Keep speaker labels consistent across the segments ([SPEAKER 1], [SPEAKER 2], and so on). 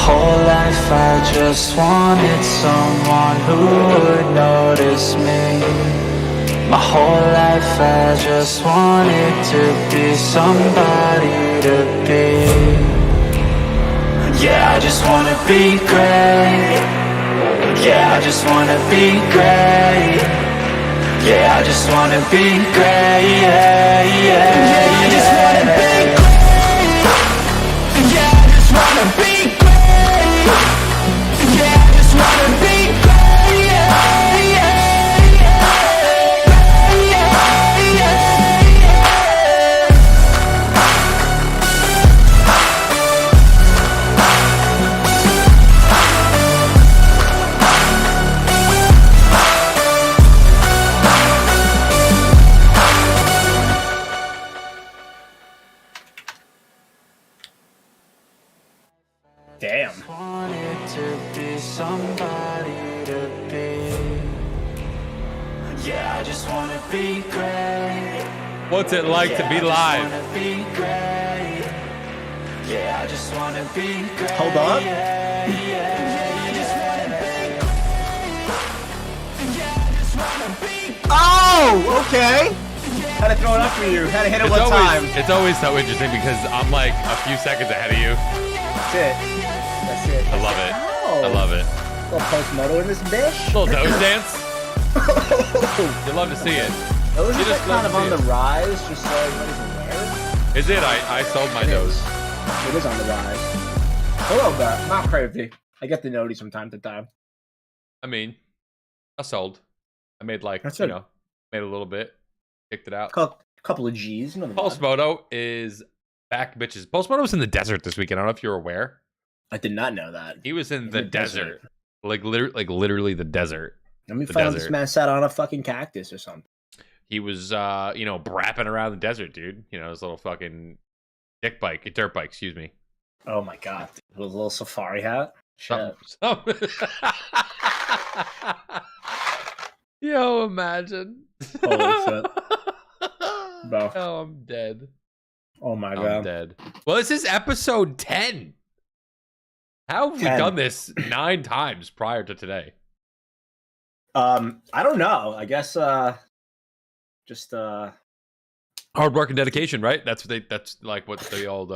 [SPEAKER 1] whole life I just wanted someone who would notice me. My whole life I just wanted to be somebody to be. Yeah, I just wanna be great. Yeah, I just wanna be great. Yeah, I just wanna be great. Yeah, yeah, yeah, I just wanna be great. Yeah, I just wanna be great. Yeah, I just wanna be great. Yeah, yeah, yeah, yeah, yeah, yeah.
[SPEAKER 2] Damn.
[SPEAKER 1] Wanted to be somebody to be. Yeah, I just wanna be great.
[SPEAKER 3] What's it like to be live?
[SPEAKER 1] Yeah, I just wanna be great.
[SPEAKER 2] Hold on.
[SPEAKER 1] Yeah, yeah, I just wanna be great. Yeah, I just wanna be great.
[SPEAKER 2] Oh, okay. Had to throw it up for you. Had to hit it one time.
[SPEAKER 3] It's always so interesting because I'm like a few seconds ahead of you.
[SPEAKER 2] That's it. That's it.
[SPEAKER 3] I love it.
[SPEAKER 2] Oh.
[SPEAKER 3] I love it.
[SPEAKER 2] Little post-moto in this bitch.
[SPEAKER 3] Little nose dance. You love to see it.
[SPEAKER 2] Those
[SPEAKER 3] You
[SPEAKER 2] are
[SPEAKER 3] just
[SPEAKER 2] kind
[SPEAKER 3] love
[SPEAKER 2] of
[SPEAKER 3] to
[SPEAKER 2] on
[SPEAKER 3] see
[SPEAKER 2] the
[SPEAKER 3] it.
[SPEAKER 2] rise, just so everybody's aware.
[SPEAKER 3] Is it? I sold my
[SPEAKER 2] It
[SPEAKER 3] nose.
[SPEAKER 2] is. It is on the rise. A little bit. Not crazy. I get the noties from time to time.
[SPEAKER 3] I mean, I sold. I made like,
[SPEAKER 2] That's
[SPEAKER 3] you
[SPEAKER 2] it.
[SPEAKER 3] know, made a little bit. Kicked it out.
[SPEAKER 2] Couple of G's. You know the vibe.
[SPEAKER 3] Postmoto is back, bitches. Postmoto was in the desert this weekend. I don't know if you're aware.
[SPEAKER 2] I did not know that.
[SPEAKER 3] He was in the desert. Like literally the desert.
[SPEAKER 2] Let me
[SPEAKER 3] The
[SPEAKER 2] find out this
[SPEAKER 3] desert.
[SPEAKER 2] man sat on a fucking cactus or something.
[SPEAKER 3] He was, brapping around the desert, dude. You know, his little fucking dirt bike, excuse me.
[SPEAKER 2] Oh my god. With a little safari hat. Shit.
[SPEAKER 3] Yo, imagine.
[SPEAKER 2] Holy shit. Bro.
[SPEAKER 3] Oh, I'm dead.
[SPEAKER 2] Oh my
[SPEAKER 3] I'm
[SPEAKER 2] god.
[SPEAKER 3] dead. Well, this is episode 10. How have we
[SPEAKER 2] 10.
[SPEAKER 3] done this 9 times prior to today?
[SPEAKER 2] I don't know. I guess just
[SPEAKER 3] Hard work and dedication, right? That's like what the old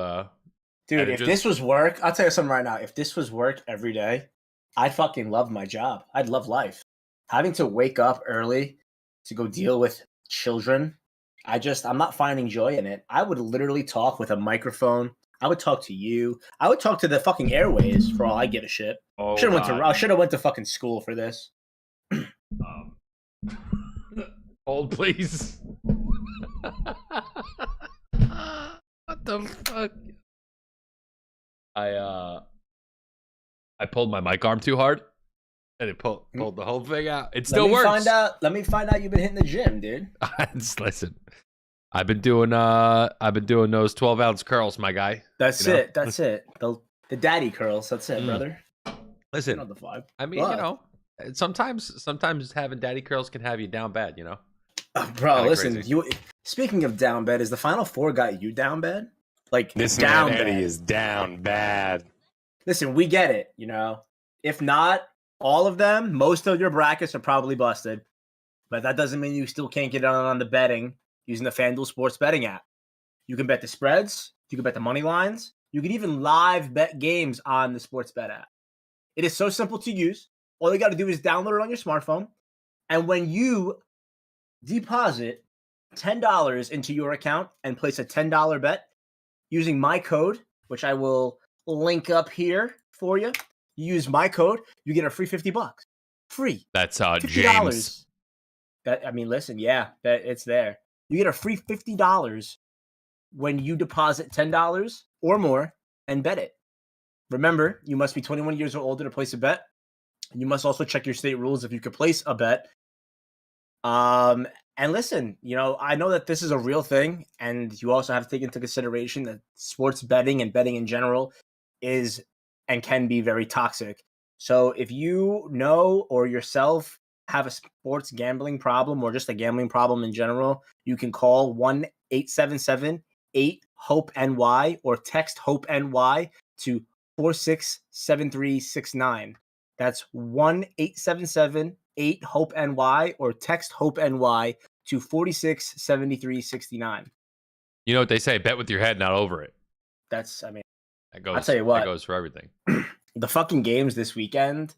[SPEAKER 2] dude,
[SPEAKER 3] adages.
[SPEAKER 2] if this was work, I'll tell you something right now. If this was work every day, I'd fucking love my job. I'd love life. Having to wake up early to go deal with children, I'm not finding joy in it. I would literally talk with a microphone. I would talk to you. I would talk to the fucking airways for all I give a shit.
[SPEAKER 3] Oh,
[SPEAKER 2] Should
[SPEAKER 3] God.
[SPEAKER 2] have went to fucking school for this.
[SPEAKER 3] Hold, please. What the fuck? I pulled my mic arm too hard, and it pulled the whole thing out. It still works.
[SPEAKER 2] Let me find out you've been hitting the gym, dude.
[SPEAKER 3] Just listen, I've been doing those 12-ounce curls, my guy.
[SPEAKER 2] That's
[SPEAKER 3] You know?
[SPEAKER 2] it. That's it. The daddy curls. That's it, brother.
[SPEAKER 3] Listen,
[SPEAKER 2] You know the vibe.
[SPEAKER 3] I mean, sometimes having daddy curls can have you down bad, you know.
[SPEAKER 2] Bro,
[SPEAKER 3] Kinda
[SPEAKER 2] listen.
[SPEAKER 3] crazy.
[SPEAKER 2] You speaking of down bad, is the Final Four got you down bad? Like
[SPEAKER 4] This
[SPEAKER 2] down
[SPEAKER 4] man Eddie
[SPEAKER 2] bad.
[SPEAKER 4] is down bad.
[SPEAKER 2] Listen, we get it. You know, if not all of them, most of your brackets are probably busted. But that doesn't mean you still can't get on the betting using the FanDuel Sports Betting app. You can bet the spreads. You can bet the money lines. You can even live bet games on the Sports Bet app. It is so simple to use. All you got to do is download it on your smartphone. And when you deposit $10 into your account and place a $10 bet using my code, which I will link up here for you. You use my code, you get a free $50. Free.
[SPEAKER 3] That's
[SPEAKER 2] $50.
[SPEAKER 3] James.
[SPEAKER 2] Listen, yeah, it's there. You get a free $50 when you deposit $10 or more and bet it. Remember, you must be 21 years or older to place a bet. And you must also check your state rules if you could place a bet. And listen, you know, I know that this is a real thing, and you also have to take into consideration that sports betting and betting in general is and can be very toxic. So if you know or yourself have a sports gambling problem or just a gambling problem in general, you can call 1-877-8-HOPE-NY or text HOPE-NY to 467369. That's 1-877-8-HOPE-NY or text HOPE-NY to 467369.
[SPEAKER 3] You know what they say? Bet with your head, not over it.
[SPEAKER 2] That's, I mean,
[SPEAKER 3] That goes.
[SPEAKER 2] I'll tell you what.
[SPEAKER 3] That goes for everything.
[SPEAKER 2] The fucking games this weekend,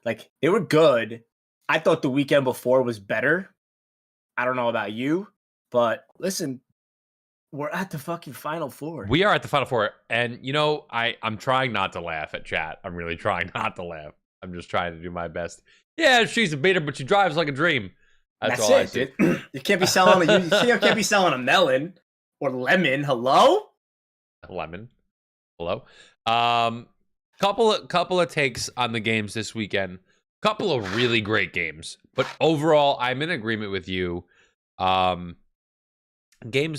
[SPEAKER 2] like, they were good. I thought the weekend before was better. I don't know about you, but listen, we're at the fucking Final Four.
[SPEAKER 3] We are at the Final Four, and you know, I'm trying not to laugh at chat. I'm really trying not to laugh. I'm just trying to do my best. Yeah, she's a beater, but she drives like a dream. That's all I see.
[SPEAKER 2] Dude. You can't be selling you can't be selling a melon or lemon. Hello?
[SPEAKER 3] Lemon. Hello. Couple of takes on the games this weekend. Couple of really great games, but overall, I'm in agreement with you. Games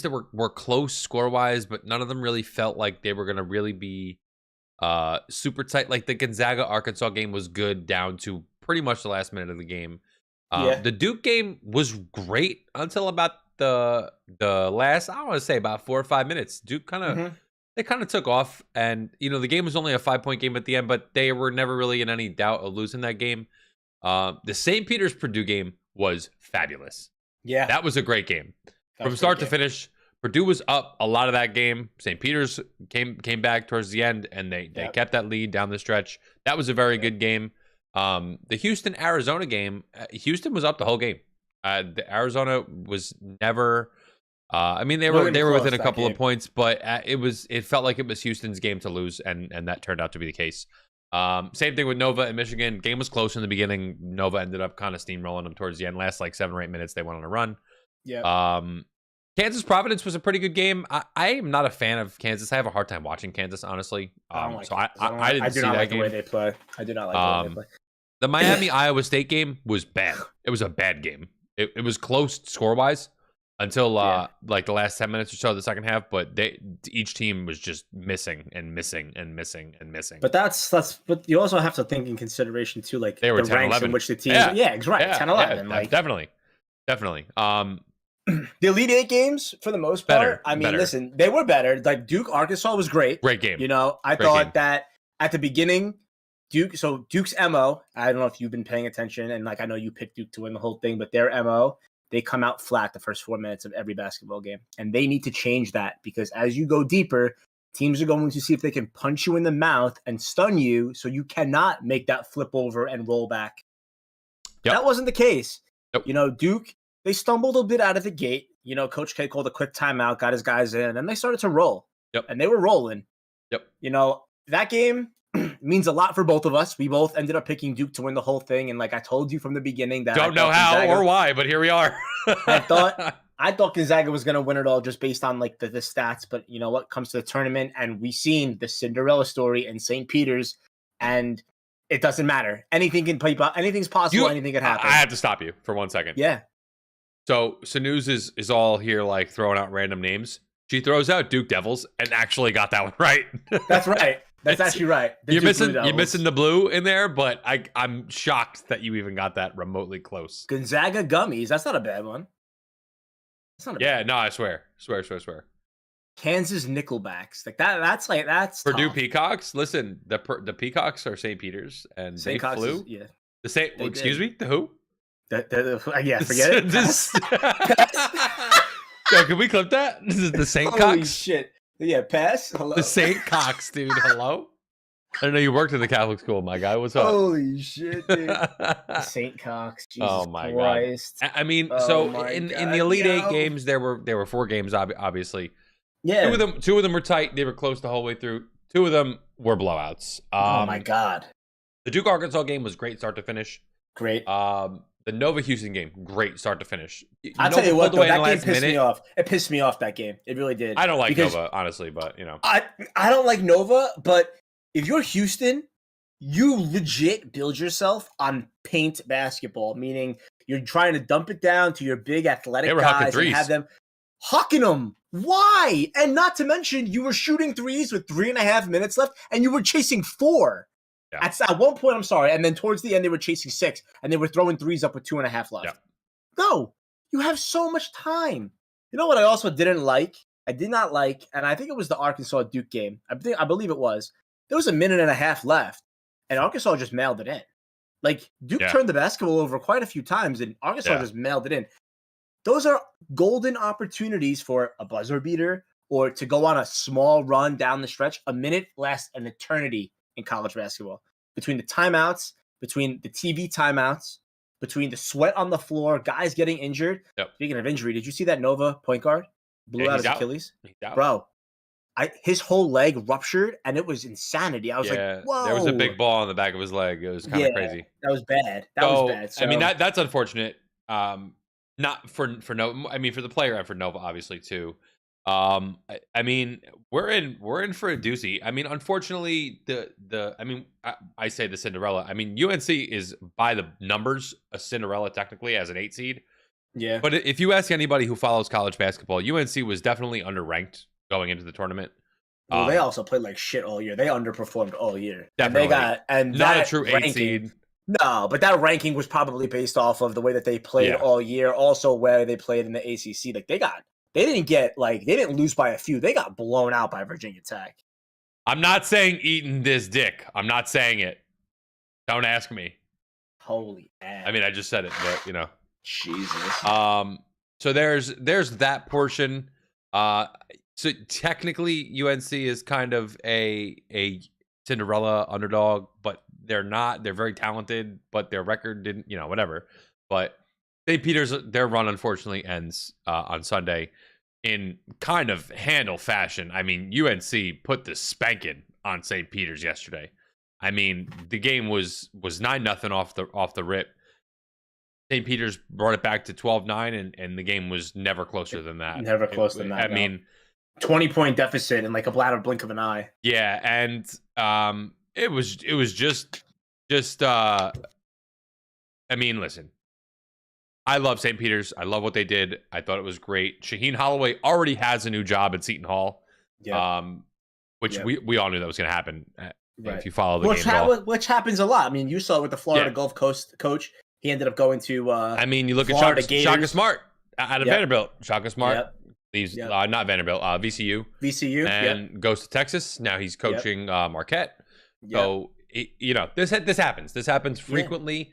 [SPEAKER 3] that were close score wise, but none of them really felt like they were gonna really be super tight. Like the Gonzaga Arkansas game was good down to pretty much the last minute of the game. The Duke game was great until about the last, I want to say about 4 or 5 minutes. Duke they kind of took off, and you know the game was only a 5-point game at the end, but they were never really in any doubt of losing that game. The St. Peter's Purdue game was fabulous.
[SPEAKER 2] Yeah,
[SPEAKER 3] that was a great game from start to finish. Purdue was up a lot of that game. St. Peter's came back towards the end, and they kept that lead down the stretch. That was a very good game. The Houston-Arizona game, Houston was up the whole game. The Arizona was never. I mean, they were within a couple of points, but it felt like it was Houston's game to lose, and that turned out to be the case. Same thing with Nova and Michigan. Game was close in the beginning. Nova ended up kind of steamrolling them towards the end. Last like 7 or 8 minutes, they went on a run.
[SPEAKER 2] Yeah.
[SPEAKER 3] Kansas Providence was a pretty good game. I am not a fan of Kansas. I have a hard time watching Kansas, honestly. I didn't see that game.
[SPEAKER 2] The way they play. I do not like the way they play.
[SPEAKER 3] The Miami Iowa State game was bad. It was a bad game. It was close score wise until like the last 10 minutes or so of the second half, but each team was just missing and missing and missing and missing.
[SPEAKER 2] But but you also have to think in consideration too, like
[SPEAKER 3] they were
[SPEAKER 2] the
[SPEAKER 3] 10,
[SPEAKER 2] ranks
[SPEAKER 3] 11.
[SPEAKER 2] in which the team right, 10-11. Like
[SPEAKER 3] definitely.
[SPEAKER 2] The Elite Eight games, for the most part, listen, they were better. Like Duke, Arkansas was great.
[SPEAKER 3] Great game.
[SPEAKER 2] You know, I thought that at the beginning, Duke's MO, I don't know if you've been paying attention, and like I know you picked Duke to win the whole thing, but their MO, they come out flat the first 4 minutes of every basketball game. And they need to change that because as you go deeper, teams are going to see if they can punch you in the mouth and stun you so you cannot make that flip over and roll back. Yep. That wasn't the case. Nope. You know, Duke, they stumbled a bit out of the gate. You know, Coach K called a quick timeout, got his guys in, and then they started to roll.
[SPEAKER 3] Yep.
[SPEAKER 2] And they were rolling.
[SPEAKER 3] Yep.
[SPEAKER 2] You know, that game means a lot for both of us. We both ended up picking Duke to win the whole thing. And like I told you from the beginning that
[SPEAKER 3] don't know how Gonzaga, or why, but here we are.
[SPEAKER 2] I thought Gonzaga was going to win it all just based on like the stats. But you know what comes to the tournament, and we've seen the Cinderella story in St. Peter's, and it doesn't matter. Anything can play. Anything's possible. Anything can happen.
[SPEAKER 3] I have to stop you for 1 second.
[SPEAKER 2] Yeah.
[SPEAKER 3] So Sanuz is all here like throwing out random names. She throws out Duke Devils and actually got that one right.
[SPEAKER 2] That's right. That's actually right.
[SPEAKER 3] You're missing the blue in there, but I'm shocked that you even got that remotely close.
[SPEAKER 2] Gonzaga Gummies. That's not a bad one. That's not a bad one.
[SPEAKER 3] No, I swear.
[SPEAKER 2] Kansas Nickelbacks. Like that's
[SPEAKER 3] Purdue
[SPEAKER 2] tough.
[SPEAKER 3] Peacocks. Listen, the Peacocks are St. Peter's and they flew.
[SPEAKER 2] Yeah.
[SPEAKER 3] The same. Excuse me. The who?
[SPEAKER 2] Yeah, forget it.
[SPEAKER 3] Yo, can we clip that? This is the Saint Cox.
[SPEAKER 2] Holy shit. Yeah, pass. Hello.
[SPEAKER 3] The Saint Cox, dude. Hello. I know you worked in the Catholic school, my guy. What's up?
[SPEAKER 2] Holy shit, dude. Saint Cox. Jesus Christ.
[SPEAKER 3] God. I mean, in the Elite Eight games, there were 4 games, obviously.
[SPEAKER 2] Yeah.
[SPEAKER 3] Two of them were tight. They were close the whole way through. 2 of them were blowouts.
[SPEAKER 2] Oh my God.
[SPEAKER 3] The Duke Arkansas game was great start to finish.
[SPEAKER 2] Great.
[SPEAKER 3] The Nova Houston game, great start to finish.
[SPEAKER 2] I'll tell you what, though, that game pissed me off. It pissed me off, that game. It really did.
[SPEAKER 3] I don't like Nova, honestly, but, you know.
[SPEAKER 2] I don't like Nova, but if you're Houston, you legit build yourself on paint basketball, meaning you're trying to dump it down to your big athletic guys and have them hucking them. Why? And not to mention, you were shooting threes with 3.5 minutes left, and you were chasing 4. Yeah. At one point, I'm sorry, and then towards the end, they were chasing 6, and they were throwing threes up with 2.5 left. Yeah. No, you have so much time. You know what I also didn't like? I did not like, and I think it was the Arkansas Duke game. I believe it was. There was a minute and a half left, and Arkansas just mailed it in. Like, Duke turned the basketball over quite a few times, and Arkansas just mailed it in. Those are golden opportunities for a buzzer beater or to go on a small run down the stretch. A minute lasts an eternity in college basketball. Between the timeouts, between the TV timeouts, between the sweat on the floor, guys getting injured.
[SPEAKER 3] Yep.
[SPEAKER 2] Speaking of injury, did you see that Nova point guard blew out his Achilles?
[SPEAKER 3] He's out.
[SPEAKER 2] Bro, his whole leg ruptured, and it was insanity. I was like, whoa.
[SPEAKER 3] There was a big ball on the back of his leg. It was kind of crazy.
[SPEAKER 2] That was bad. That was bad. So,
[SPEAKER 3] I mean, that's unfortunate. Not for Nova. I mean, for the player and for Nova, obviously, too. I mean, we're in for a doozy. I mean, unfortunately, I say the Cinderella. I mean, UNC is by the numbers a Cinderella technically as an 8 seed.
[SPEAKER 2] Yeah.
[SPEAKER 3] But if you ask anybody who follows college basketball, UNC was definitely underranked going into the tournament.
[SPEAKER 2] Well, they also played like shit all year. They underperformed all year.
[SPEAKER 3] Definitely.
[SPEAKER 2] And
[SPEAKER 3] not a true 8 seed.
[SPEAKER 2] No, but that ranking was probably based off of the way that they played all year. Also, where they played in the ACC. Like they didn't lose by a few. They got blown out by Virginia Tech.
[SPEAKER 3] I'm not saying eating this dick. I'm not saying it. Don't ask me.
[SPEAKER 2] Holy ass.
[SPEAKER 3] I mean, I just said it, but you know.
[SPEAKER 2] Jesus.
[SPEAKER 3] So there's that portion. So technically UNC is kind of a Cinderella underdog, but they're not. They're very talented, but their record didn't, whatever. But St. Peter's, their run unfortunately ends on Sunday in kind of handle fashion. I mean, UNC put the spanking on St. Peter's yesterday. I mean, the game was 9-0 off the rip. St. Peter's brought it back to 12-9, and the game was never closer than that.
[SPEAKER 2] Never closer than that.
[SPEAKER 3] I mean,
[SPEAKER 2] 20-point deficit in like a blink of an eye.
[SPEAKER 3] Yeah, and it was just I mean, listen. I love St. Peter's. I love what they did. I thought it was great. Shaheen Holloway already has a new job at Seton Hall. Which we all knew that was going to happen. If you follow the game at all.
[SPEAKER 2] Which happens a lot. I mean, you saw it with the Florida Gulf Coast coach. He ended up going to
[SPEAKER 3] I mean, you look
[SPEAKER 2] Florida
[SPEAKER 3] at Shaka Smart out of Vanderbilt. Shaka Smart leaves not Vanderbilt, VCU.
[SPEAKER 2] VCU.
[SPEAKER 3] And goes to Texas. Now he's coaching Marquette. So this happens. This happens frequently.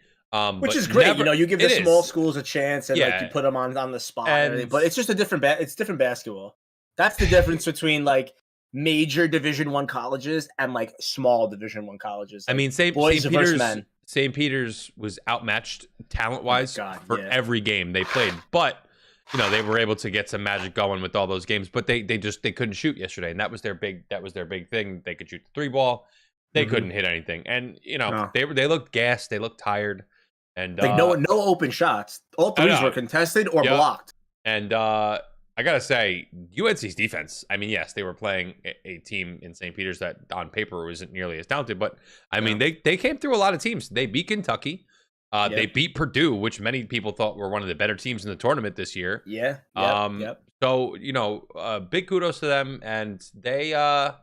[SPEAKER 2] Which is great. You give the small schools a chance and like you put them on the spot and everything. But it's just a different it's different basketball. That's the difference between like major Division I colleges and like small Division I colleges. Like,
[SPEAKER 3] I mean, St. Peter's was outmatched talent-wise for every game they played, but they were able to get some magic going with all those games. But they couldn't shoot yesterday, and that was their big thing. They could shoot the 3-ball, they couldn't hit anything, and they looked gassed, they looked tired, and
[SPEAKER 2] like no open shots. All threes were contested or blocked.
[SPEAKER 3] And I gotta say, UNC's defense. I mean, yes, they were playing a team in St. Peter's that on paper wasn't nearly as talented, but I mean, they came through a lot of teams. They beat Kentucky. They beat Purdue, which many people thought were one of the better teams in the tournament this year. So big kudos to them, and they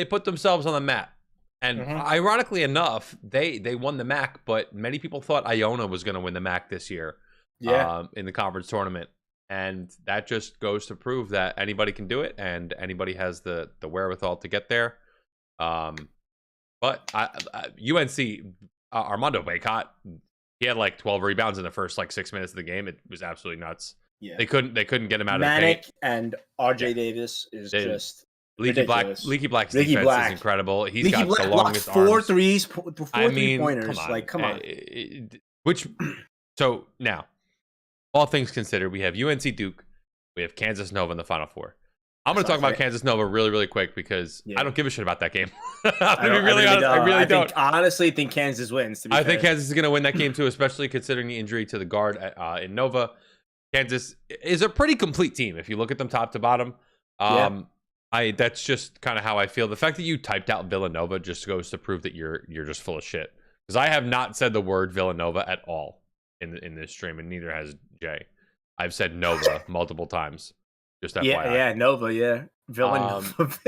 [SPEAKER 3] put themselves on the map. And ironically enough, they won the MAC, but many people thought Iona was going to win the MAC this year. In the conference tournament. And that just goes to prove that anybody can do it, and anybody has the wherewithal to get there. But UNC, Armando Bacot, he had like 12 rebounds in the first like 6 minutes of the game. It was absolutely nuts. Yeah, they couldn't get him out of the paint.
[SPEAKER 2] And RJ Davis is just
[SPEAKER 3] Leaky
[SPEAKER 2] ridiculous.
[SPEAKER 3] Black's defense is incredible. He's
[SPEAKER 2] Leaky
[SPEAKER 3] got
[SPEAKER 2] Black
[SPEAKER 3] the longest
[SPEAKER 2] four
[SPEAKER 3] arms.
[SPEAKER 2] threes, four three-pointers. Come on.
[SPEAKER 3] So now, all things considered, we have UNC Duke, we have Kansas Nova in the Final Four. I'm going to talk about Kansas Nova really, really quick because I don't give a shit about that game. I really don't.
[SPEAKER 2] I honestly think Kansas wins.
[SPEAKER 3] I think Kansas is going to win that game too, especially considering the injury to the guard in Nova. Kansas is a pretty complete team if you look at them top to bottom. That's just kind of how I feel. The fact that you typed out Villanova just goes to prove that you're just full of shit. Because I have not said the word Villanova at all in this stream, and neither has Jay. I've said Nova multiple times. Just FYI.
[SPEAKER 2] Nova, Villanova.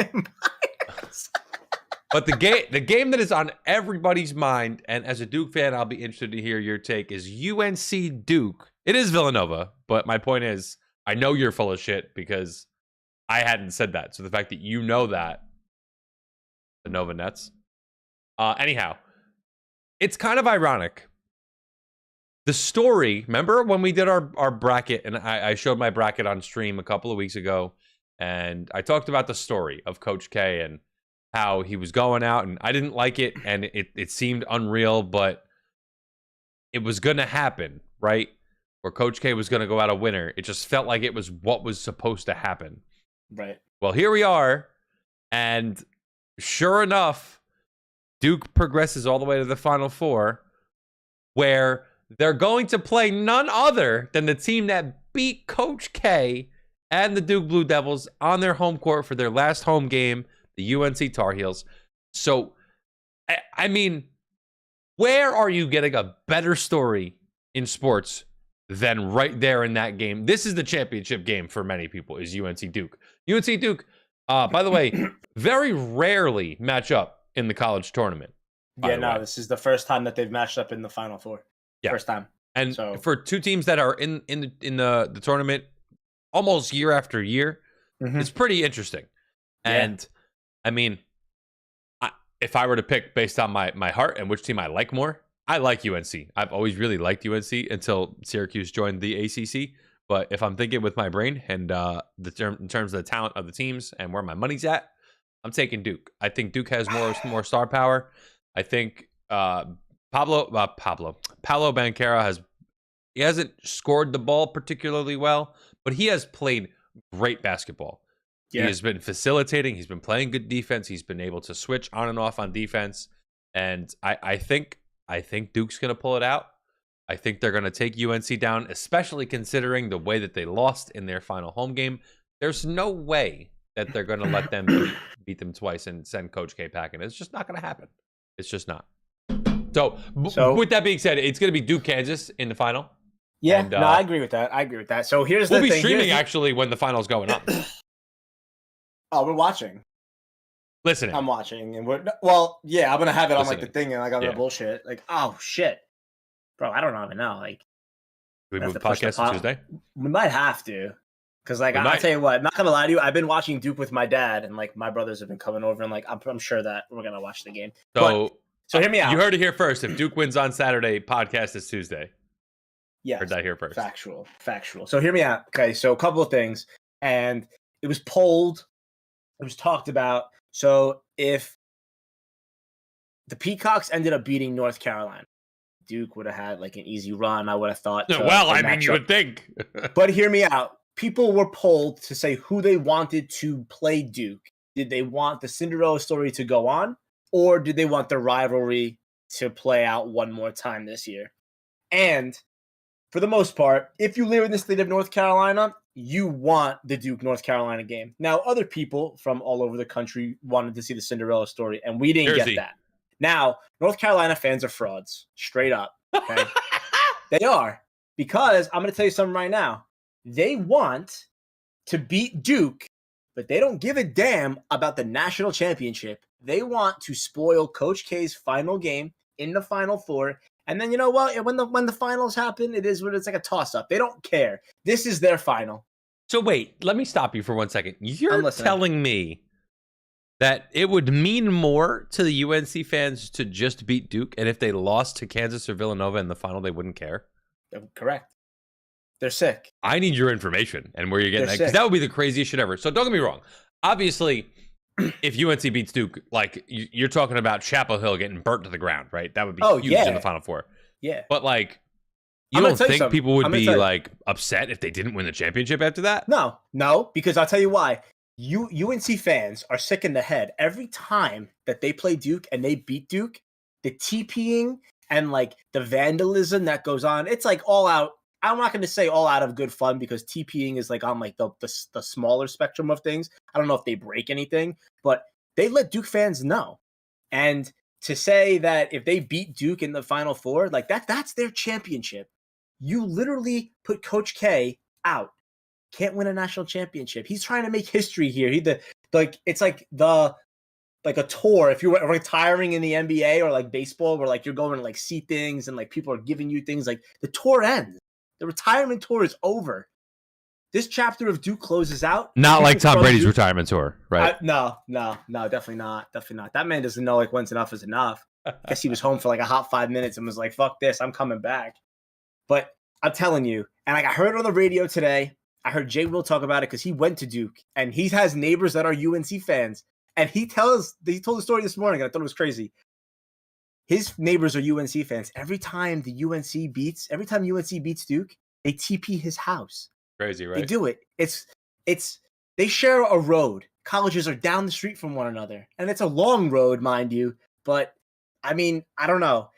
[SPEAKER 3] But the game that is on everybody's mind, and as a Duke fan, I'll be interested to hear your take, is UNC Duke. It is Villanova, but my point is, I know you're full of shit because I hadn't said that. So the fact that you know that the Nova Nets. Anyhow, it's kind of ironic. The story, remember when we did our bracket, and I showed my bracket on stream a couple of weeks ago, and I talked about the story of Coach K and how he was going out, and I didn't like it, and it seemed unreal, but it was going to happen, right? Where Coach K was going to go out a winner. It just felt like it was what was supposed to happen.
[SPEAKER 2] Right.
[SPEAKER 3] Well, here we are, and sure enough, Duke progresses all the way to the Final Four, where they're going to play none other than the team that beat Coach K and the Duke Blue Devils on their home court for their last home game, the UNC Tar Heels. So, I mean, where are you getting a better story in sports than right there in that game? This is the championship game for many people, is UNC Duke. UNC Duke, by the way, very rarely match up in the college tournament.
[SPEAKER 2] Yeah, no, this is the first time that they've matched up in the Final Four.
[SPEAKER 3] Yeah.
[SPEAKER 2] First time.
[SPEAKER 3] And for two teams that are in the tournament almost year after year, it's pretty interesting. And I mean, if I were to pick based on my heart and which team I like more, I like UNC. I've always really liked UNC until Syracuse joined the ACC. But if I'm thinking with my brain and in terms of the talent of the teams and where my money's at, I'm taking Duke. I think Duke has more star power. I think Paolo Banchero hasn't scored the ball particularly well, but he has played great basketball. Yeah. He has been facilitating. He's been playing good defense. He's been able to switch on and off on defense. And I think Duke's going to pull it out. I think they're going to take UNC down, especially considering the way that they lost in their final home game. There's no way that they're going to let them beat them twice and send Coach K packing. It's just not going to happen. It's just not. So with that being said, it's going to be Duke, Kansas in the final.
[SPEAKER 2] Yeah, and, I agree with that. So here's the thing.
[SPEAKER 3] We'll be streaming actually when the final's going up.
[SPEAKER 2] Oh, we're watching.
[SPEAKER 3] Listening.
[SPEAKER 2] I'm watching, and I'm gonna have it on like the thing, and like I'm gonna bullshit. Like, oh shit, bro, I don't even know. Like,
[SPEAKER 3] we move the podcast to Tuesday.
[SPEAKER 2] We might have to, because like I'll tell you what, I'm not gonna lie to you. I've been watching Duke with my dad, and like my brothers have been coming over, and like I'm sure that we're gonna watch the game. So hear me out.
[SPEAKER 3] You heard it here first. If Duke wins on Saturday, podcast is Tuesday.
[SPEAKER 2] Yeah,
[SPEAKER 3] heard that here first.
[SPEAKER 2] Factual. So hear me out. Okay, so a couple of things, and it was polled. It was talked about. So if the Peacocks ended up beating North Carolina, Duke would have had like an easy run, I would have thought.
[SPEAKER 3] You would think.
[SPEAKER 2] But hear me out. People were polled to say who they wanted to play Duke. Did they want the Cinderella story to go on, or did they want the rivalry to play out one more time this year? And for the most part, if you live in the state of North Carolina, you want the Duke North Carolina game. Now, other people from all over the country wanted to see the Cinderella story, and we didn't get that. Now, North Carolina fans are frauds, straight up. Okay? They are, because I'm going to tell you something right now. They want to beat Duke, but they don't give a damn about the national championship. They want to spoil Coach K's final game in the Final Four. And then you know what? When the finals happen, it's like a toss-up. They don't care. This is their final.
[SPEAKER 3] So wait, let me stop you for 1 second. You're telling me that it would mean more to the UNC fans to just beat Duke, and if they lost to Kansas or Villanova in the final, they wouldn't care?
[SPEAKER 2] Correct. They're sick.
[SPEAKER 3] I need your information and where you're getting that, because that would be the craziest shit ever. So don't get me wrong. Obviously, if UNC beats Duke, like you're talking about Chapel Hill getting burnt to the ground, right? That would be huge in the Final Four.
[SPEAKER 2] Yeah.
[SPEAKER 3] But like, you don't think people would be like upset if they didn't win the championship after that?
[SPEAKER 2] No, because I'll tell you why. UNC fans are sick in the head every time that they play Duke and they beat Duke. The TPing and like the vandalism that goes on, it's like all out. I'm not going to say all out of good fun, because TPing is like on like the smaller spectrum of things. I don't know if they break anything, but they let Duke fans know. And to say that if they beat Duke in the Final Four, like that's their championship. You literally put Coach K out. Can't win a national championship. He's trying to make history here. It's like a tour. If you're retiring in the NBA or like baseball, where like you're going to like see things and like people are giving you things, like the tour ends. The retirement tour is over. this chapter of Duke closes out.
[SPEAKER 3] Not like Tom Brady's
[SPEAKER 2] Duke,
[SPEAKER 3] retirement tour, right?
[SPEAKER 2] No, definitely not. That man doesn't know like when's enough is enough. I guess he was home for like a hot 5 minutes and was like, "Fuck this, I'm coming back." But I'm telling you, and like I heard it on the radio today. I heard Jay Will talk about it because he went to Duke and he has neighbors that are UNC fans. And he told the story this morning, and I thought it was crazy. His neighbors are UNC fans. Every time UNC beats Duke, they TP his house.
[SPEAKER 3] Crazy, right?
[SPEAKER 2] They do it. They share a road. Colleges are down the street from one another. And it's a long road, mind you. But I mean, I don't know.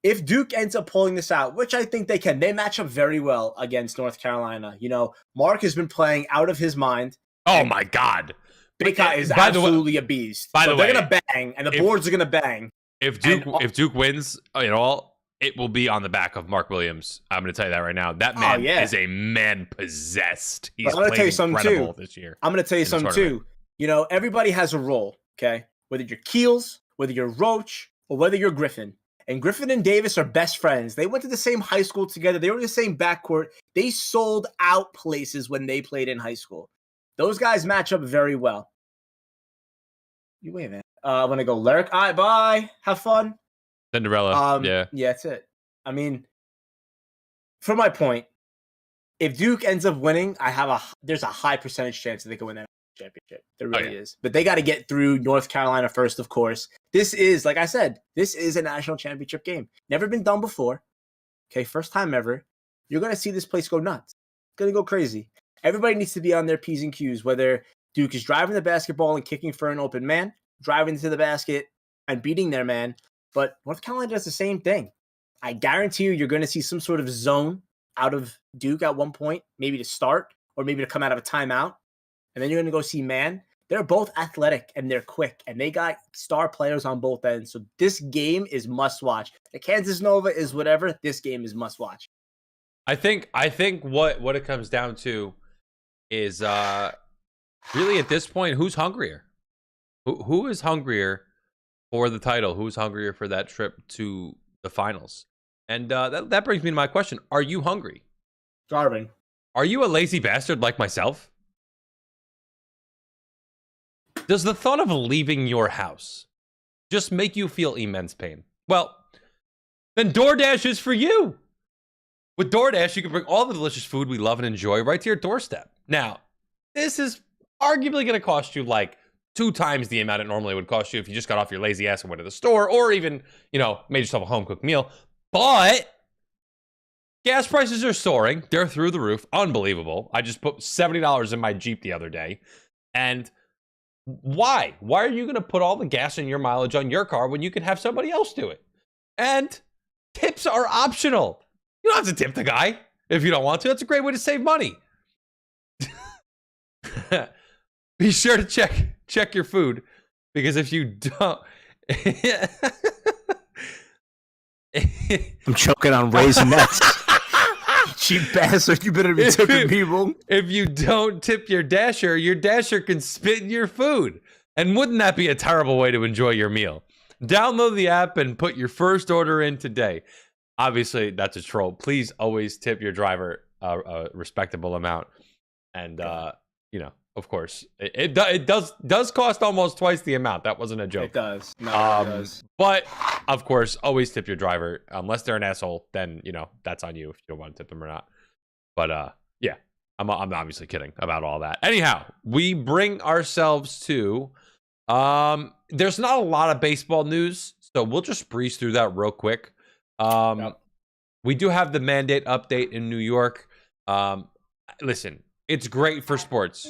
[SPEAKER 2] If Duke ends up pulling this out, which I think they can, they match up very well against North Carolina. You know, Mark has been playing out of his mind.
[SPEAKER 3] Oh my God.
[SPEAKER 2] Big Guy is absolutely a beast.
[SPEAKER 3] By the way,
[SPEAKER 2] they're gonna bang, and the boards are gonna bang.
[SPEAKER 3] If Duke wins at all, it will be on the back of Mark Williams. I'm going to tell you that right now. That man is a man possessed. He's
[SPEAKER 2] I'm going to tell you something too
[SPEAKER 3] this year.
[SPEAKER 2] I'm going to tell you something too. You know, everybody has a role. Okay, whether you're Keels, whether you're Roach, or whether you're Griffin. And Griffin and Davis are best friends. They went to the same high school together. They were in the same backcourt. They sold out places when they played in high school. Those guys match up very well. You wave it. I'm going to go Lyric. All right, bye. Have fun.
[SPEAKER 3] Cinderella.
[SPEAKER 2] Yeah, that's it. I mean, for my point, if Duke ends up winning, there's a high percentage chance that they can win that championship. There really is. But they got to get through North Carolina first, of course. This is, like I said, this is a national championship game. Never been done before. Okay, first time ever. You're going to see this place go nuts. It's going to go crazy. Everybody needs to be on their P's and Q's, whether Duke is driving the basketball and kicking for an open man, driving to the basket and beating their man. But North Carolina does the same thing. I guarantee you're going to see some sort of zone out of Duke at one point, maybe to start or maybe to come out of a timeout. And then you're going to go see man. They're both athletic and they're quick and they got star players on both ends. So this game is must watch. The Kansas Nova is whatever. This game is must watch.
[SPEAKER 3] I think what it comes down to is really at this point, who's hungrier? Who is hungrier for the title? Who's hungrier for that trip to the finals? And that brings me to my question. Are you hungry?
[SPEAKER 2] Starving.
[SPEAKER 3] Are you a lazy bastard like myself? Does the thought of leaving your house just make you feel immense pain? Well, then DoorDash is for you. With DoorDash, you can bring all the delicious food we love and enjoy right to your doorstep. Now, this is arguably going to cost you like 2 times the amount it normally would cost you if you just got off your lazy ass and went to the store or even, made yourself a home-cooked meal. But gas prices are soaring. They're through the roof. Unbelievable. I just put $70 in my Jeep the other day. And why? Why are you going to put all the gas and your mileage on your car when you can have somebody else do it? And tips are optional. You don't have to tip the guy if you don't want to. That's a great way to save money. Be sure to check your food, because if you don't...
[SPEAKER 2] I'm choking on Raisinets. Cheap bastard, you better be tipping people.
[SPEAKER 3] If you don't tip your dasher can spit in your food. And wouldn't that be a terrible way to enjoy your meal? Download the app and put your first order in today. Obviously, that's a troll. Please always tip your driver a respectable amount. And, of course, it does cost almost twice the amount. That wasn't a joke.
[SPEAKER 2] It does. No, it does.
[SPEAKER 3] But, of course, always tip your driver. Unless they're an asshole, then, that's on you if you don't want to tip them or not. But, yeah, I'm obviously kidding about all that. Anyhow, we bring ourselves to... there's not a lot of baseball news, so we'll just breeze through that real quick. We do have the mandate update in New York. Listen, it's great for sports.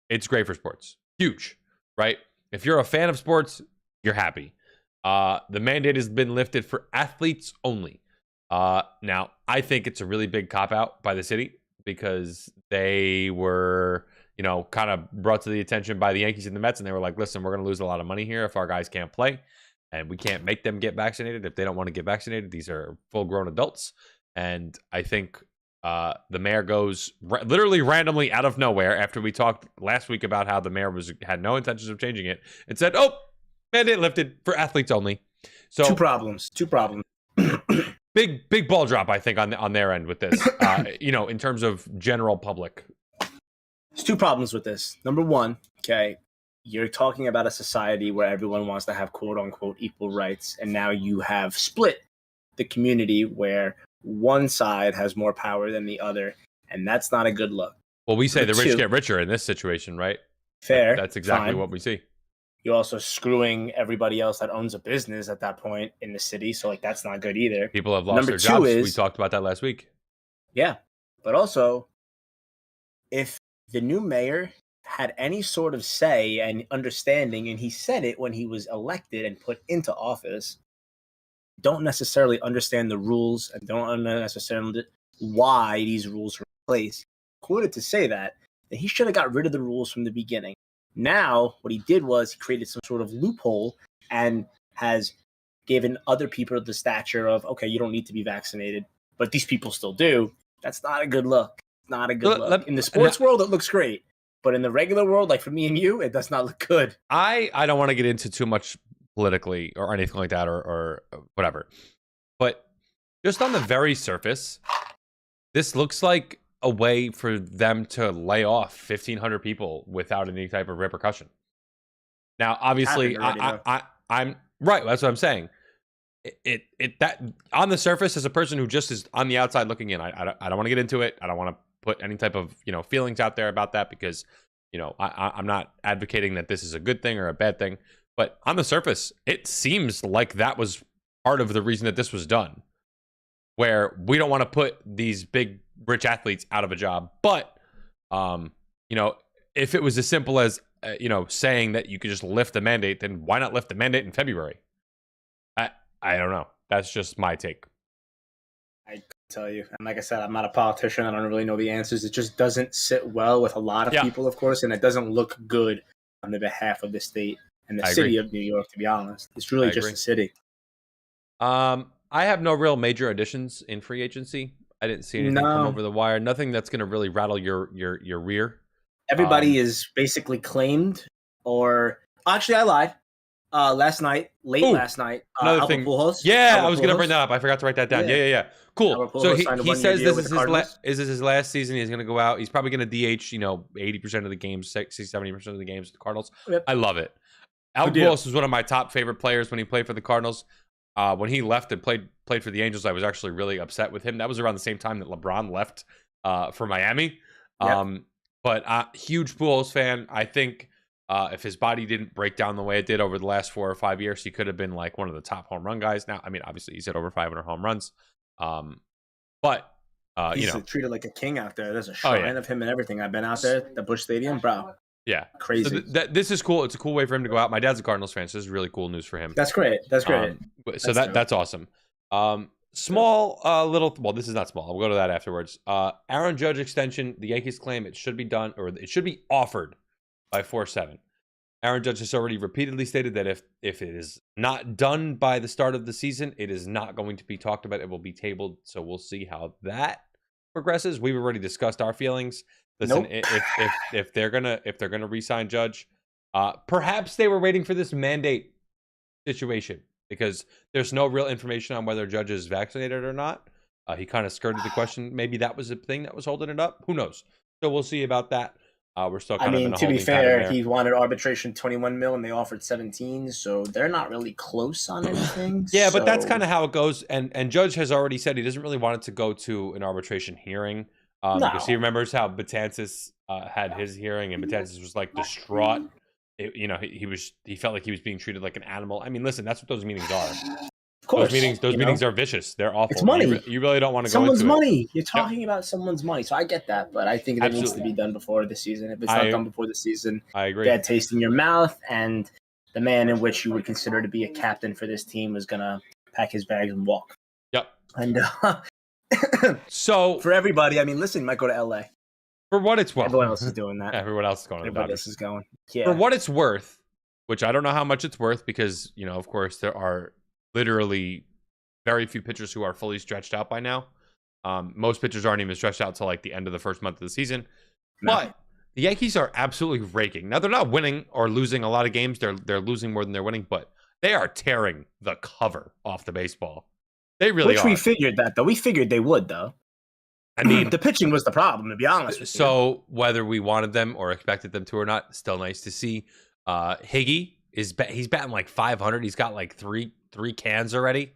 [SPEAKER 3] It's great for sports. Huge, right? If you're a fan of sports, you're happy. The mandate has been lifted for athletes only. Now, I think it's a really big cop-out by the city because they were, kind of brought to the attention by the Yankees and the Mets, and they were like, listen, we're going to lose a lot of money here if our guys can't play, and we can't make them get vaccinated if they don't want to get vaccinated. These are full-grown adults, and I think the mayor goes literally randomly out of nowhere after we talked last week about how the mayor had no intentions of changing it and said, oh, mandate lifted for athletes only. So
[SPEAKER 2] two problems.
[SPEAKER 3] big ball drop, I think, on their end with this, in terms of general public
[SPEAKER 2] There's two problems with this. Number one, okay, you're talking about a society where everyone wants to have quote unquote equal rights, and now you have split the community where one side has more power than the other, and that's not a good look.
[SPEAKER 3] Well, we say
[SPEAKER 2] Number
[SPEAKER 3] the rich
[SPEAKER 2] two,
[SPEAKER 3] get richer in this situation, right?
[SPEAKER 2] fair.
[SPEAKER 3] That's exactly
[SPEAKER 2] fine.
[SPEAKER 3] what we see.
[SPEAKER 2] You're also screwing everybody else that owns a business at that point in the city, so like that's not good either.
[SPEAKER 3] People have lost
[SPEAKER 2] Number
[SPEAKER 3] their
[SPEAKER 2] two
[SPEAKER 3] jobs.
[SPEAKER 2] is-
[SPEAKER 3] We talked about that last week.
[SPEAKER 2] Yeah, but also, if the new mayor had any sort of say and understanding, and he said it when he was elected and put into office, don't necessarily understand the rules and don't necessarily why these rules were in place. Quoted to say that he should have got rid of the rules from the beginning. Now, what he did was he created some sort of loophole and has given other people the stature of, okay, you don't need to be vaccinated, but these people still do. That's not a good look. Not a good look. In the sports world, it looks great. But in the regular world, like for me and you, it does not look good.
[SPEAKER 3] I don't want to get into too much politically or anything like that or whatever. But just on the very surface, this looks like a way for them to lay off 1,500 people without any type of repercussion. Now, obviously, I'm right. That's what I'm saying. It that on the surface, as a person who just is on the outside looking in, I don't want to get into it. I don't want to put any type of feelings out there about that because I'm not advocating that this is a good thing or a bad thing. But on the surface, it seems like that was part of the reason that this was done, where we don't want to put these big rich athletes out of a job. But if it was as simple as saying that you could just lift the mandate, then why not lift the mandate in February? I don't know. That's just my take.
[SPEAKER 2] I tell you, and like I said, I'm not a politician. I don't really know the answers. It just doesn't sit well with a lot of people, of course, and it doesn't look good on the behalf of the state and the city of New York. To be honest, it's really just a city.
[SPEAKER 3] I have no real major additions in free agency. I didn't see anything come over the wire. Nothing that's going to really rattle your rear.
[SPEAKER 2] Everybody is basically claimed, or actually, I lied. Last night, last night,
[SPEAKER 3] another thing.
[SPEAKER 2] Pujols,
[SPEAKER 3] I was going to bring that up. I forgot to write that down. Yeah. Cool. So he says this is his last season. He's going to go out. He's probably going to DH, 80% of the games, 60-70% of the games with the Cardinals.
[SPEAKER 2] Yep.
[SPEAKER 3] I love it. Albert Pujols was one of my top favorite players when he played for the Cardinals. When he left and played for the Angels, I was actually really upset with him. That was around the same time that LeBron left for Miami. But huge Pujols fan. I think if his body didn't break down the way it did over the last 4 or 5 years, he could have been like one of the top home run guys. Now, I mean, obviously he's hit over 500 home runs. But he's
[SPEAKER 2] treated like a king out there. There's a shrine of him and everything. I've been out there at the Busch Stadium, bro.
[SPEAKER 3] Yeah,
[SPEAKER 2] crazy.
[SPEAKER 3] So this is cool. It's a cool way for him to go out. My dad's a Cardinals fan, so this is really cool news for him.
[SPEAKER 2] That's great. That's great.
[SPEAKER 3] That's awesome. Small little. Well, this is not small. We'll go to that afterwards. Aaron Judge extension. The Yankees claim it should be done, or it should be offered by 4/7. Aaron Judge has already repeatedly stated that if it is not done by the start of the season, it is not going to be talked about. It will be tabled. So we'll see how that progresses. We've already discussed our feelings. Listen, if they're gonna re-sign Judge, perhaps they were waiting for this mandate situation because there's no real information on whether Judge is vaccinated or not. He kind of skirted the question. Maybe that was the thing that was holding it up. Who knows? So we'll see about that. We're still kind of in a holding
[SPEAKER 2] to be fair, he wanted arbitration 21 mil and they offered 17, so they're not really close on anything.
[SPEAKER 3] But that's kind of how it goes. And Judge has already said he doesn't really want it to go to an arbitration hearing because he remembers how Betances had his hearing and Betances was like distraught. He felt like he was being treated like an animal. I mean, listen, that's what those meetings are.
[SPEAKER 2] Of course,
[SPEAKER 3] those meetings are vicious. They're awful.
[SPEAKER 2] It's money.
[SPEAKER 3] You really don't want to
[SPEAKER 2] go into
[SPEAKER 3] someone's money.
[SPEAKER 2] You're talking about someone's money, so I get that, but I think that needs to be done before the season. If it's not done before the season,
[SPEAKER 3] I agree.
[SPEAKER 2] Bad taste in your mouth, and the man in which you would consider to be a captain for this team is gonna pack his bags and walk.
[SPEAKER 3] Yep.
[SPEAKER 2] And
[SPEAKER 3] so
[SPEAKER 2] for everybody, I mean, listen, you might go to LA.
[SPEAKER 3] For what it's worth,
[SPEAKER 2] everyone else is doing that.
[SPEAKER 3] Everyone else is going.
[SPEAKER 2] Everybody else is going. Yeah.
[SPEAKER 3] For what it's worth, which I don't know how much it's worth because of course there are literally very few pitchers who are fully stretched out by now. Most pitchers aren't even stretched out till like the end of the first month of the season. No. But the Yankees are absolutely raking. Now they're not winning or losing a lot of games. They're losing more than they're winning, but they are tearing the cover off the baseball. They really are.
[SPEAKER 2] We figured that though. We figured they would though.
[SPEAKER 3] I mean,
[SPEAKER 2] the pitching was the problem, to be honest with you.
[SPEAKER 3] So whether we wanted them or expected them to or not, still nice to see. Higgy he's batting like 500. He's got like three cans already.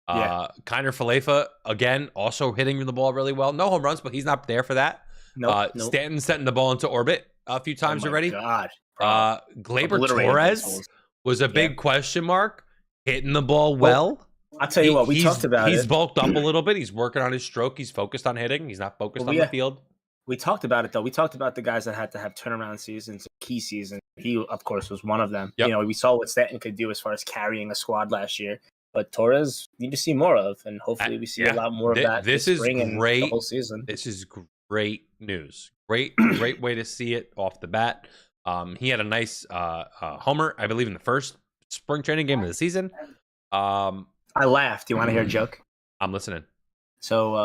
[SPEAKER 3] Kiner Falefa again, also hitting the ball really well. No home runs, but he's not there for that.
[SPEAKER 2] Nope.
[SPEAKER 3] Stanton setting the ball into orbit a few times already.
[SPEAKER 2] God,
[SPEAKER 3] Gleyber Torres was a big question mark, hitting the ball well.
[SPEAKER 2] I'll tell you what, we talked about
[SPEAKER 3] He's bulked up a little bit. He's working on his stroke. He's focused on hitting. He's not focused on the field.
[SPEAKER 2] We talked about it, though. We talked about the guys that had to have turnaround seasons, key season. He, of course, was one of them. Yep. You know, we saw what Stanton could do as far as carrying a squad last year. But Torres, need to see more of, and hopefully we see a lot more of that this spring and the whole season.
[SPEAKER 3] This is great news. Great way to see it off the bat. He had a nice homer, I believe, in the first spring training game of the season.
[SPEAKER 2] I laughed. Do you want to hear a joke?
[SPEAKER 3] I'm listening.
[SPEAKER 2] So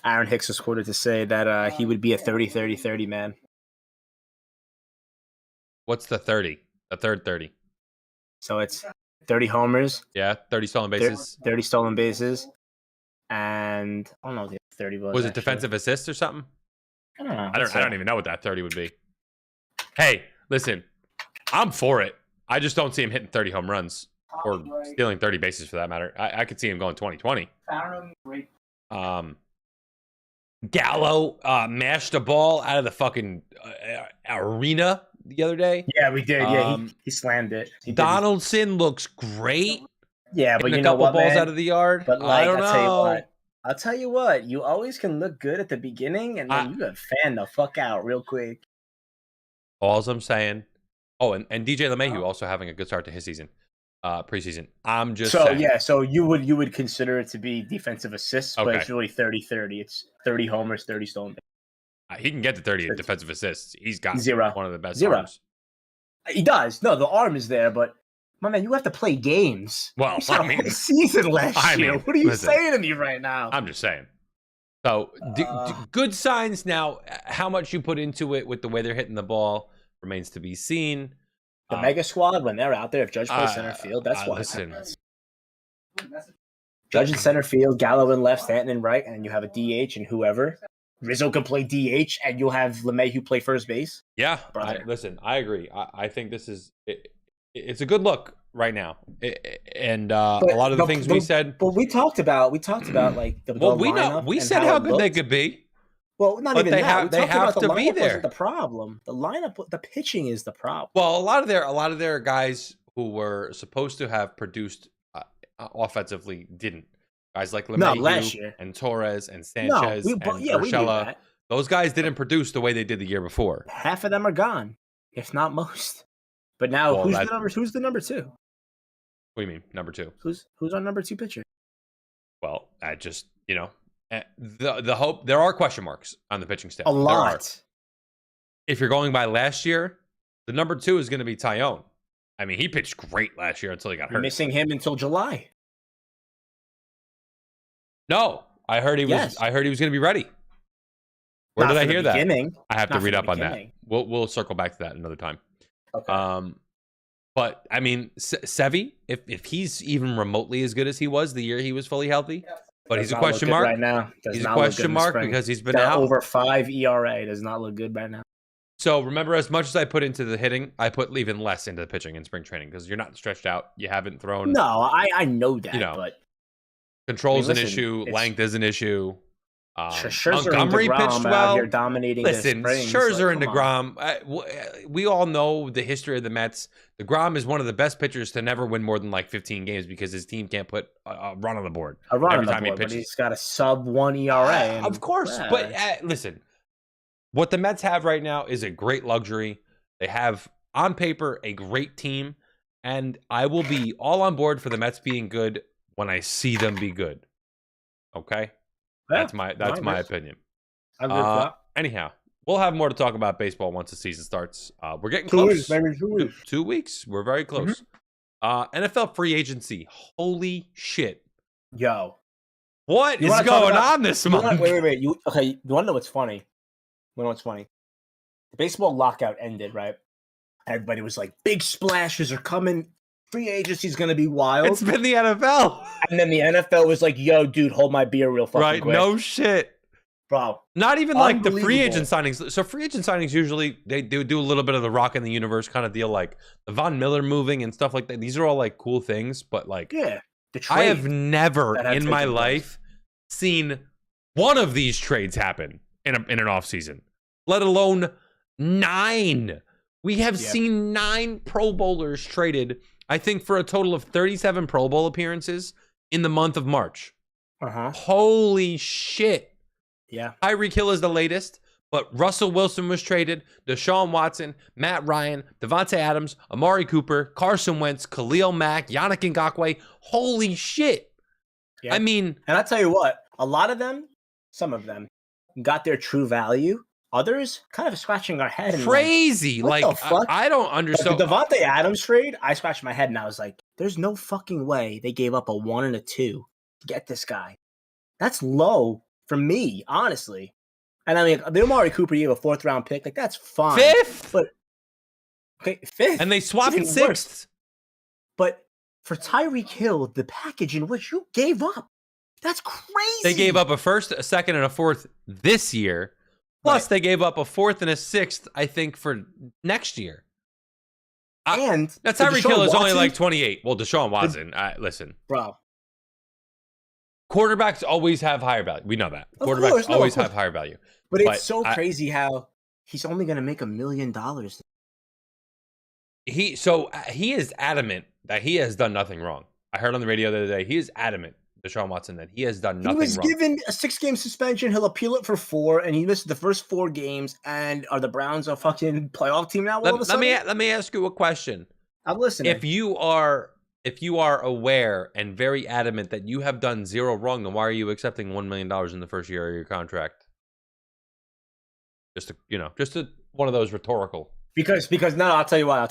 [SPEAKER 2] Aaron Hicks was quoted to say that he would be a 30-30-30 man.
[SPEAKER 3] What's the 30? The third 30.
[SPEAKER 2] So it's 30 homers.
[SPEAKER 3] Yeah, 30 stolen bases.
[SPEAKER 2] 30 stolen bases. And I don't know what the 30 was.
[SPEAKER 3] Was it defensive assists or something?
[SPEAKER 2] I don't know.
[SPEAKER 3] I don't even know what that 30 would be. Hey, listen, I'm for it. I just don't see him hitting 30 home runs. Or stealing 30 bases for that matter. I could see him going 20-20. Gallo mashed a ball out of the fucking arena the other day.
[SPEAKER 2] Yeah, we did. Yeah, he slammed it.
[SPEAKER 3] Donaldson looks great.
[SPEAKER 2] Yeah, but
[SPEAKER 3] you know what, balls out of the yard.
[SPEAKER 2] But like, I don't know. I'll tell you what. You always can look good at the beginning, and then you can fan the fuck out real quick.
[SPEAKER 3] All I'm saying. Oh, and DJ LeMahieu also having a good start to his season. Preseason. I'm just saying.
[SPEAKER 2] Yeah, so you would consider it to be defensive assists, but it's really 30-30. It's 30 homers, 30 stolen bases.
[SPEAKER 3] He can get to 30 defensive assists. He's got one of the best
[SPEAKER 2] arms. He does. No, the arm is there, but my man, you have to play games.
[SPEAKER 3] Well,
[SPEAKER 2] I mean, season last year. What are you saying to me right now?
[SPEAKER 3] I'm just saying. So good signs now. How much you put into it with the way they're hitting the ball remains to be seen.
[SPEAKER 2] The mega squad, when they're out there, if Judge plays center field, that's why.
[SPEAKER 3] Listen.
[SPEAKER 2] Judge in center field, Gallo in left, Stanton in right, and you have a DH and whoever. Rizzo can play DH, and you'll have LeMahieu play first base.
[SPEAKER 3] Yeah, listen, I agree. I think this is it's a good look right now, and a lot of the things we said.
[SPEAKER 2] But we talked about like the lineup.
[SPEAKER 3] We said how good they could be.
[SPEAKER 2] Well, not even that.
[SPEAKER 3] They have to be there.
[SPEAKER 2] Wasn't the problem. The lineup, the pitching is the problem.
[SPEAKER 3] Well, a lot of their guys who were supposed to have produced offensively didn't. Guys like LeMahieu and Torres and Sanchez and Urshela. Those guys didn't produce the way they did the year before.
[SPEAKER 2] Half of them are gone, if not most. But now, who's the number two?
[SPEAKER 3] What do you mean, number two?
[SPEAKER 2] Who's our number two pitcher?
[SPEAKER 3] Well, I just the hope, there are question marks on the pitching staff.
[SPEAKER 2] A lot.
[SPEAKER 3] If you're going by last year, the number two is going to be Tyone. I mean, he pitched great last year until he got hurt.
[SPEAKER 2] You're missing him until July.
[SPEAKER 3] No, I heard he was. I heard he was going to be ready. Where did I hear that? I have to read up on that. We'll circle back to that another time.
[SPEAKER 2] Okay.
[SPEAKER 3] But I mean, Sevy, if he's even remotely as good as he was the year he was fully healthy. But he's a question mark
[SPEAKER 2] right now.
[SPEAKER 3] He's a question mark because he's been out.
[SPEAKER 2] Over 5 ERA does not look good right now.
[SPEAKER 3] So remember, as much as I put into the hitting, I put even less into the pitching in spring training because you're not stretched out. You haven't thrown.
[SPEAKER 2] No, I know that. But
[SPEAKER 3] control's an issue. Length is an issue.
[SPEAKER 2] Montgomery
[SPEAKER 3] pitched well.
[SPEAKER 2] Dominating.
[SPEAKER 3] Listen, Scherzer and DeGrom. We all know the history of the Mets. DeGrom is one of the best pitchers to never win more than like 15 games because his team can't put a run on the board.
[SPEAKER 2] But he's got a sub-1 ERA.
[SPEAKER 3] Of course, but listen, what the Mets have right now is a great luxury. They have on paper a great team, and I will be all on board for the Mets being good when I see them be good. Okay. That's my opinion. Anyhow, we'll have more to talk about baseball once the season starts. We're getting close. 2 weeks. We're very close. NFL free agency. Holy shit.
[SPEAKER 2] Yo.
[SPEAKER 3] What is going on this month?
[SPEAKER 2] Wait. You want to know what's funny? The baseball lockout ended, right? Everybody was like, big splashes are coming. Free agency's going to be wild.
[SPEAKER 3] It's been the NFL.
[SPEAKER 2] And then the NFL was like, yo, dude, hold my beer real fucking quick.
[SPEAKER 3] No shit.
[SPEAKER 2] bro.
[SPEAKER 3] Not even like the free
[SPEAKER 2] Unbelievable.
[SPEAKER 3] agent signings. So free agent signings usually they do a little bit of the rock in the universe kind of deal, like the Von Miller moving and stuff like that. These are all like cool things, but like
[SPEAKER 2] Yeah, the
[SPEAKER 3] I have
[SPEAKER 2] trade
[SPEAKER 3] never
[SPEAKER 2] that had
[SPEAKER 3] in my
[SPEAKER 2] taken place.
[SPEAKER 3] life seen one of these trades happen in an offseason, let alone 9. We have seen 9 Pro Bowlers traded, I think, for a total of 37 Pro Bowl appearances in the month of March. Holy shit.
[SPEAKER 2] Yeah.
[SPEAKER 3] Tyreek Hill is the latest, but Russell Wilson was traded, Deshaun Watson, Matt Ryan, Devontae Adams, Amari Cooper, Carson Wentz, Khalil Mack, Yannick Ngakoue. Holy shit.
[SPEAKER 2] Yeah.
[SPEAKER 3] I mean,
[SPEAKER 2] and I'll tell you what, a lot of them, some of them, got their true value. Others kind of scratching our head. And
[SPEAKER 3] crazy.
[SPEAKER 2] like, what the fuck?
[SPEAKER 3] I don't understand.
[SPEAKER 2] The Devontae Adams trade, I scratched my head and I was like, there's no fucking way they gave up a 1 and a 2 to get this guy. That's low for me, honestly. And I mean, the Amari Cooper gave a 4th round pick. Like, that's fine.
[SPEAKER 3] 5th?
[SPEAKER 2] But, okay, 5th.
[SPEAKER 3] And they swapped 6th.
[SPEAKER 2] But for Tyreek Hill, the package in which you gave up, that's crazy.
[SPEAKER 3] They gave up a 1st, a 2nd, and a 4th this year. Plus, they gave up a 4th and a 6th, I think, for next year.
[SPEAKER 2] And
[SPEAKER 3] now Tyreek Hill is only like 28. Well, Deshaun Watson, listen.
[SPEAKER 2] Bro.
[SPEAKER 3] Quarterbacks always have higher value. We know that. Quarterbacks always have higher value.
[SPEAKER 2] But it's so crazy how he's only going to make $1 million.
[SPEAKER 3] He is adamant that he has done nothing wrong. I heard on the radio the other day, he is adamant, Deshaun Watson, that he has done nothing wrong.
[SPEAKER 2] He was given a 6-game suspension. He'll appeal it for 4, and he missed the first 4 games. And are the Browns a fucking playoff team now?
[SPEAKER 3] Let me ask you a question.
[SPEAKER 2] I'm listening.
[SPEAKER 3] If you are aware and very adamant that you have done 0 wrong, then why are you accepting $1 million in the first year of your contract? Just one of those rhetorical.
[SPEAKER 2] Because no, I'll tell you why.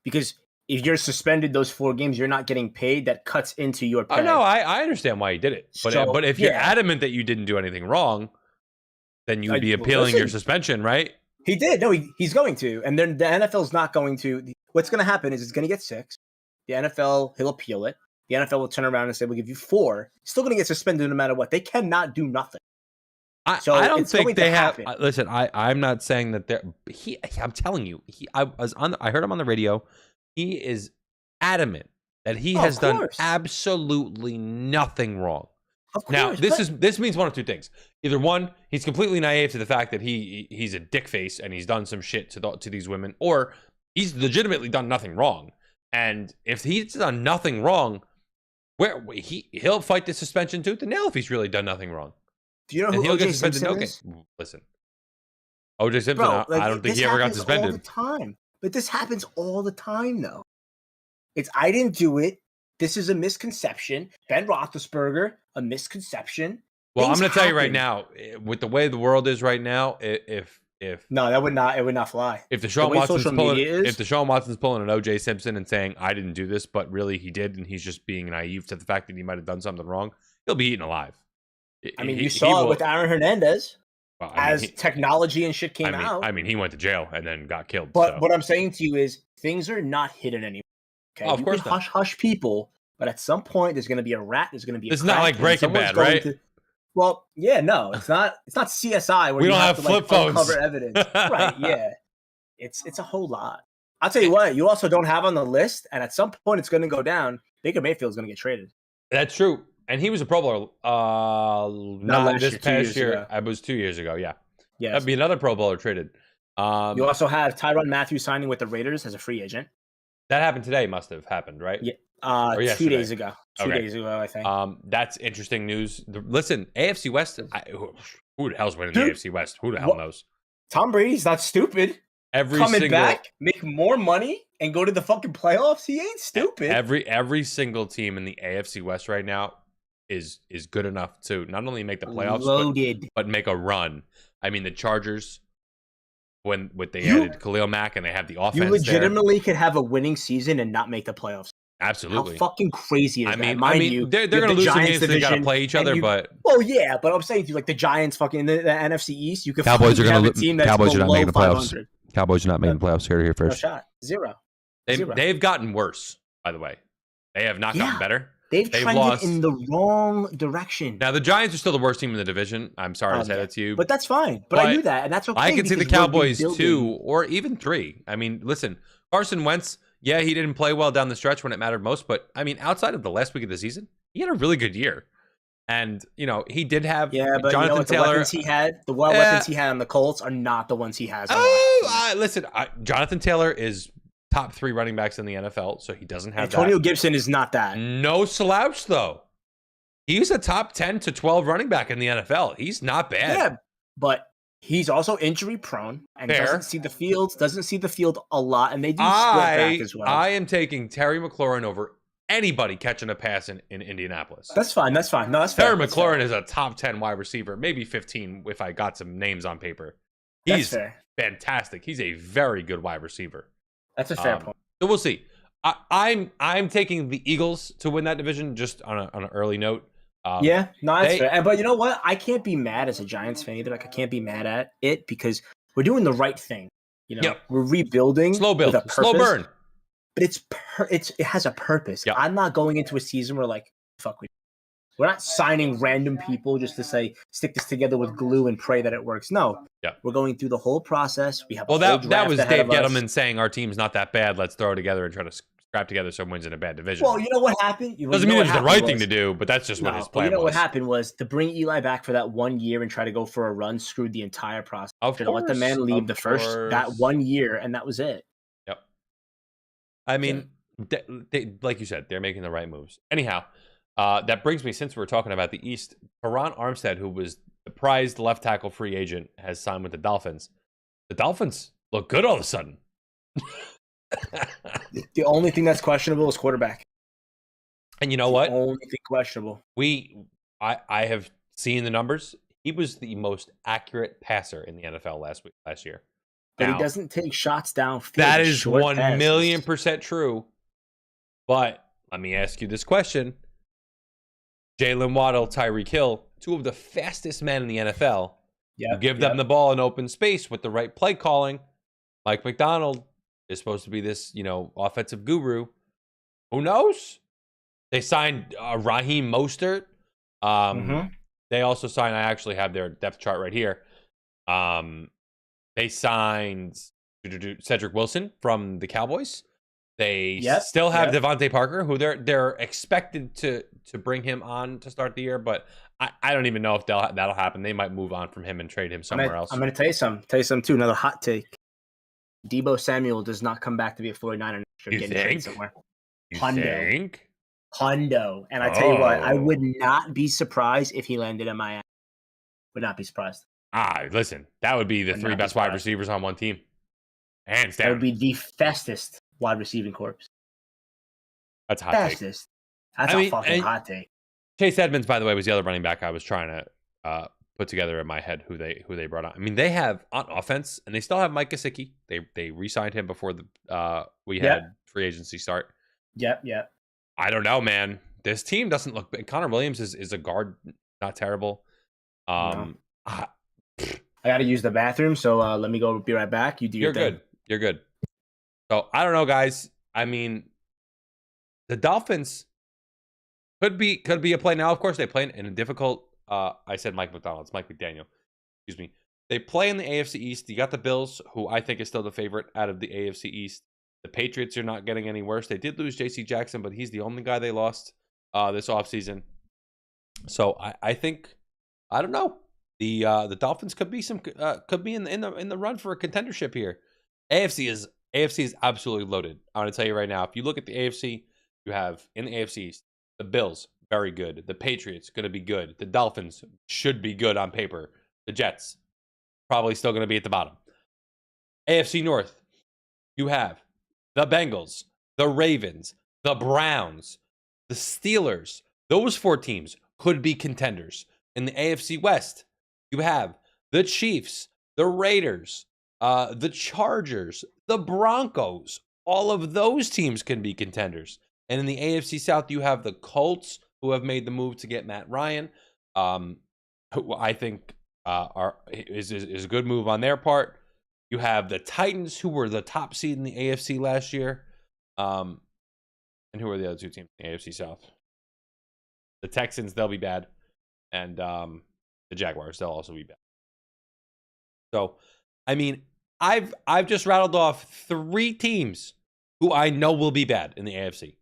[SPEAKER 2] Because if you're suspended those 4 games, you're not getting paid. That cuts into your pay.
[SPEAKER 3] Oh no, I understand why he did it. But if you're adamant that you didn't do anything wrong, then you would be appealing your suspension, right?
[SPEAKER 2] He did. No, he's going to. And then the NFL's not going to. What's going to happen is it's going to get 6. The NFL, he'll appeal it. The NFL will turn around and say, we'll give you 4. Still going to get suspended no matter what. They cannot do nothing.
[SPEAKER 3] I don't think they have. Listen, I'm not saying that they're. I'm telling you, I heard him on the radio. He is adamant that he has done absolutely nothing wrong.
[SPEAKER 2] Of course,
[SPEAKER 3] now, this means one of 2 things. Either one, he's completely naive to the fact that he's a dick face and he's done some shit to these women, or he's legitimately done nothing wrong. And if he's done nothing wrong, he'll fight the suspension tooth and nail if he's really done nothing wrong.
[SPEAKER 2] Do you know who O.J. Simpson is?
[SPEAKER 3] Listen, O.J. Simpson, bro, I don't think he ever got suspended.
[SPEAKER 2] All the time. But this happens all the time, though. I didn't do it. This is a misconception. Ben Roethlisberger, a misconception.
[SPEAKER 3] Well, I'm going to tell you right now, with the way the world is right now, if
[SPEAKER 2] no, it would not fly.
[SPEAKER 3] If Deshaun Watson's pulling an O.J. Simpson and saying, I didn't do this, but really he did, and he's just being naive to the fact that he might have done something wrong, he'll be eaten alive.
[SPEAKER 2] I mean, you saw it with Aaron Hernandez technology and shit came out.
[SPEAKER 3] I mean, he went to jail and then got killed.
[SPEAKER 2] But what I'm saying to you is things are not hidden anymore. Okay,
[SPEAKER 3] of course not.
[SPEAKER 2] Hush people, but at some point there's going to be a rat. There's going to be.
[SPEAKER 3] It's not like Breaking Bad, right?
[SPEAKER 2] Well, yeah, no, it's not. It's not CSI where
[SPEAKER 3] we don't
[SPEAKER 2] have
[SPEAKER 3] have
[SPEAKER 2] to
[SPEAKER 3] flip phones.
[SPEAKER 2] Uncover evidence, right? Yeah, it's a whole lot. I'll tell you what. You also don't have on the list, and at some point it's going to go down. Baker Mayfield's going to get traded.
[SPEAKER 3] That's true. And he was a Pro Bowler not this past year. It was 2 years ago, yeah.
[SPEAKER 2] Yes.
[SPEAKER 3] That'd be another Pro Bowler traded.
[SPEAKER 2] You also have Tyrann Mathieu signing with the Raiders as a free agent.
[SPEAKER 3] That happened today, must have happened, right?
[SPEAKER 2] Yeah. 2 days ago. 2 days ago, I think.
[SPEAKER 3] That's interesting news. Listen, AFC West, who the hell's winning the AFC West? Who the hell knows?
[SPEAKER 2] Tom Brady's not stupid. Coming back, make more money, and go to the fucking playoffs? He ain't stupid.
[SPEAKER 3] Every single team in the AFC West right now is good enough to not only make the playoffs, but make a run. I mean, the Chargers, when they added Khalil Mack and they have the offense,
[SPEAKER 2] you legitimately could have a winning season and not make the playoffs.
[SPEAKER 3] Absolutely.
[SPEAKER 2] How fucking crazy is that?
[SPEAKER 3] I mean, they're going to lose some games. They got to play each other, but
[SPEAKER 2] well, yeah. But I'm saying to you, like the Giants, fucking the NFC East, you could.
[SPEAKER 4] Cowboys are going
[SPEAKER 2] to team that's
[SPEAKER 4] Cowboys are not making the playoffs.
[SPEAKER 2] 500.
[SPEAKER 4] Cowboys are not making the playoffs. Here first.
[SPEAKER 2] No shot. Zero.
[SPEAKER 3] They've gotten worse. By the way, they have not gotten better.
[SPEAKER 2] They've trended
[SPEAKER 3] lost.
[SPEAKER 2] in the wrong direction.
[SPEAKER 3] Now the Giants are still the worst team in the division. I'm sorry to say that to you,
[SPEAKER 2] but that's fine. But I knew that, and that's okay.
[SPEAKER 3] I can see the
[SPEAKER 2] because we're
[SPEAKER 3] Cowboys
[SPEAKER 2] rebuilding.
[SPEAKER 3] 2 or even 3. I mean, listen, Carson Wentz. Yeah, he didn't play well down the stretch when it mattered most, but I mean, outside of the last week of the season, he had a really good year. And he did have
[SPEAKER 2] but
[SPEAKER 3] Jonathan Taylor.
[SPEAKER 2] The weapons he had, weapons he had on the Colts are not the ones he has.
[SPEAKER 3] Listen, Jonathan Taylor is top 3 running backs in the NFL, so he doesn't have
[SPEAKER 2] Antonio Gibson is not that.
[SPEAKER 3] No slouch though. He's a top 10 to 12 running back in the NFL. He's not bad.
[SPEAKER 2] Yeah, but he's also injury prone and doesn't see the field a lot, and they do split back as well.
[SPEAKER 3] I am taking Terry McLaurin over anybody catching a pass in Indianapolis.
[SPEAKER 2] That's fine. No, that's
[SPEAKER 3] fair.
[SPEAKER 2] Terry
[SPEAKER 3] McLaurin is a top 10 wide receiver, maybe 15 if I got some names on paper. He's fantastic. He's a very good wide receiver.
[SPEAKER 2] That's a fair point.
[SPEAKER 3] So we'll see. I'm taking the Eagles to win that division just on an early note.
[SPEAKER 2] That's fair. But you know what? I can't be mad as a Giants fan either. Like I can't be mad at it because we're doing the right thing. We're rebuilding.
[SPEAKER 3] Slow build, slow burn.
[SPEAKER 2] But it has a purpose. Yep. I'm not going into a season where we're not signing random people just to say stick this together with glue and pray that it works. No. We're going through the whole process. We have
[SPEAKER 3] that was Dave Gettleman saying our team's not that bad. Let's throw it together and try to scrap together some wins in a bad division.
[SPEAKER 2] Well, you know what happened?
[SPEAKER 3] Doesn't mean it's the right thing to do, but that's just what his plan was.
[SPEAKER 2] What happened was to bring Eli back for that 1 year and try to go for a run screwed the entire process. To let the man leave that 1 year, and that was it.
[SPEAKER 3] Yep. I mean, they, like you said, they're making the right moves. Anyhow, that brings me, since we're talking about the East, Teron Armstead, who was the prized left tackle free agent, has signed with the Dolphins. The Dolphins look good all of a sudden.
[SPEAKER 2] The only thing that's questionable is quarterback.
[SPEAKER 3] And you know what?
[SPEAKER 2] The only thing questionable.
[SPEAKER 3] I have seen the numbers. He was the most accurate passer in the NFL last year.
[SPEAKER 2] But he doesn't take shots downfield.
[SPEAKER 3] That is 1,000,000% true. But let me ask you this question. Jalen Waddle, Tyreek Hill, 2 of the fastest men in the NFL. You give them the ball in open space with the right play calling. Mike McDonald is supposed to be this, offensive guru. Who knows? They signed Raheem Mostert. They also signed, I actually have their depth chart right here. They signed Cedric Wilson from the Cowboys. They still have Devontae Parker, who they're expected to bring him on to start the year, but I don't even know if that'll happen. They might move on from him and trade him somewhere else.
[SPEAKER 2] I'm going to tell you something too. Another hot take. Debo Samuel does not come back to be a 49er next year.
[SPEAKER 3] You think?
[SPEAKER 2] Somewhere.
[SPEAKER 3] You think?
[SPEAKER 2] Hundo. And I tell you what, I would not be surprised if he landed in Miami. Would not be surprised.
[SPEAKER 3] Listen, that would be the 3 best wide receivers on one team. Hands down.
[SPEAKER 2] That would be the fastest wide receiving corps.
[SPEAKER 3] That's a hot
[SPEAKER 2] fastest.
[SPEAKER 3] Take.
[SPEAKER 2] That's a fucking hot take.
[SPEAKER 3] Chase Edmonds, by the way, was the other running back I was trying to put together in my head who they brought on. I mean, they have on offense, and they still have Mike Gesicki. They re-signed him before we had free agency start.
[SPEAKER 2] Yep.
[SPEAKER 3] I don't know, man. This team doesn't look big. Connor Williams is a guard, not terrible.
[SPEAKER 2] No. I got to use the bathroom, so let me go. Be right back. You do your thing.
[SPEAKER 3] You're good. So I don't know, guys. I mean, the Dolphins could be a play now. Of course, they play in a difficult. I said Mike McDonald. It's Mike McDaniel. Excuse me. They play in the AFC East. You got the Bills, who I think is still the favorite out of the AFC East. The Patriots are not getting any worse. They did lose J.C. Jackson, but he's the only guy they lost this offseason. So I think, I don't know. The Dolphins could be in the run for a contendership here. AFC is absolutely loaded. I'm going to tell you right now. If you look at the AFC, you have in the AFC East, the Bills, very good. The Patriots, going to be good. The Dolphins should be good on paper. The Jets, probably still going to be at the bottom. AFC North, you have the Bengals, the Ravens, the Browns, the Steelers. Those 4 teams could be contenders. In the AFC West, you have the Chiefs, the Raiders, the Chargers, the Broncos. All of those teams can be contenders. And in the AFC South, you have the Colts, who have made the move to get Matt Ryan, who I think is a good move on their part. You have the Titans, who were the top seed in the AFC last year. And who are the other 2 teams in the AFC South? The Texans, they'll be bad. And the Jaguars, they'll also be bad. So, I mean, I've just rattled off 3 teams who I know will be bad in the AFC.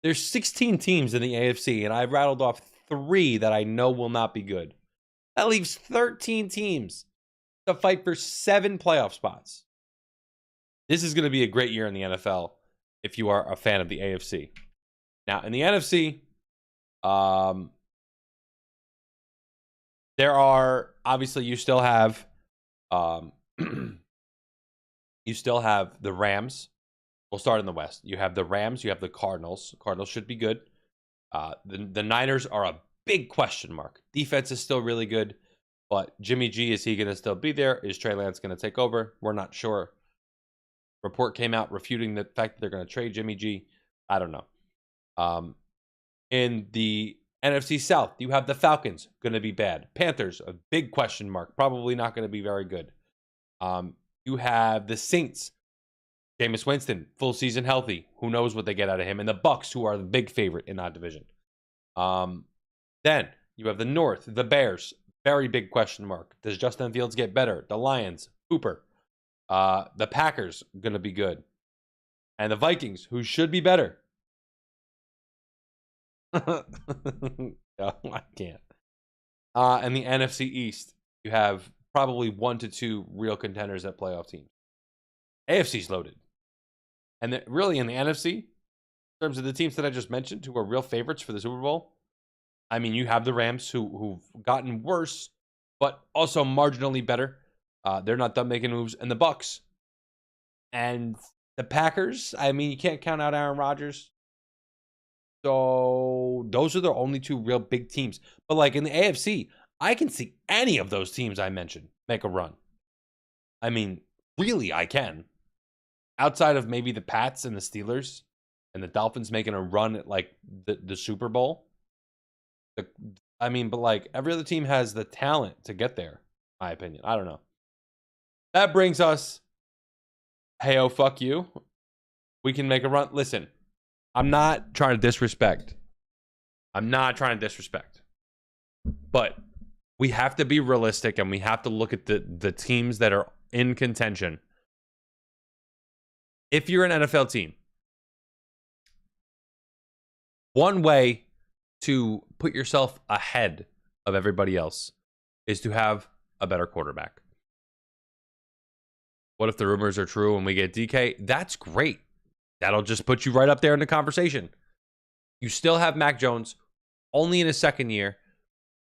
[SPEAKER 3] There's 16 teams in the AFC, and I've rattled off 3 that I know will not be good. That leaves 13 teams to fight for 7 playoff spots. This is going to be a great year in the NFL if you are a fan of the AFC. Now, in the NFC, there are obviously you still have the Rams. We'll start in the West. You have the Rams. You have the Cardinals. Cardinals should be good. The Niners are a big question mark. Defense is still really good, but Jimmy G, is he going to still be there? Is Trey Lance going to take over? We're not sure. Report came out refuting the fact that they're going to trade Jimmy G. I don't know. In the NFC South, you have the Falcons, going to be bad. Panthers, a big question mark, probably not going to be very good. You have the Saints, Jameis Winston, full season healthy. Who knows what they get out of him? And the Bucks, who are the big favorite in that division. Then you have the North, the Bears, very big question mark. Does Justin Fields get better? The Lions, Hooper. The Packers, going to be good. And the Vikings, who should be better. No, I can't. And the NFC East, you have probably 1 to 2 real contenders at playoff teams. AFC's loaded. And really in the NFC, in terms of the teams that I just mentioned who are real favorites for the Super Bowl, I mean, you have the Rams who've gotten worse, but also marginally better. They're not done making moves. And the Bucks. And the Packers, I mean, you can't count out Aaron Rodgers. So those are the only 2 real big teams. But like in the AFC, I can see any of those teams I mentioned make a run. I mean, really, I can. Outside of maybe the Pats and the Steelers and the Dolphins making a run at like the Super Bowl. But like every other team has the talent to get there, in my opinion. I don't know. That brings us, hey, oh, fuck you. We can make a run. Listen, I'm not trying to disrespect. But we have to be realistic and we have to look at the teams that are in contention. If you're an NFL team, one way to put yourself ahead of everybody else is to have a better quarterback. What if the rumors are true and we get DK? That's great. That'll just put you right up there in the conversation. You still have Mac Jones, only in his second year.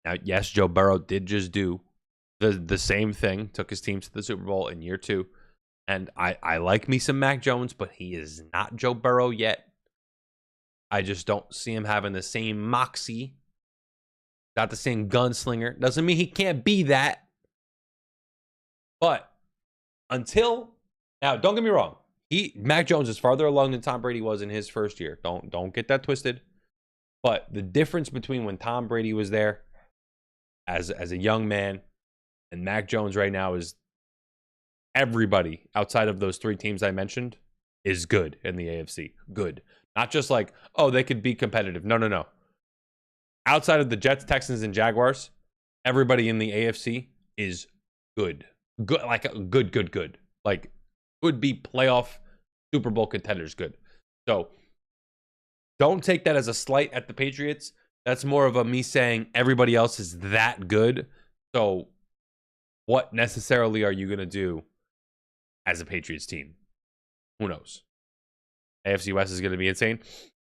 [SPEAKER 3] Now, yes, Joe Burrow did just do the same thing, took his team to the Super Bowl in year 2. And I like me some Mac Jones, but he is not Joe Burrow yet. I just don't see him having the same moxie, not the same gunslinger. Doesn't mean he can't be that. But now, don't get me wrong. Mac Jones is farther along than Tom Brady was in his first year. Don't get that twisted. But the difference between when Tom Brady was there as a young man and Mac Jones right now is everybody outside of those 3 teams I mentioned is good in the AFC. Good. Not just like, oh, they could be competitive. No. Outside of the Jets, Texans, and Jaguars, everybody in the AFC is good. Good, like good. Like, would be playoff Super Bowl contenders good. So, don't take that as a slight at the Patriots. That's more of a me saying everybody else is that good. So, what necessarily are you going to do as a Patriots team? Who knows? AFC West is going to be insane.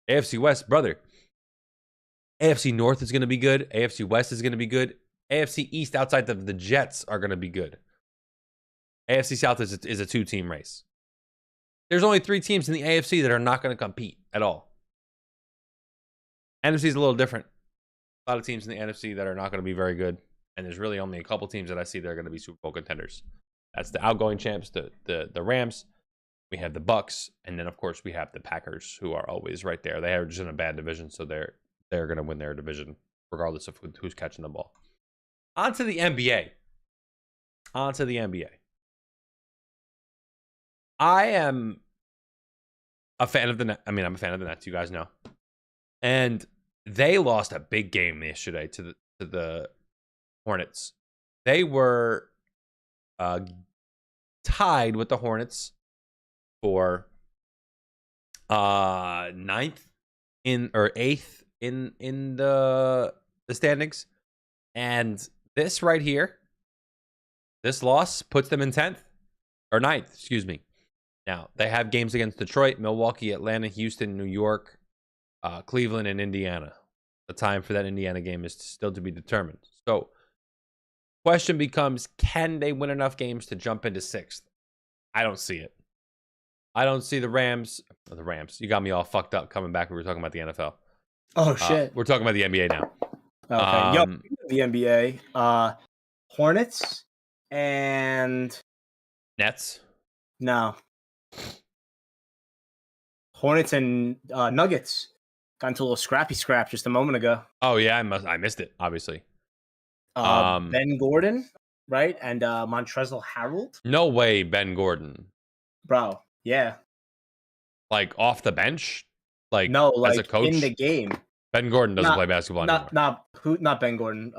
[SPEAKER 3] AFC West, brother. AFC North is going to be good. AFC West is going to be good. AFC East, outside of the Jets, are going to be good. AFC South is a 2-team race. There's only 3 teams in the AFC that are not going to compete at all. NFC is a little different. A lot of teams in the NFC that are not going to be very good. And there's really only a couple teams that I see that are going to be Super Bowl contenders. That's the outgoing champs, the Rams. We have the Bucks, and then of course we have the Packers, who are always right there. They are just in a bad division, so they're going to win their division regardless of who's catching the ball. On to the NBA. I am a fan of the Nets. I'm a fan of the Nets, you guys know. And they lost a big game yesterday to the Hornets. They were tied with the Hornets for ninth or eighth in the standings, and this right here, this loss puts them in 10th or 9th, excuse me. Now they have games against Detroit, Milwaukee, Atlanta, Houston, New York, Cleveland, and Indiana. The time for that Indiana game is still to be determined. So question becomes, can they win enough games to jump into 6th? I don't see it. I don't see the Rams. You got me all fucked up coming back. We were talking about the NFL.
[SPEAKER 2] Oh, shit.
[SPEAKER 3] We're talking about the NBA now.
[SPEAKER 2] Okay. The NBA. Hornets and...
[SPEAKER 3] Nets?
[SPEAKER 2] No. Hornets and Nuggets. Got into a little scrap just a moment ago.
[SPEAKER 3] Oh, yeah. I missed it, obviously.
[SPEAKER 2] Ben Gordon, right? And Montrezl Harrell.
[SPEAKER 3] No way, Ben Gordon.
[SPEAKER 2] Bro, yeah.
[SPEAKER 3] Like off the bench? Like
[SPEAKER 2] no, like
[SPEAKER 3] as a coach?
[SPEAKER 2] in the game.
[SPEAKER 3] Ben Gordon doesn't play basketball anymore.
[SPEAKER 2] Not Ben Gordon.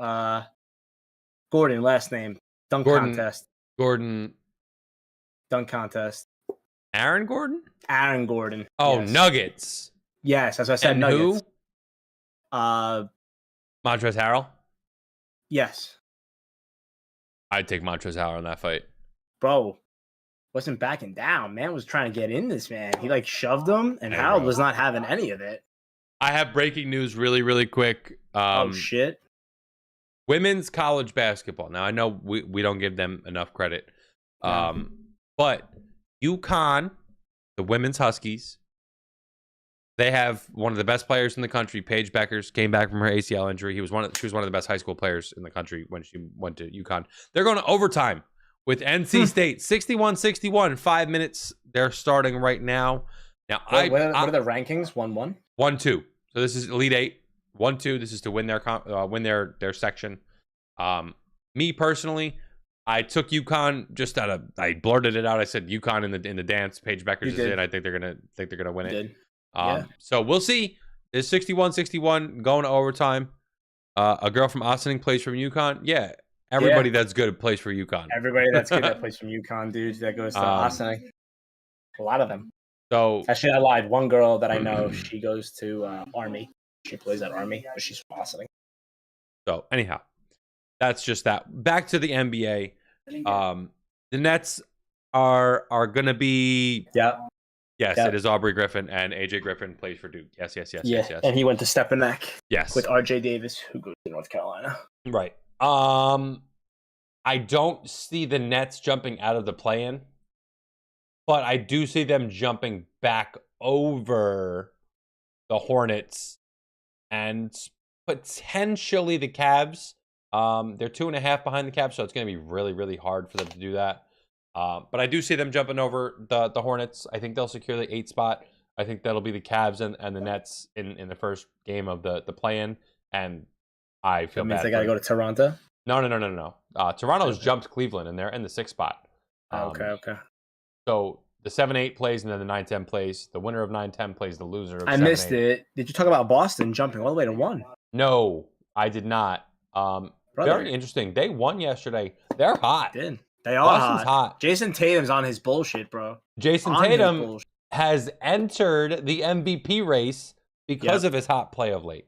[SPEAKER 2] Gordon, last name. Dunk contest.
[SPEAKER 3] Dunk
[SPEAKER 2] contest.
[SPEAKER 3] Aaron Gordon?
[SPEAKER 2] Aaron Gordon.
[SPEAKER 3] Oh,
[SPEAKER 2] yes.
[SPEAKER 3] Nuggets.
[SPEAKER 2] Yes, as I said,
[SPEAKER 3] and
[SPEAKER 2] Nuggets.
[SPEAKER 3] Who? Montrezl Harrell?
[SPEAKER 2] Yes.
[SPEAKER 3] I'd take Montrezl Harrell in that fight.
[SPEAKER 2] Bro, wasn't backing down. Man was trying to get in this, man. He like shoved him, and Harold was not having any of it.
[SPEAKER 3] I have breaking news really, really quick.
[SPEAKER 2] Oh, shit.
[SPEAKER 3] Women's college basketball. Now, I know we don't give them enough credit. But UConn, the women's Huskies, they have one of the best players in the country. Paige Beckers came back from her ACL injury. She was one of the best high school players in the country when she went to UConn. They're going to overtime with NC State, 61-61. 5 minutes. They're starting right now. Now,
[SPEAKER 2] what are the rankings? 1-1?
[SPEAKER 3] 1-2. So this is Elite 8. 1-2. This is to win their section. Me personally, I took UConn I blurted it out. I said UConn in the dance. Paige Beckers is in. I think they're gonna win it. So we'll see. It's 61-61 going to overtime. A girl from Ossining plays from UConn. Yeah, everybody that's good plays for UConn.
[SPEAKER 2] Everybody that's good that plays from UConn, dude, that goes to Ossining. A lot of them.
[SPEAKER 3] So
[SPEAKER 2] actually, I lied. One girl that I know, she goes to Army. She plays at Army, but she's from Ossining.
[SPEAKER 3] So anyhow, that's just that. Back to the NBA. The Nets are going to be.
[SPEAKER 2] Yeah.
[SPEAKER 3] Yes, it is Aubrey Griffin, and AJ Griffin plays for Duke. Yes.
[SPEAKER 2] And he went to Stepinac.
[SPEAKER 3] Yes.
[SPEAKER 2] With RJ Davis, who goes to North Carolina.
[SPEAKER 3] Right. I don't see the Nets jumping out of the play-in, but I do see them jumping back over the Hornets and potentially the Cavs. They're 2.5 behind the Cavs, so it's going to be really, really hard for them to do that. But I do see them jumping over the Hornets. I think they'll secure the 8th spot. I think that'll be the Cavs and the Nets in the first game of the play-in. And I feel
[SPEAKER 2] that means
[SPEAKER 3] bad.
[SPEAKER 2] They got to go to Toronto?
[SPEAKER 3] No. Toronto's jumped Cleveland, and they're in the 6th spot.
[SPEAKER 2] Okay.
[SPEAKER 3] So the 7-8 plays, and then the 9-10 plays. The winner of 9-10 plays the loser of 7-8.
[SPEAKER 2] I missed it. Did you talk about Boston jumping all the way to 1?
[SPEAKER 3] No, I did not. Very interesting. They won yesterday. They're hot.
[SPEAKER 2] They are
[SPEAKER 3] Boston's hot.
[SPEAKER 2] Jason Tatum's on his bullshit, bro.
[SPEAKER 3] Jason Tatum has entered the MVP race because of his hot play of late.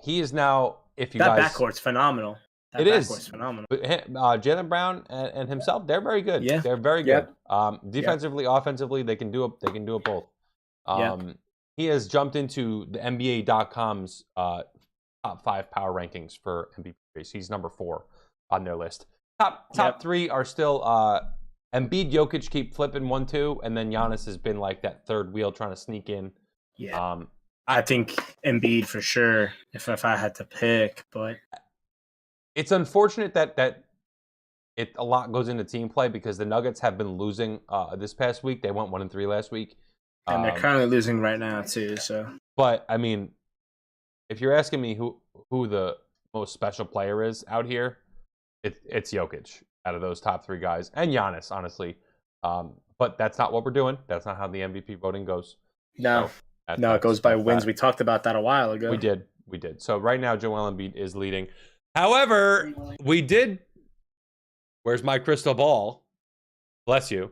[SPEAKER 3] He is now, that
[SPEAKER 2] backcourt's phenomenal.
[SPEAKER 3] It is phenomenal. But Jaylen Brown and himself, they're very good.
[SPEAKER 2] Yeah.
[SPEAKER 3] They're very good. Defensively, offensively, they can do it both. He has jumped into the NBA.com's top 5 power rankings for MVP race. He's number 4 on their list. Top 3 are still Embiid, Jokic keep flipping 1-2, and then Giannis has been like that third wheel trying to sneak in.
[SPEAKER 2] Yeah. I think Embiid for sure if I had to pick, but
[SPEAKER 3] it's unfortunate that a lot goes into team play because the Nuggets have been losing this past week. They went 1-3 last week.
[SPEAKER 2] And they're currently losing right now too, so.
[SPEAKER 3] But I mean, if you're asking me who the most special player is out here, it's Jokic out of those top 3 guys, and Giannis, honestly. But that's not what we're doing. That's not how the MVP voting goes.
[SPEAKER 2] No.
[SPEAKER 3] So
[SPEAKER 2] No, it goes by wins. We talked about that a while ago.
[SPEAKER 3] We did. So right now, Joel Embiid is leading. However, we did. Where's my crystal ball? Bless you.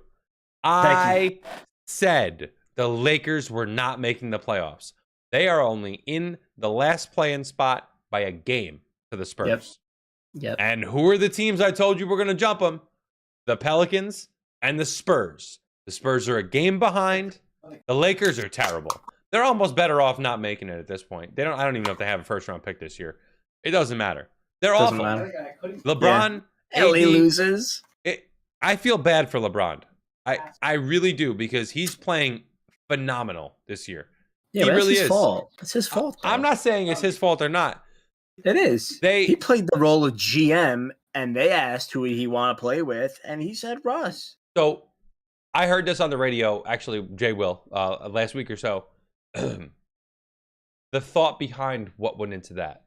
[SPEAKER 3] I said the Lakers were not making the playoffs. They are only in the last play-in spot by a game to the Spurs.
[SPEAKER 2] Yep.
[SPEAKER 3] And who are the teams I told you were going to jump them? The Pelicans and the Spurs. The Spurs are a game behind. The Lakers are terrible. They're almost better off not making it at this point. I don't even know if they have a first-round pick this year. It doesn't matter. They're awful. LeBron,
[SPEAKER 2] LA loses.
[SPEAKER 3] I feel bad for LeBron. I really do, because he's playing phenomenal this year.
[SPEAKER 2] Yeah,
[SPEAKER 3] he really is.
[SPEAKER 2] Fault. It's his fault.
[SPEAKER 3] I'm not saying it's his fault or not.
[SPEAKER 2] It is. He played the role of GM, and they asked who he want to play with, and he said Russ.
[SPEAKER 3] So I heard this on the radio, actually, Jay Will, last week or so. The thought behind what went into that.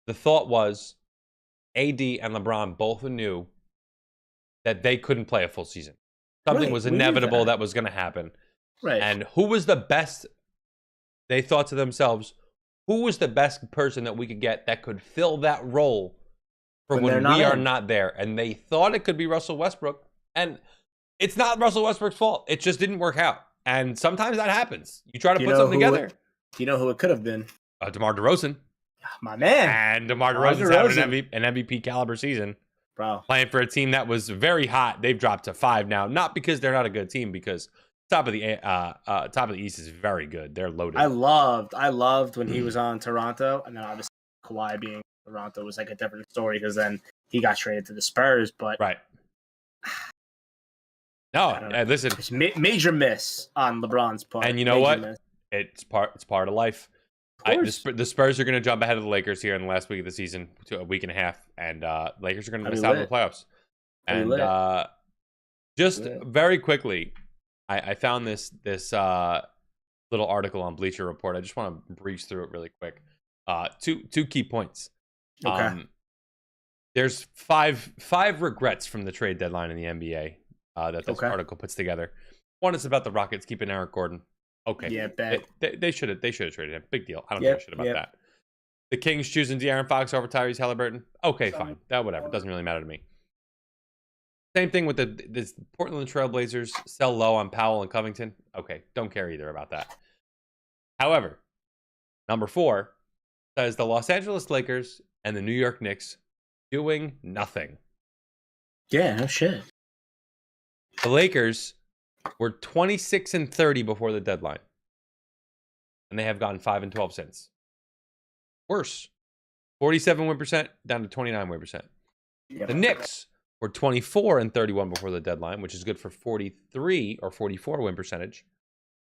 [SPEAKER 3] The thought was AD and LeBron both knew that they couldn't play a full season. Something was inevitable that was going to happen.
[SPEAKER 2] Right.
[SPEAKER 3] And who was the best? They thought to themselves, who was the best person that we could get that could fill that role for when we are not there? And they thought it could be Russell Westbrook. And it's not Russell Westbrook's fault. It just didn't work out. And sometimes that happens. You try to put something together.
[SPEAKER 2] Do you know who it could have been?
[SPEAKER 3] DeMar DeRozan.
[SPEAKER 2] My man.
[SPEAKER 3] And DeMar DeRozan's having an MVP caliber season.
[SPEAKER 2] Bro.
[SPEAKER 3] Playing for a team that was very hot. They've dropped to 5 now. Not because they're not a good team, because top of the East is very good. They're loaded.
[SPEAKER 2] I loved when he was on Toronto, and then obviously Kawhi being Toronto was like a different story, because then he got traded to the Spurs. But
[SPEAKER 3] right. No, listen,
[SPEAKER 2] it's major miss on LeBron's part.
[SPEAKER 3] And you know what? It's part of life. The Spurs are going to jump ahead of the Lakers here in the last week of the season, to a week and a half, and Lakers are going to miss out on the playoffs. And just very quickly, I found this little article on Bleacher Report. I just want to breeze through it really quick. Two key points.
[SPEAKER 2] Okay.
[SPEAKER 3] There's five regrets from the trade deadline in the NBA that this article puts together. One is about the Rockets keeping Eric Gordon. Okay.
[SPEAKER 2] Yeah, bad.
[SPEAKER 3] They should have traded him. Big deal. I don't give a shit about that. The Kings choosing De'Aaron Fox over Tyrese Halliburton. Okay, fine. That whatever. Doesn't really matter to me. Same thing with the Portland Trail Blazers sell low on Powell and Covington. Okay, don't care either about that. However, number 4 says the Los Angeles Lakers and the New York Knicks doing nothing.
[SPEAKER 2] Yeah, no shit.
[SPEAKER 3] The Lakers were 26-30 before the deadline, and they have gone 5-12 since. Worse, 47 win percent down to 29 win percent. The Knicks were 24-31 before the deadline, which is good for 43 or 44 win percentage.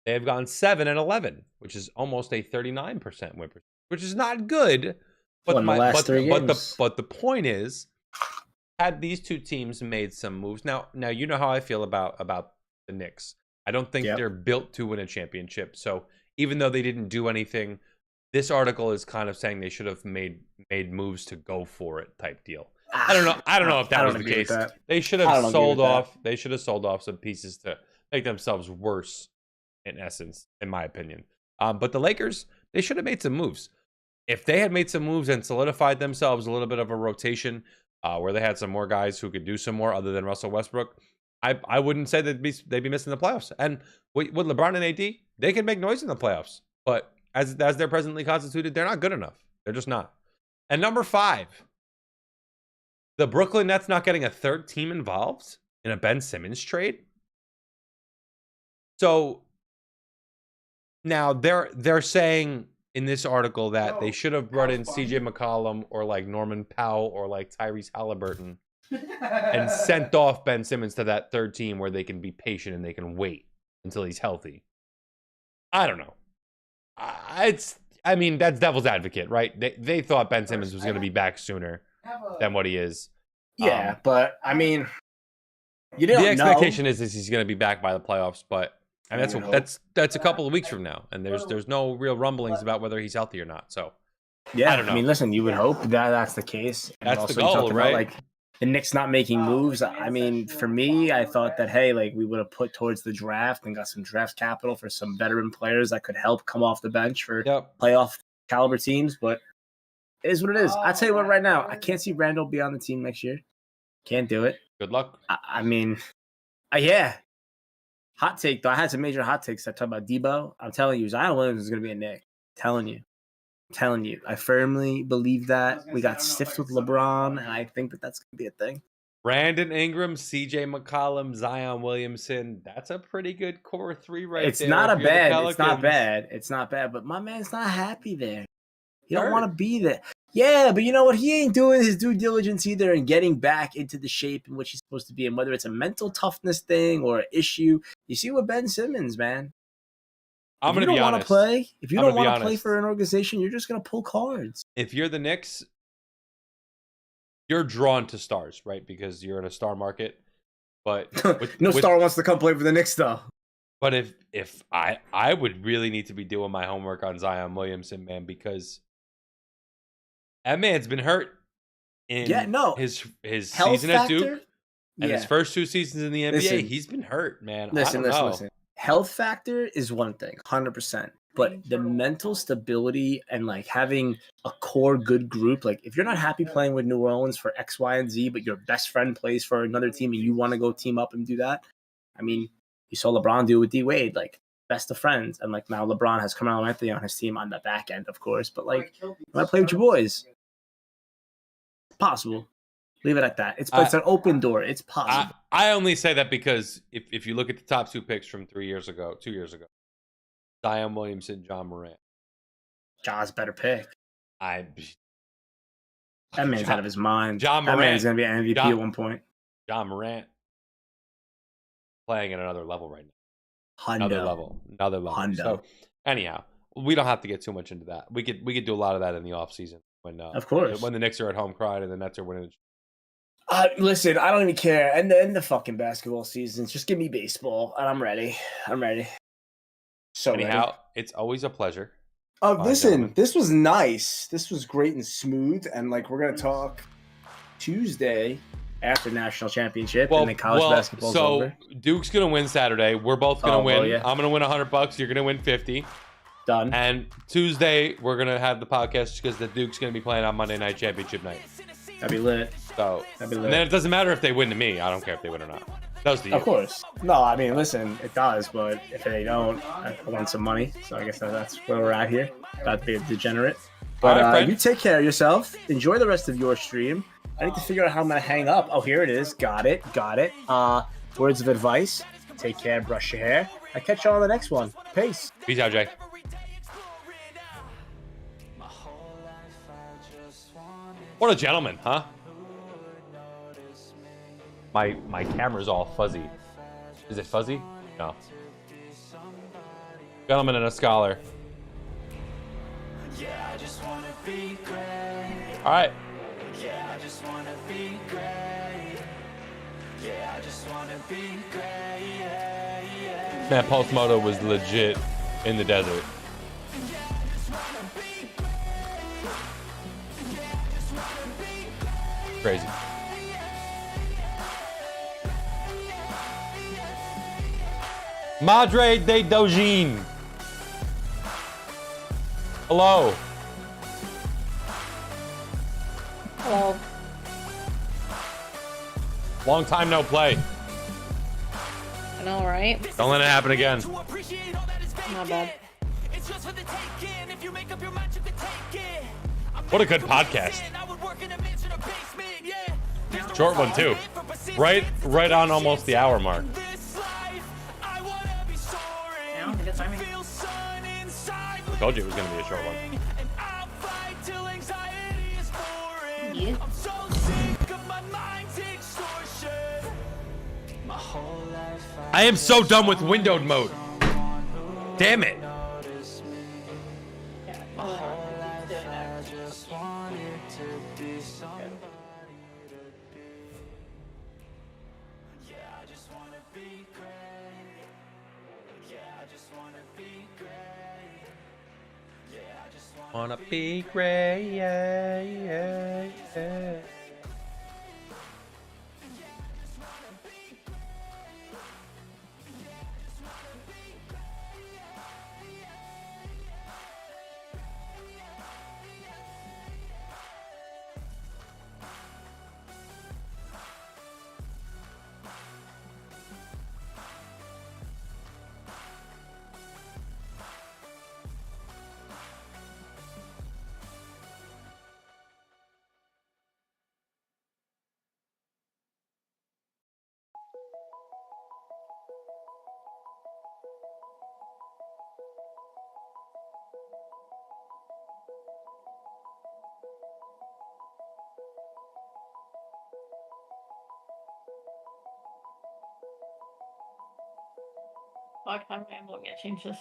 [SPEAKER 3] They have gone 7-11, which is almost a 39% win percentage, which is not good. But the point is, had these two teams made some moves, now you know how I feel about the Knicks. I don't think they're built to win a championship. So even though they didn't do anything, this article is kind of saying they should have made moves to go for it type deal. I don't know if that was the case. They should have sold off. They should have sold off some pieces to make themselves worse, in essence, in my opinion. But the Lakers, they should have made some moves. If they had made some moves and solidified themselves a little bit of a rotation, where they had some more guys who could do some more other than Russell Westbrook, I wouldn't say they'd be missing the playoffs. And with LeBron and AD, they can make noise in the playoffs. But as they're presently constituted, they're not good enough. They're just not. And number 5, the Brooklyn Nets not getting a third team involved in a Ben Simmons trade. So now they're saying in this article that they should have brought in CJ McCollum or like Norman Powell or like Tyrese Halliburton and sent off Ben Simmons to that third team where they can be patient and they can wait until he's healthy. I don't know. That's devil's advocate, right? They thought Ben Simmons was going to be back sooner than what he is.
[SPEAKER 2] Yeah, but I mean, you don't
[SPEAKER 3] know. The expectation is he's going to be back by the playoffs, but I mean, that's a couple of weeks from now, and there's no real rumblings about whether he's healthy or not. So
[SPEAKER 2] yeah, I don't know. I mean, listen, you would hope that that's the case. And
[SPEAKER 3] that's the goal, right?
[SPEAKER 2] the Knicks not making moves. I mean, for me, I thought that, hey, like we would have put towards the draft and got some draft capital for some veteran players that could help come off the bench for playoff caliber teams. But it is what it is. I tell you what, right now, I can't see Randall be on the team next year. Can't do it.
[SPEAKER 3] Good luck.
[SPEAKER 2] I mean, yeah. Hot take, though. I had some major hot takes that talk about Debo. I'm telling you, Zion Williams is going to be a Knick. Telling you. I firmly believe that. We got stiffed with LeBron, and I think that that's going to be a thing.
[SPEAKER 3] Brandon Ingram, CJ McCollum, Zion Williamson. That's a pretty good core three right there.
[SPEAKER 2] It's not bad. It's not bad, but my man's not happy there. He don't want to be there. Yeah, but you know what? He ain't doing his due diligence either in getting back into the shape in which he's supposed to be in, whether it's a mental toughness thing or an issue. You see what Ben Simmons, man.
[SPEAKER 3] I'm going to be honest.
[SPEAKER 2] If you don't want to play for an organization, you're just going to pull cards.
[SPEAKER 3] If you're the Knicks, you're drawn to stars, right? Because you're in a star market. But
[SPEAKER 2] star wants to come play for the Knicks, though.
[SPEAKER 3] But if I would really need to be doing my homework on Zion Williamson, man, because that man's been hurt in his season at Duke and his first 2 seasons in the NBA. He's been hurt, man. Listen.
[SPEAKER 2] Health factor is one thing, 100%. But the mental stability and like having a core good group, like if you're not happy playing with New Orleans for X, Y, and Z, but your best friend plays for another team and you want to go team up and do that, I mean, you saw LeBron do it with D Wade, like best of friends, and like now LeBron has Carmelo Anthony on his team on the back end, of course. But like, you want to play with your boys? It's possible. Leave it at that. It's an open door. It's possible.
[SPEAKER 3] I only say that because if you look at the top 2 picks from 2 years ago, Zion Williamson, John Morant.
[SPEAKER 2] Ja's better pick.
[SPEAKER 3] That
[SPEAKER 2] man's out of his mind.
[SPEAKER 3] John Morant.
[SPEAKER 2] That man's gonna be an MVP at one point.
[SPEAKER 3] John Morant playing at another level right now.
[SPEAKER 2] Another
[SPEAKER 3] level.
[SPEAKER 2] Hundo.
[SPEAKER 3] So anyhow, we don't have to get too much into that. We could do a lot of that in the offseason when
[SPEAKER 2] of course
[SPEAKER 3] when the Knicks are at home crying and the Nets are winning.
[SPEAKER 2] Listen, I don't even care. And the fucking basketball seasons. Just give me baseball, and I'm ready. So
[SPEAKER 3] anyhow,
[SPEAKER 2] ready.
[SPEAKER 3] It's always a pleasure.
[SPEAKER 2] Listen,
[SPEAKER 3] gentlemen.
[SPEAKER 2] This was nice. This was great and smooth. And like we're gonna talk Tuesday after national championship and the college basketball's over.
[SPEAKER 3] Duke's gonna win Saturday. We're both gonna win.
[SPEAKER 2] Well, yeah.
[SPEAKER 3] I'm gonna win $100. You're gonna win 50.
[SPEAKER 2] Done.
[SPEAKER 3] And Tuesday we're gonna have the podcast because the Duke's gonna be playing on Monday night championship night.
[SPEAKER 2] That'd be lit.
[SPEAKER 3] So and then it doesn't matter if they win to me. I don't care if they win or not. That was to you.
[SPEAKER 2] Of course. No, I mean, listen, it does, but if they don't, I want some money. So I guess that's where we're at here. About to be a degenerate. But
[SPEAKER 3] all right,
[SPEAKER 2] you take care of yourself. Enjoy the rest of your stream. I need to figure out how I'm going to hang up. Oh, here it is. Got it. Words of advice. Take care. Brush your hair. I'll catch you on the next one. Peace.
[SPEAKER 3] Peace out, Jay. What a gentleman, huh? My camera's all fuzzy. Is it fuzzy? No. Gentleman and a scholar.
[SPEAKER 1] Yeah, I just wanna be great.
[SPEAKER 3] All right.
[SPEAKER 1] Yeah, I just wanna be great. Yeah, I just wanna be great. Yeah.
[SPEAKER 3] Man, Post Moto was legit in the desert. Crazy. Madre de Dojin. Hello.
[SPEAKER 5] Hello.
[SPEAKER 3] Long time no play.
[SPEAKER 5] I know, right?
[SPEAKER 3] Don't let it happen again.
[SPEAKER 5] Not bad.
[SPEAKER 3] What a good podcast. Short one too. Right on almost the hour mark.
[SPEAKER 5] Yeah, good timing.
[SPEAKER 3] I told you it was going to be a short one.
[SPEAKER 5] Yeah.
[SPEAKER 3] I am so done with windowed mode. Damn it. Wanna be great, yeah, yeah, yeah.
[SPEAKER 5] Fuck, I'm gonna change this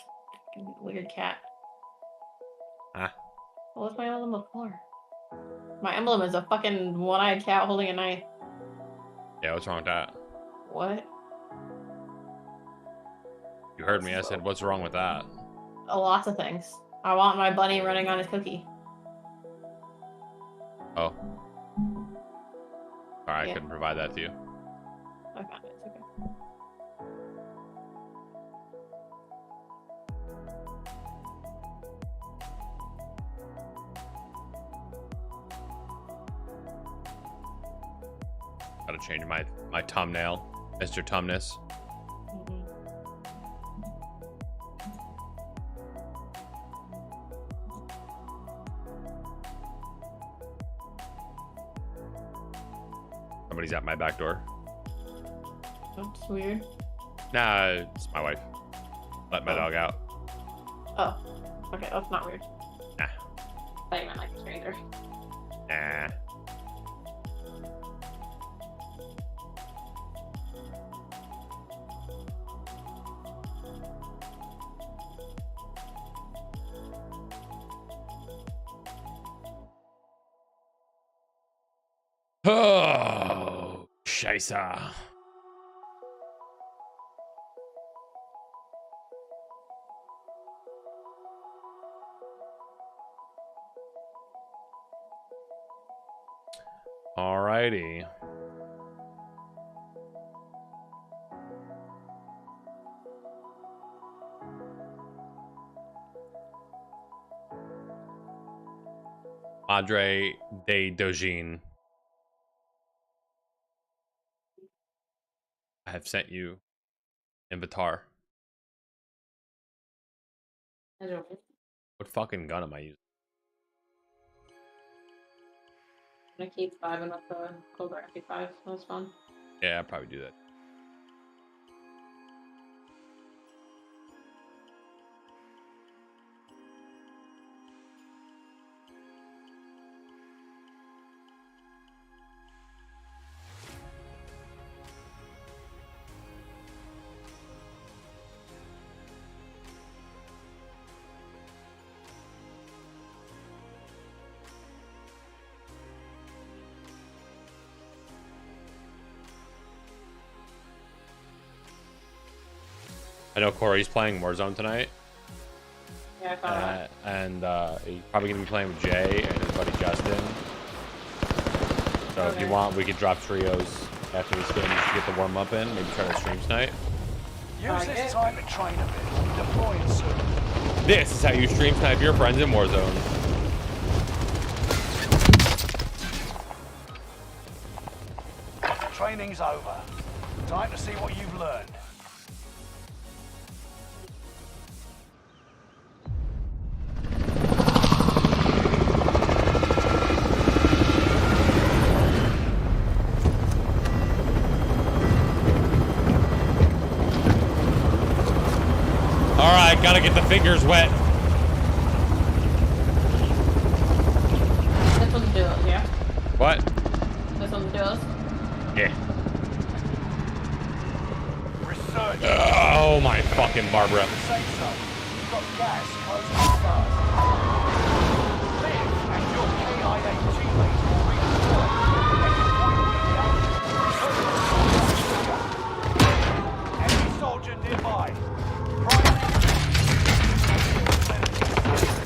[SPEAKER 5] fucking weird cat.
[SPEAKER 3] Ah.
[SPEAKER 5] What was my emblem before? My emblem is a fucking one-eyed cat holding a knife.
[SPEAKER 3] Yeah, what's wrong with that?
[SPEAKER 5] What?
[SPEAKER 3] You heard me. I said, what's wrong with that?
[SPEAKER 5] Lots of things. I want my bunny running on his cookie.
[SPEAKER 3] Oh. Sorry, I
[SPEAKER 5] Yeah.
[SPEAKER 3] couldn't provide that to you.
[SPEAKER 5] I found it. It's okay.
[SPEAKER 3] Gotta change my thumbnail, Mr. Tumness.
[SPEAKER 5] Mhm.
[SPEAKER 3] Somebody's at my back door.
[SPEAKER 5] That's weird.
[SPEAKER 3] Nah, it's my wife. Let my
[SPEAKER 5] Oh.
[SPEAKER 3] dog out.
[SPEAKER 5] Oh. Okay, that's not weird.
[SPEAKER 3] Nah.
[SPEAKER 5] Thought you meant like a stranger.
[SPEAKER 3] Nah. Oh, Scheiße. Alrighty. Madre de Dojin. I have sent you Invitar.
[SPEAKER 5] I don't know.
[SPEAKER 3] What fucking gun am I using?
[SPEAKER 5] I'm gonna keep vibing with the Cobra MP5. That was fun.
[SPEAKER 3] Yeah, I'll probably do that. I know Corey's playing Warzone tonight,
[SPEAKER 5] Yeah, I found that.
[SPEAKER 3] and he's probably gonna be playing with Jay and his buddy Justin. So if you
[SPEAKER 5] Okay.
[SPEAKER 3] want, we could drop trios after this game just to get the warm up in. Maybe try to stream tonight.
[SPEAKER 6] Use this time to train a bit. Deploying soon.
[SPEAKER 3] This is how you stream snipe your friends in Warzone.
[SPEAKER 6] Training's over. Time to see what you've learned.
[SPEAKER 3] All right, gotta get the fingers wet.
[SPEAKER 5] This one's duos, yeah?
[SPEAKER 3] What?
[SPEAKER 5] This one's duos.
[SPEAKER 3] Yeah.
[SPEAKER 6] Research.
[SPEAKER 3] Oh my fucking Barbara.
[SPEAKER 6] Say so. You've got gas close to the stars. Live and your KIA teammates will redeploy. Enemy soldier nearby.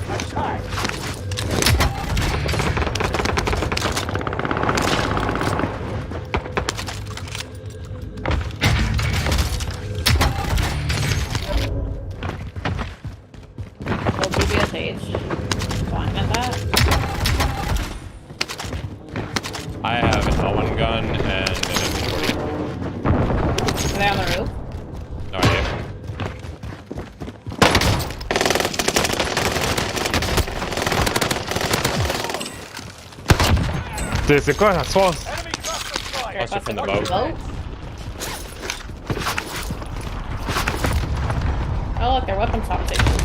[SPEAKER 6] Attack!
[SPEAKER 5] Well, BBSH. Fine at that.
[SPEAKER 3] I have an Owen gun and an M40.
[SPEAKER 5] Are they on the roof?
[SPEAKER 3] No idea.
[SPEAKER 7] C'est quoi la sauce?
[SPEAKER 6] Enemy cluster strike!
[SPEAKER 3] Cluster from the
[SPEAKER 5] What's
[SPEAKER 3] boat.
[SPEAKER 5] Oh, look, they're weapon swap stations.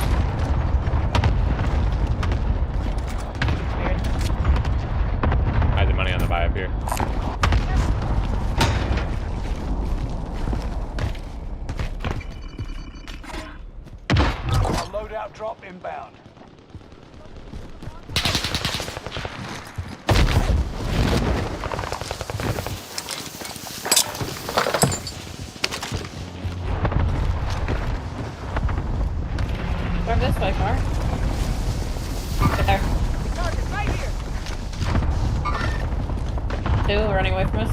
[SPEAKER 5] Weird.
[SPEAKER 3] I had the money on the buy up here.
[SPEAKER 5] two running away from us.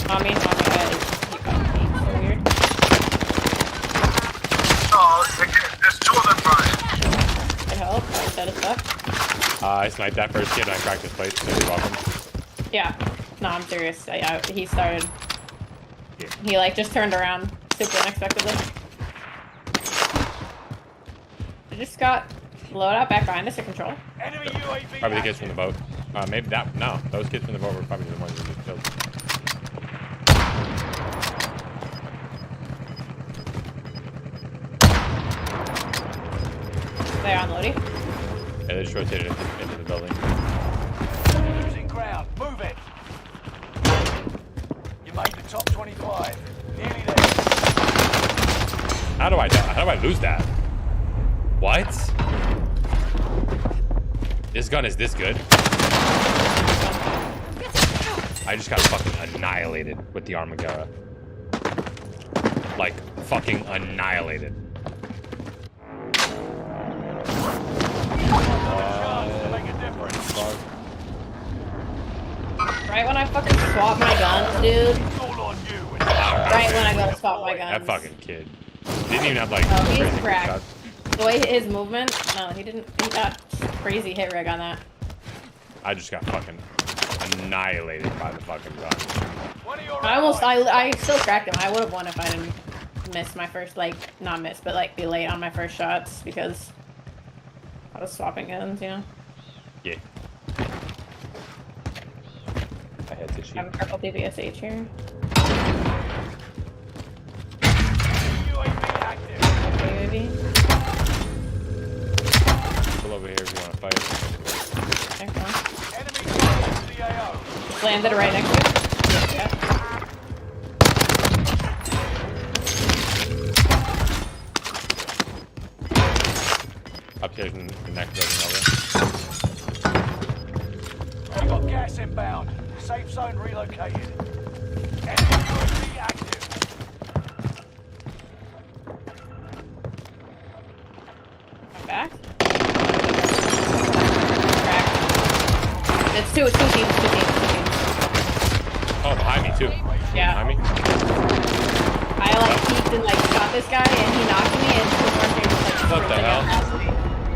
[SPEAKER 5] On me, he fucking me. So weird.
[SPEAKER 6] There's two of them, Brian.
[SPEAKER 5] Good help. I was dead as fuck.
[SPEAKER 3] I sniped that first kid and I cracked his plate, so you're welcome.
[SPEAKER 5] Yeah. No, I'm serious. He started.
[SPEAKER 3] Yeah.
[SPEAKER 5] He like just turned around super unexpectedly. I just got loadout back behind us to control.
[SPEAKER 6] Enemy UAV.
[SPEAKER 3] Probably the kids from the boat. Maybe that. No, those kids from the boat were probably the ones that get killed.
[SPEAKER 5] They're unloading.
[SPEAKER 3] Yeah, they just rotated into the building.
[SPEAKER 6] Losing ground. Move it. You made the top 25. Nearly there.
[SPEAKER 3] How do I die? How do I lose that? What? This gun is this good? I just got fucking annihilated with the Armaguerra. Like, fucking annihilated.
[SPEAKER 6] Chance to make a difference.
[SPEAKER 5] Right when I fucking swap my guns, dude.
[SPEAKER 6] It's all on you.
[SPEAKER 5] Right when I go to swap my guns.
[SPEAKER 3] That fucking kid. Didn't even have like
[SPEAKER 5] Oh, he's
[SPEAKER 3] crazy
[SPEAKER 5] cracked.
[SPEAKER 3] shots.
[SPEAKER 5] The way his movement, no, he didn't. He got crazy hit rig on that.
[SPEAKER 3] I just got fucking annihilated by the fucking gun.
[SPEAKER 6] One of your
[SPEAKER 5] I still cracked him. I would have won if I didn't miss my first, like, not miss, but like be late on my first shots because I was swapping guns, you know.
[SPEAKER 3] Yeah. I had
[SPEAKER 5] I
[SPEAKER 3] tissue.
[SPEAKER 5] have a purple PPSH here.
[SPEAKER 6] UAV active.
[SPEAKER 5] UAV.
[SPEAKER 3] Pull over here if you want to fight.
[SPEAKER 5] There, come on.
[SPEAKER 6] Enemy close to the AO.
[SPEAKER 5] Just landed right next to you. Yeah.
[SPEAKER 3] Upstairs in the next building over.
[SPEAKER 6] You got gas inbound. Safe zone relocated. Enemy UAV active.
[SPEAKER 5] I'm back. Cracked. It's two teams.
[SPEAKER 3] Oh, behind me too.
[SPEAKER 5] Yeah.
[SPEAKER 3] Behind me.
[SPEAKER 5] I like peeked and like shot this guy and he knocked me and two more teams like
[SPEAKER 3] What the hell?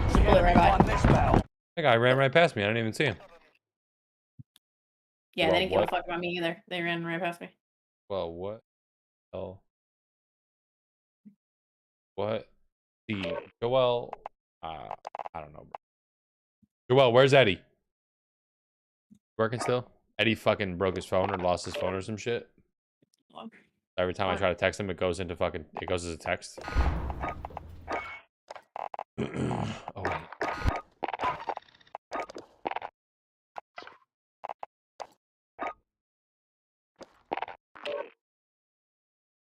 [SPEAKER 5] Just blew it right by.
[SPEAKER 6] Won this battle.
[SPEAKER 3] That guy ran right past me. I didn't even see him.
[SPEAKER 5] Yeah,
[SPEAKER 3] Well,
[SPEAKER 5] they didn't give a
[SPEAKER 3] what?
[SPEAKER 5] fuck about me either. They ran right past me.
[SPEAKER 3] Well, what? Oh. What? The Joel. I don't know. Joel, where's Eddie? Working still? Eddie fucking broke his phone or lost his phone or some shit. Every time I try to text him, it goes as a text. Oh.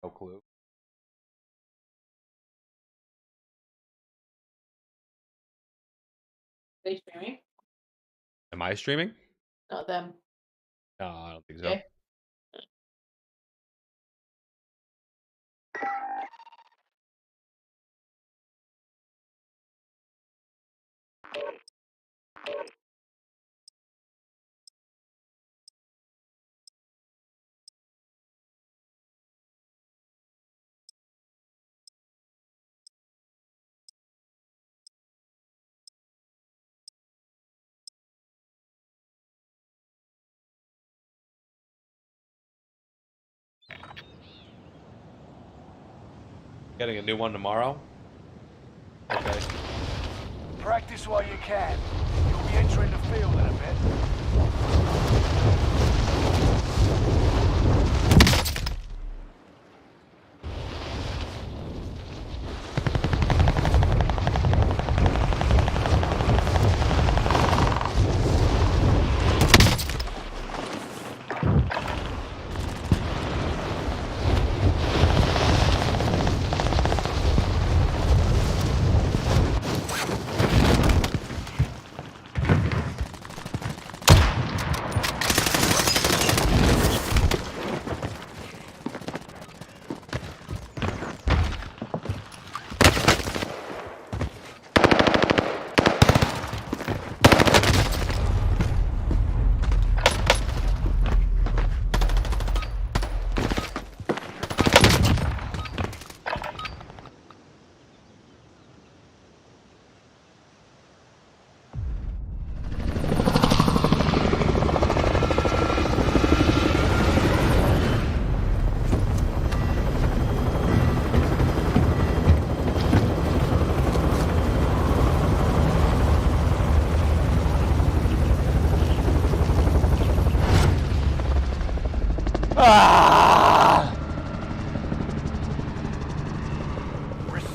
[SPEAKER 3] No clue.
[SPEAKER 5] They streaming?
[SPEAKER 3] Am I streaming?
[SPEAKER 5] No, them.
[SPEAKER 3] No, I don't think so.
[SPEAKER 5] Okay.
[SPEAKER 3] Getting a new one tomorrow? Okay.
[SPEAKER 6] Practice while you can. You'll be entering the field in a bit.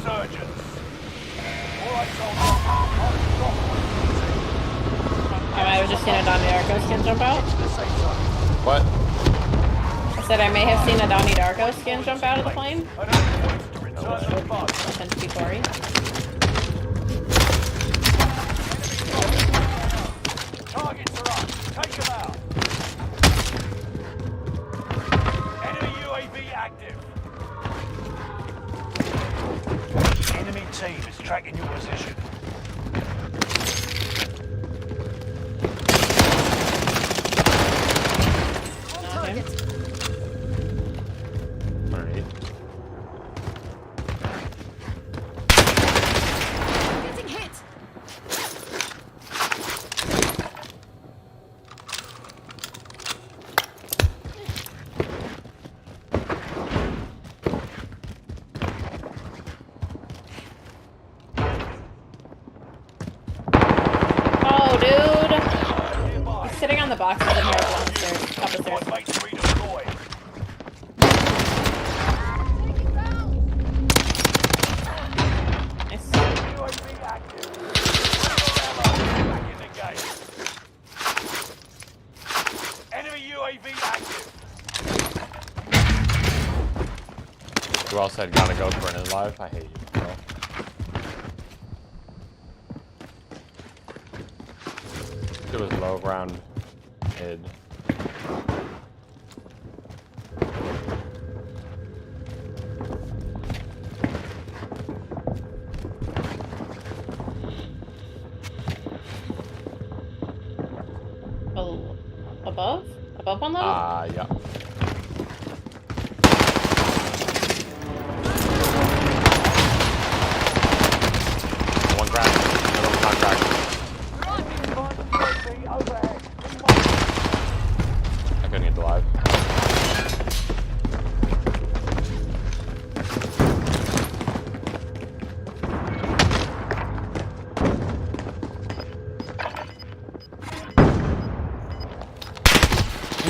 [SPEAKER 6] resurgence. All right, soldier.
[SPEAKER 5] I might have just seen a Donnie Darko skin jump out.
[SPEAKER 6] To the safe zone.
[SPEAKER 3] What?
[SPEAKER 5] I said I may have seen a Donnie Darko skin jump out of the plane.
[SPEAKER 6] An order points to return to the bus.
[SPEAKER 5] Nothing to be Tory.
[SPEAKER 6] Targets are up. Take them out. Enemy UAV active. Enemy team is tracking your position.
[SPEAKER 5] Okay.
[SPEAKER 3] All right.
[SPEAKER 8] Getting hit.
[SPEAKER 5] Oh, dude.
[SPEAKER 6] Nearby.
[SPEAKER 5] He's sitting on the boxes in here downstairs. Up the stairs.
[SPEAKER 6] Squad mates redeployed.
[SPEAKER 5] Nice.
[SPEAKER 6] UAV active. Back in the game. Enemy UAV active.
[SPEAKER 3] Who else said gotta go for an live? I hate you. Bro. It was low ground mid.
[SPEAKER 5] Oh, above? Above one level?
[SPEAKER 3] Yeah. One crack. Another one crack.
[SPEAKER 6] UAV overhead.
[SPEAKER 3] I couldn't get the live.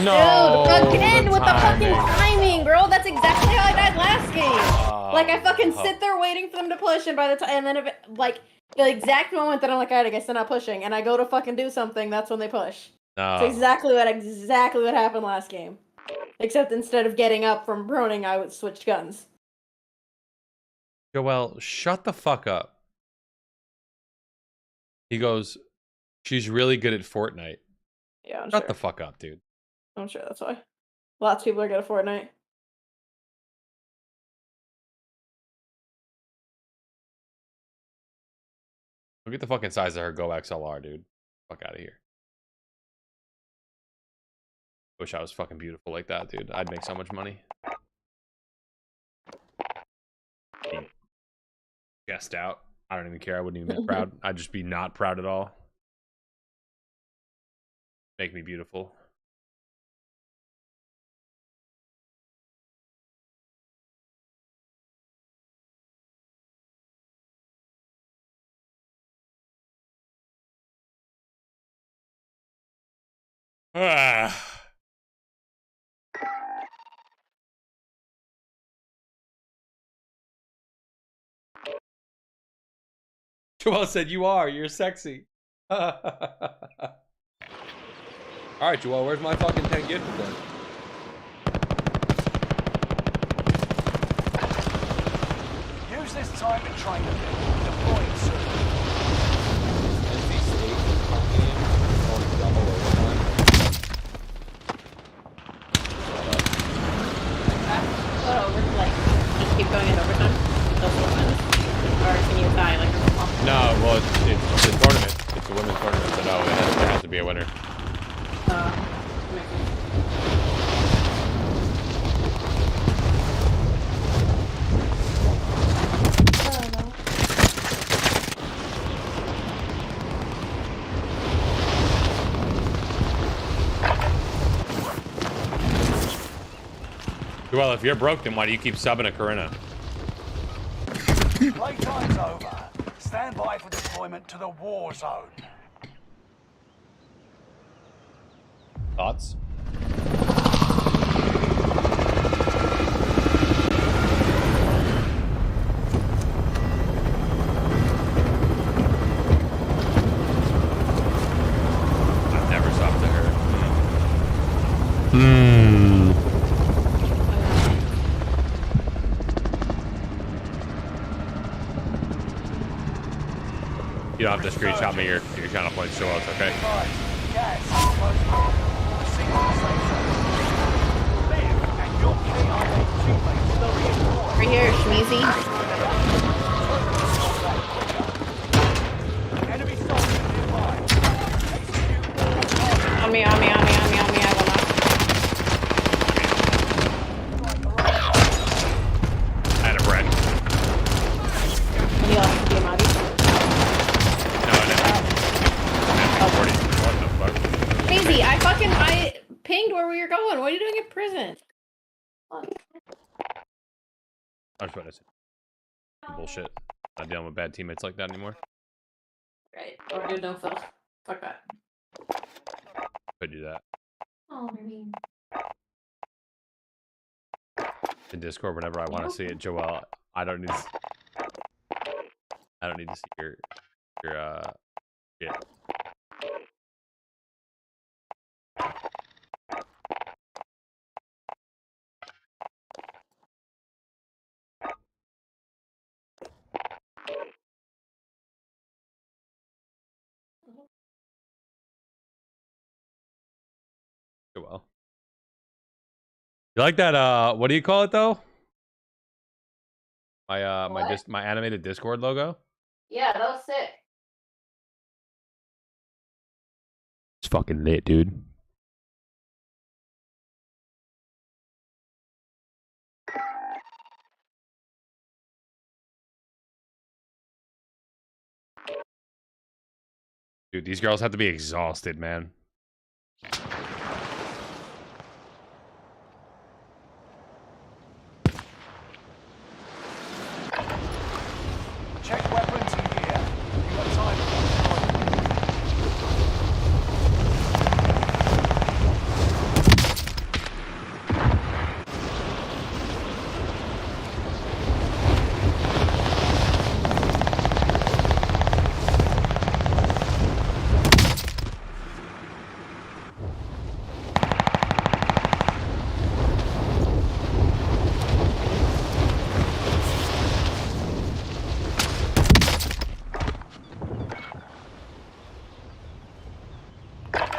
[SPEAKER 3] No.
[SPEAKER 5] Dude, again with the fucking
[SPEAKER 3] timing.
[SPEAKER 5] timing, bro. That's exactly how I died last game. Like I fucking
[SPEAKER 3] Oh.
[SPEAKER 5] sit there waiting for them to push, and by the time, and then if it, like the exact moment that I'm like, alright, I guess they're not pushing, and I go to fucking do something, that's when they push.
[SPEAKER 3] No.
[SPEAKER 5] It's exactly what happened last game. Except instead of getting up from proning, I would switch guns.
[SPEAKER 3] Joel, shut the fuck up. He goes, she's really good at Fortnite.
[SPEAKER 5] Yeah, I'm
[SPEAKER 3] Shut
[SPEAKER 5] sure.
[SPEAKER 3] the fuck up, dude.
[SPEAKER 5] I'm sure that's why. Lots of people are good at Fortnite.
[SPEAKER 3] Look at the fucking size of her Go XLR, dude. Fuck out of here. Wish I was fucking beautiful like that, dude. I'd make so much money. Guessed out. I don't even care. I wouldn't even be proud. I'd just be not proud at all. Make me beautiful. Ah. Joel said, "You are. You're sexy." All right, Joel. Where's my fucking 10 gifted then?
[SPEAKER 6] Use this time to train them. Deploying soon.
[SPEAKER 5] Over, like, just keep going in overtime? Those are wins. Or can you tie, like, a football?
[SPEAKER 3] No, well, it's a tournament. It's a women's tournament, so no, there has to be a winner.
[SPEAKER 5] Makes sense. I don't know.
[SPEAKER 3] Well, if you're broke, then why do you keep subbing a Corinna?
[SPEAKER 6] Playtime's over. Stand by for deployment to the war zone.
[SPEAKER 3] Thoughts? You don't have to screenshot me your channel points, so it's okay.
[SPEAKER 6] Gas is close by. Proceed to the safe zone. Live and your KIA teammates will be employed.
[SPEAKER 5] Right here, Schmeezy.
[SPEAKER 6] Enemy soldiers nearby. Execute all targets.
[SPEAKER 5] On me, on me, on me, on me, on me. I will not.
[SPEAKER 3] I had a bread.
[SPEAKER 5] Heal off the Amadi.
[SPEAKER 3] No, I didn't. 40. What the fuck?
[SPEAKER 5] Schmeezy, I pinged where we were going. What are you doing in prison?
[SPEAKER 3] I was about to say bullshit. Not dealing with bad teammates like that anymore.
[SPEAKER 5] Right. Or do no fill. Fuck that.
[SPEAKER 3] Could do that.
[SPEAKER 5] Oh, maybe.
[SPEAKER 3] In Discord whenever I want to see it, Joel. I don't need to see your shit. Joel. You like that what do you call it though? My animated Discord logo?
[SPEAKER 5] Yeah, that was sick.
[SPEAKER 4] It's fucking lit, dude.
[SPEAKER 3] Dude, these girls have to be exhausted, man.
[SPEAKER 6] Check weapons and gear. You got time for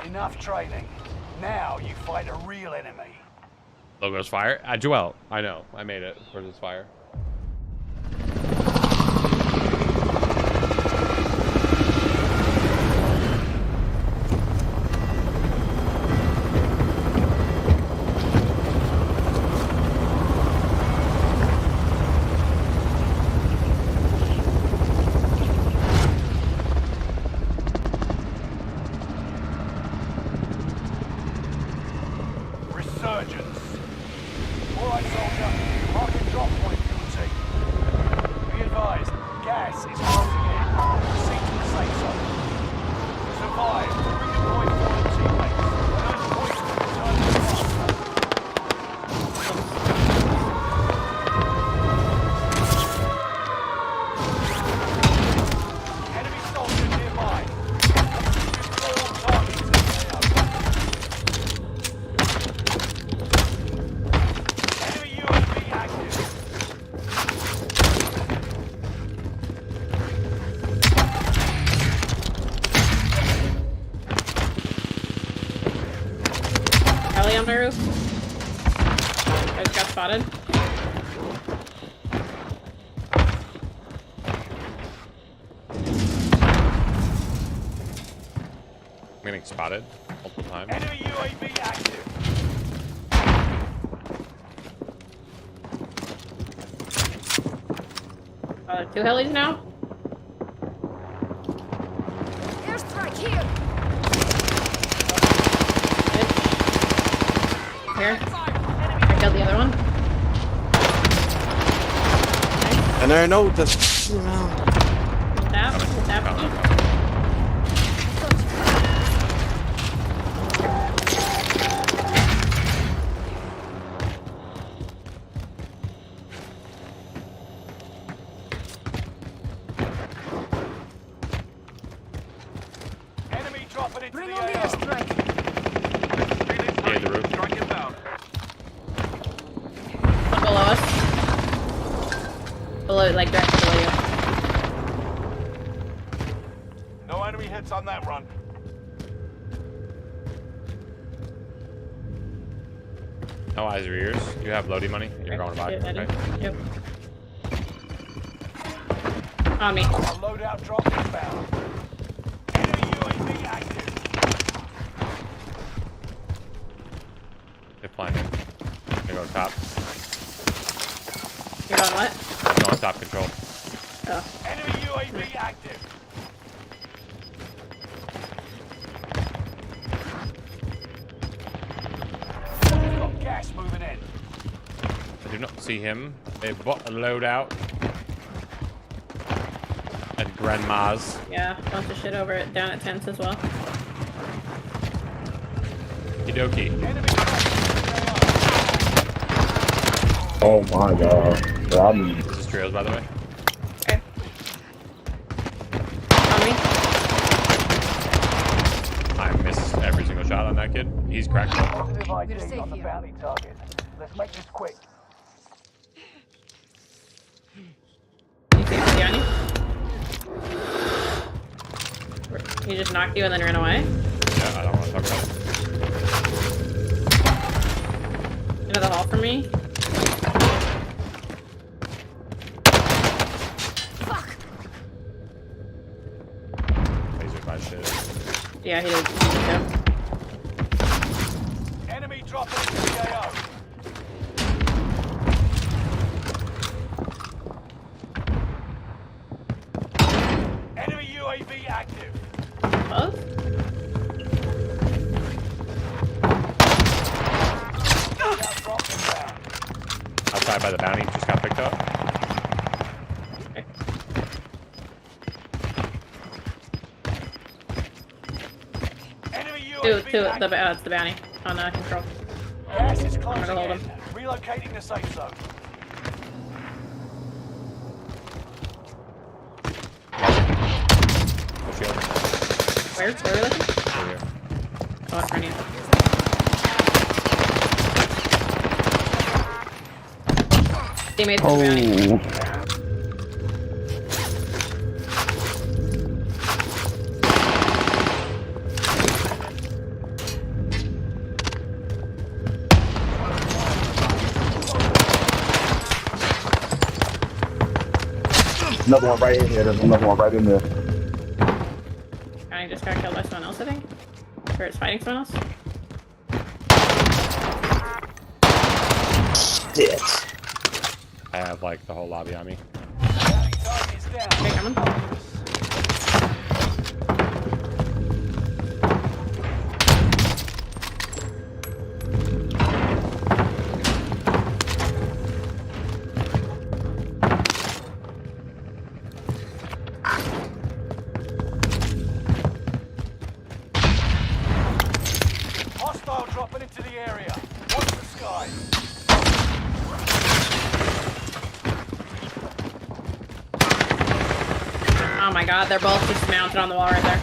[SPEAKER 6] enough training. Now you fight a real enemy.
[SPEAKER 3] Logo's fire. Joel, I know. I made it. Where's this fire?
[SPEAKER 6] Resurgence. All right, soldier. Mark and drop point for your team. Be advised, gas is closing in. Proceed to the safe zone. Survive. Redeploy fallen teammates. Earn points to return to the safe zone. Enemy soldier nearby. Execute all targets as they are. Enemy UAV active.
[SPEAKER 5] Ellie on my roof. I just got spotted.
[SPEAKER 3] I'm getting spotted multiple times.
[SPEAKER 6] Enemy UAV active.
[SPEAKER 5] Two helis now.
[SPEAKER 8] Airstrike here!
[SPEAKER 5] Here. I killed the other one.
[SPEAKER 9] And I know that's around.
[SPEAKER 5] Tap.
[SPEAKER 6] Enemy dropping into
[SPEAKER 8] Bring
[SPEAKER 6] the
[SPEAKER 8] on the
[SPEAKER 6] AO.
[SPEAKER 8] airstrike!
[SPEAKER 3] Yeah, the roof.
[SPEAKER 6] Strike inbound.
[SPEAKER 5] One below us. Below, like directly below you.
[SPEAKER 6] minutes on that run.
[SPEAKER 3] No eyes or ears. You have loading money. You're going back.
[SPEAKER 5] Yeah, I do.
[SPEAKER 3] Okay.
[SPEAKER 5] Yep. On me.
[SPEAKER 6] A loadout drop inbound. Enemy UAV active.
[SPEAKER 3] They're flying in. They go top.
[SPEAKER 5] You're going what?
[SPEAKER 3] Go on top control.
[SPEAKER 5] Oh.
[SPEAKER 6] Enemy UAV active. Got gas moving in.
[SPEAKER 3] I do not see him. They bought a loadout at Grandma's.
[SPEAKER 5] Yeah, bunch of shit over it down at tents as well.
[SPEAKER 3] Okie
[SPEAKER 6] Enemy
[SPEAKER 7] Oh my god. I'm
[SPEAKER 3] This is trails, by the way.
[SPEAKER 5] Okay. On me.
[SPEAKER 3] I missed every single shot on that kid. He's cracked up.
[SPEAKER 6] positive
[SPEAKER 8] We're
[SPEAKER 6] ID
[SPEAKER 8] safe
[SPEAKER 6] on the
[SPEAKER 8] here.
[SPEAKER 6] bounty target. Let's make this quick.
[SPEAKER 5] You see behind you? He just knocked you and then ran away?
[SPEAKER 3] Yeah, I don't want to talk about it.
[SPEAKER 5] Into the hall for me?
[SPEAKER 3] Laser my shit.
[SPEAKER 5] Yeah, he did. Too.
[SPEAKER 6] Enemy dropping into the AO. Enemy UAV active.
[SPEAKER 5] Both?
[SPEAKER 6] Loadout drop inbound.
[SPEAKER 3] Outside by the bounty, just got picked up.
[SPEAKER 6] Enemy
[SPEAKER 5] Two,
[SPEAKER 6] UAV active.
[SPEAKER 5] it's the bounty on control.
[SPEAKER 6] Gas is closing
[SPEAKER 5] gonna hold
[SPEAKER 6] in.
[SPEAKER 5] him.
[SPEAKER 6] Relocating the safe zone.
[SPEAKER 3] Oh, shield.
[SPEAKER 5] Where are we looking?
[SPEAKER 3] Over here.
[SPEAKER 5] Oh, it's right here. Teammates with the bounty.
[SPEAKER 7] another one right in here. There's another one right in there.
[SPEAKER 5] I just got killed by someone else, I think. Or it's fighting someone else.
[SPEAKER 9] Shit.
[SPEAKER 3] I have like the whole lobby on me.
[SPEAKER 6] Bounty target's down.
[SPEAKER 5] Okay, coming.
[SPEAKER 6] Hostile dropping into the area. Watch the sky.
[SPEAKER 5] Oh my god, they're both just mounted on the wall right there.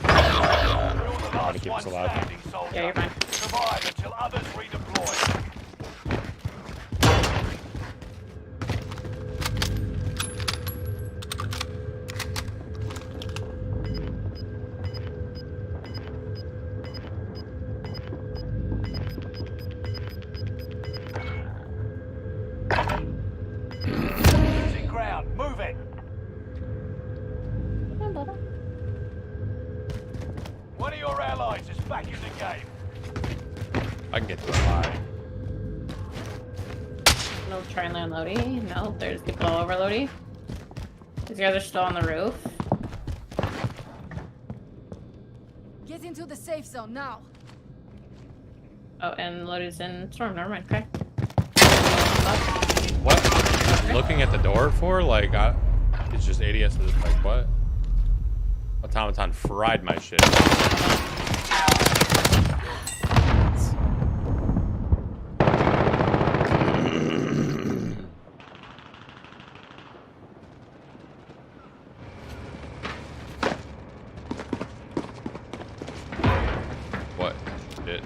[SPEAKER 6] You're the last
[SPEAKER 3] keep us
[SPEAKER 6] one
[SPEAKER 3] alive.
[SPEAKER 6] standing, soldier.
[SPEAKER 5] Yeah, you're fine.
[SPEAKER 6] Survive until others redeploy. Losing ground. Move it. One of your allies is back in the game.
[SPEAKER 3] I can get to the lie.
[SPEAKER 5] No try and land Lodi. No, there's people all over Lodi. These guys are still on the roof.
[SPEAKER 8] Get into the safe zone now.
[SPEAKER 5] Oh, and Lodi's in storm. Never mind. Okay.
[SPEAKER 3] What? Looking at the door for? Like, it's just ADS. Like, what? Automaton fried my shit. What? Shit.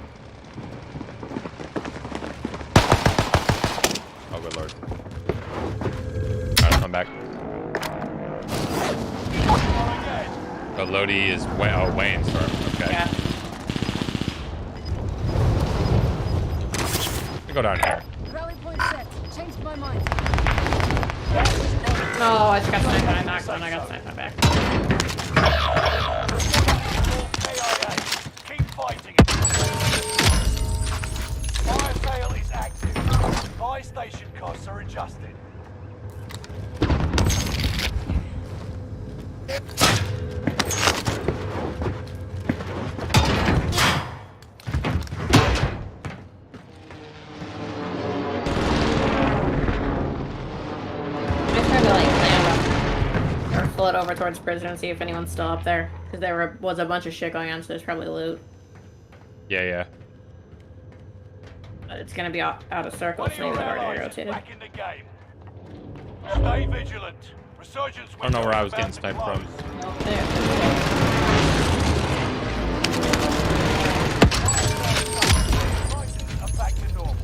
[SPEAKER 3] Oh, good lord. Alright, come back.
[SPEAKER 6] Fire again.
[SPEAKER 3] Oh, Lodi is Wayne Storm. Okay.
[SPEAKER 5] Yeah.
[SPEAKER 3] We go down here.
[SPEAKER 8] Rally point set. Changed my mind.
[SPEAKER 5] No, I just got sniped. I knocked one. I got sniped in my back.
[SPEAKER 6] KIA. Keep fighting. Fire sale is active. Buy station costs are adjusted.
[SPEAKER 5] I tried to like land up or float over towards prison and see if anyone's still up there, because there was a bunch of shit going on, so there's probably loot.
[SPEAKER 3] Yeah.
[SPEAKER 5] But it's gonna be out of circle, so maybe they've already rotated.
[SPEAKER 6] Back in the game. Stay vigilant. Resurgence.
[SPEAKER 3] I don't know where I was getting sniped from.
[SPEAKER 5] Nope, there.
[SPEAKER 6] Are back to normal.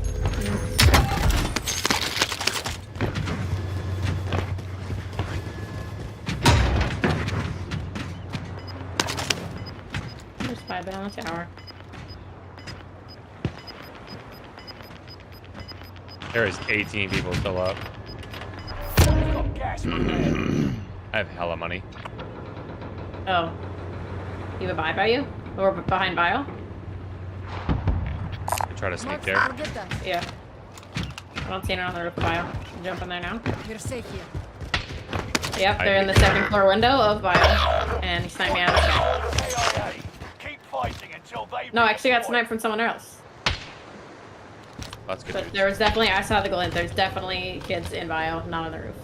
[SPEAKER 5] There's 5 down the tower.
[SPEAKER 3] There is 18 people still up.
[SPEAKER 6] Got gas from there.
[SPEAKER 3] I have hella money.
[SPEAKER 5] Oh. You have a buy by you? Or behind bio?
[SPEAKER 3] I try to sneak
[SPEAKER 8] Marks,
[SPEAKER 3] there.
[SPEAKER 8] I'll get that.
[SPEAKER 5] Yeah. I don't see it on the roof of bio. Jump in there now.
[SPEAKER 8] You're safe here.
[SPEAKER 5] Yep, they're in the 2nd floor window of bio. And he sniped me out of the sky.
[SPEAKER 6] KIA. Keep fighting until they.
[SPEAKER 5] No, I actually got sniped from someone else.
[SPEAKER 3] That's good.
[SPEAKER 5] But
[SPEAKER 3] news.
[SPEAKER 5] there was definitely, I saw the glint, there's definitely kids in bio, not on the roof.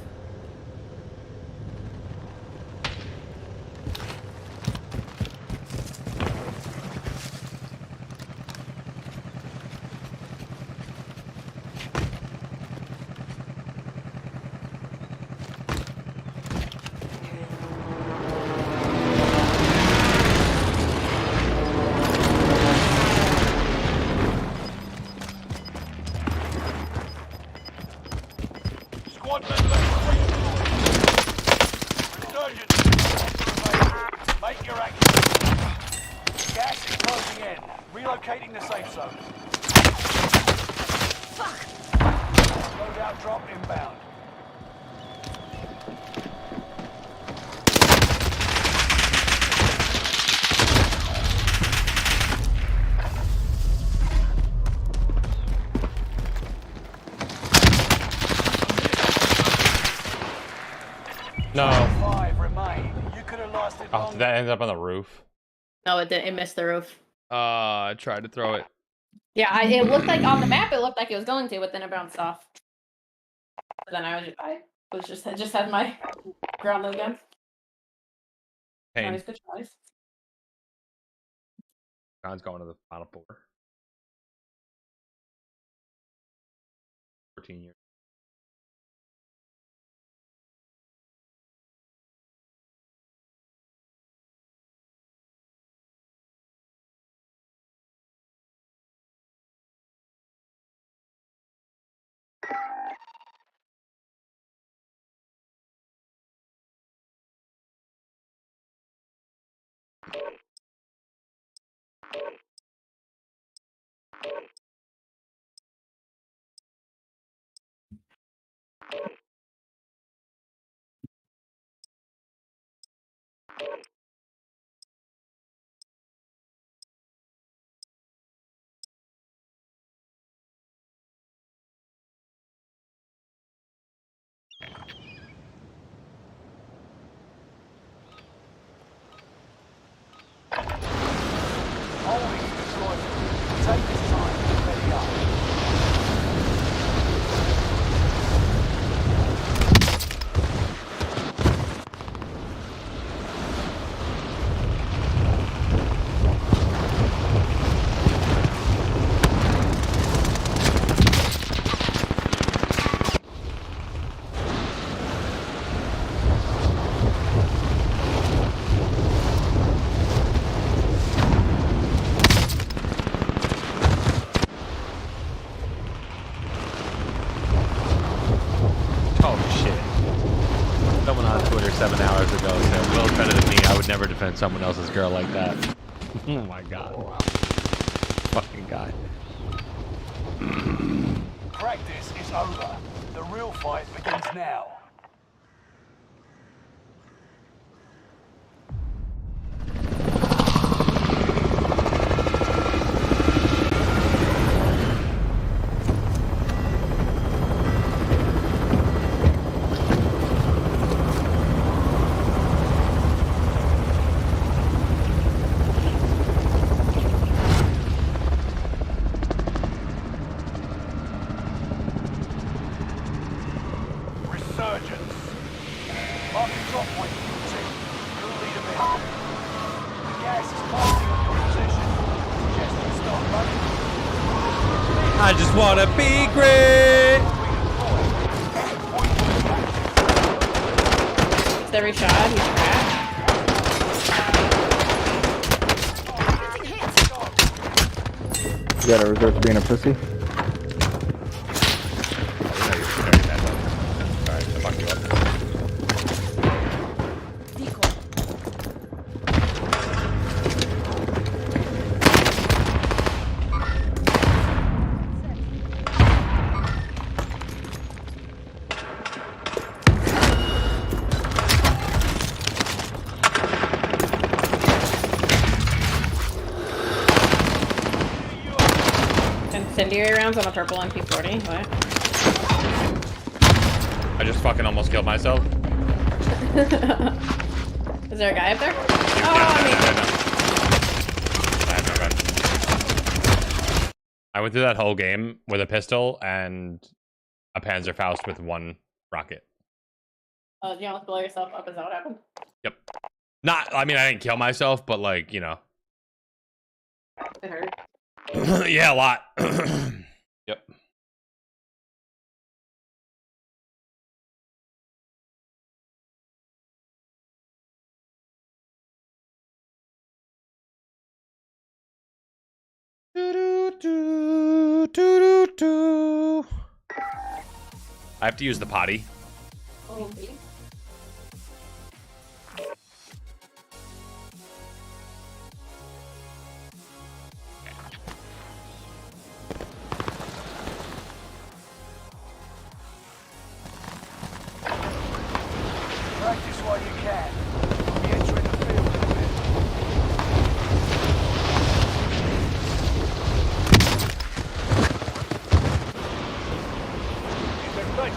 [SPEAKER 6] Squad members. Resurgence. Make your action. Gas is closing in. Relocating the safe zone. Loadout drop inbound.
[SPEAKER 3] No.
[SPEAKER 6] 5 remain. You could have lasted
[SPEAKER 3] Oh,
[SPEAKER 6] longer.
[SPEAKER 3] did that end up on the roof?
[SPEAKER 5] No, it did, it missed the roof.
[SPEAKER 3] I tried to throw it.
[SPEAKER 5] Yeah, it looked like on the map, it looked like it was going to, but then it bounced off. But then I just had my ground load again.
[SPEAKER 3] Pain.
[SPEAKER 5] Nice, good choice.
[SPEAKER 3] John's going to the final 4. 14 years. 7 hours ago said, Will's better than me. I would never defend someone else's girl like that. Oh my god. Fucking guy.
[SPEAKER 6] Practice is over. The real fight begins now. Resurgence. Marking drop point for your team. You'll lead them in. The gas is closing on your position. Suggest you start running.
[SPEAKER 3] I just wanna be great.
[SPEAKER 5] It's every shot. He's cracked.
[SPEAKER 7] You gotta resort to being a pussy.
[SPEAKER 5] Incendiary rounds on a purple MP40. What?
[SPEAKER 3] I just fucking almost killed myself.
[SPEAKER 5] Is there a guy up there?
[SPEAKER 3] No, I have no gun. I went through that whole game with a pistol and a Panzerfaust with one rocket.
[SPEAKER 5] Did you almost blow yourself up? Is that what happened?
[SPEAKER 3] Yep. Not, I mean, I didn't kill myself, but like, you know.
[SPEAKER 5] It hurt.
[SPEAKER 3] Yeah, a lot. Yep. I have to use the potty.
[SPEAKER 6] Practice while you can. We'll be entering the field in a bit. Is everything?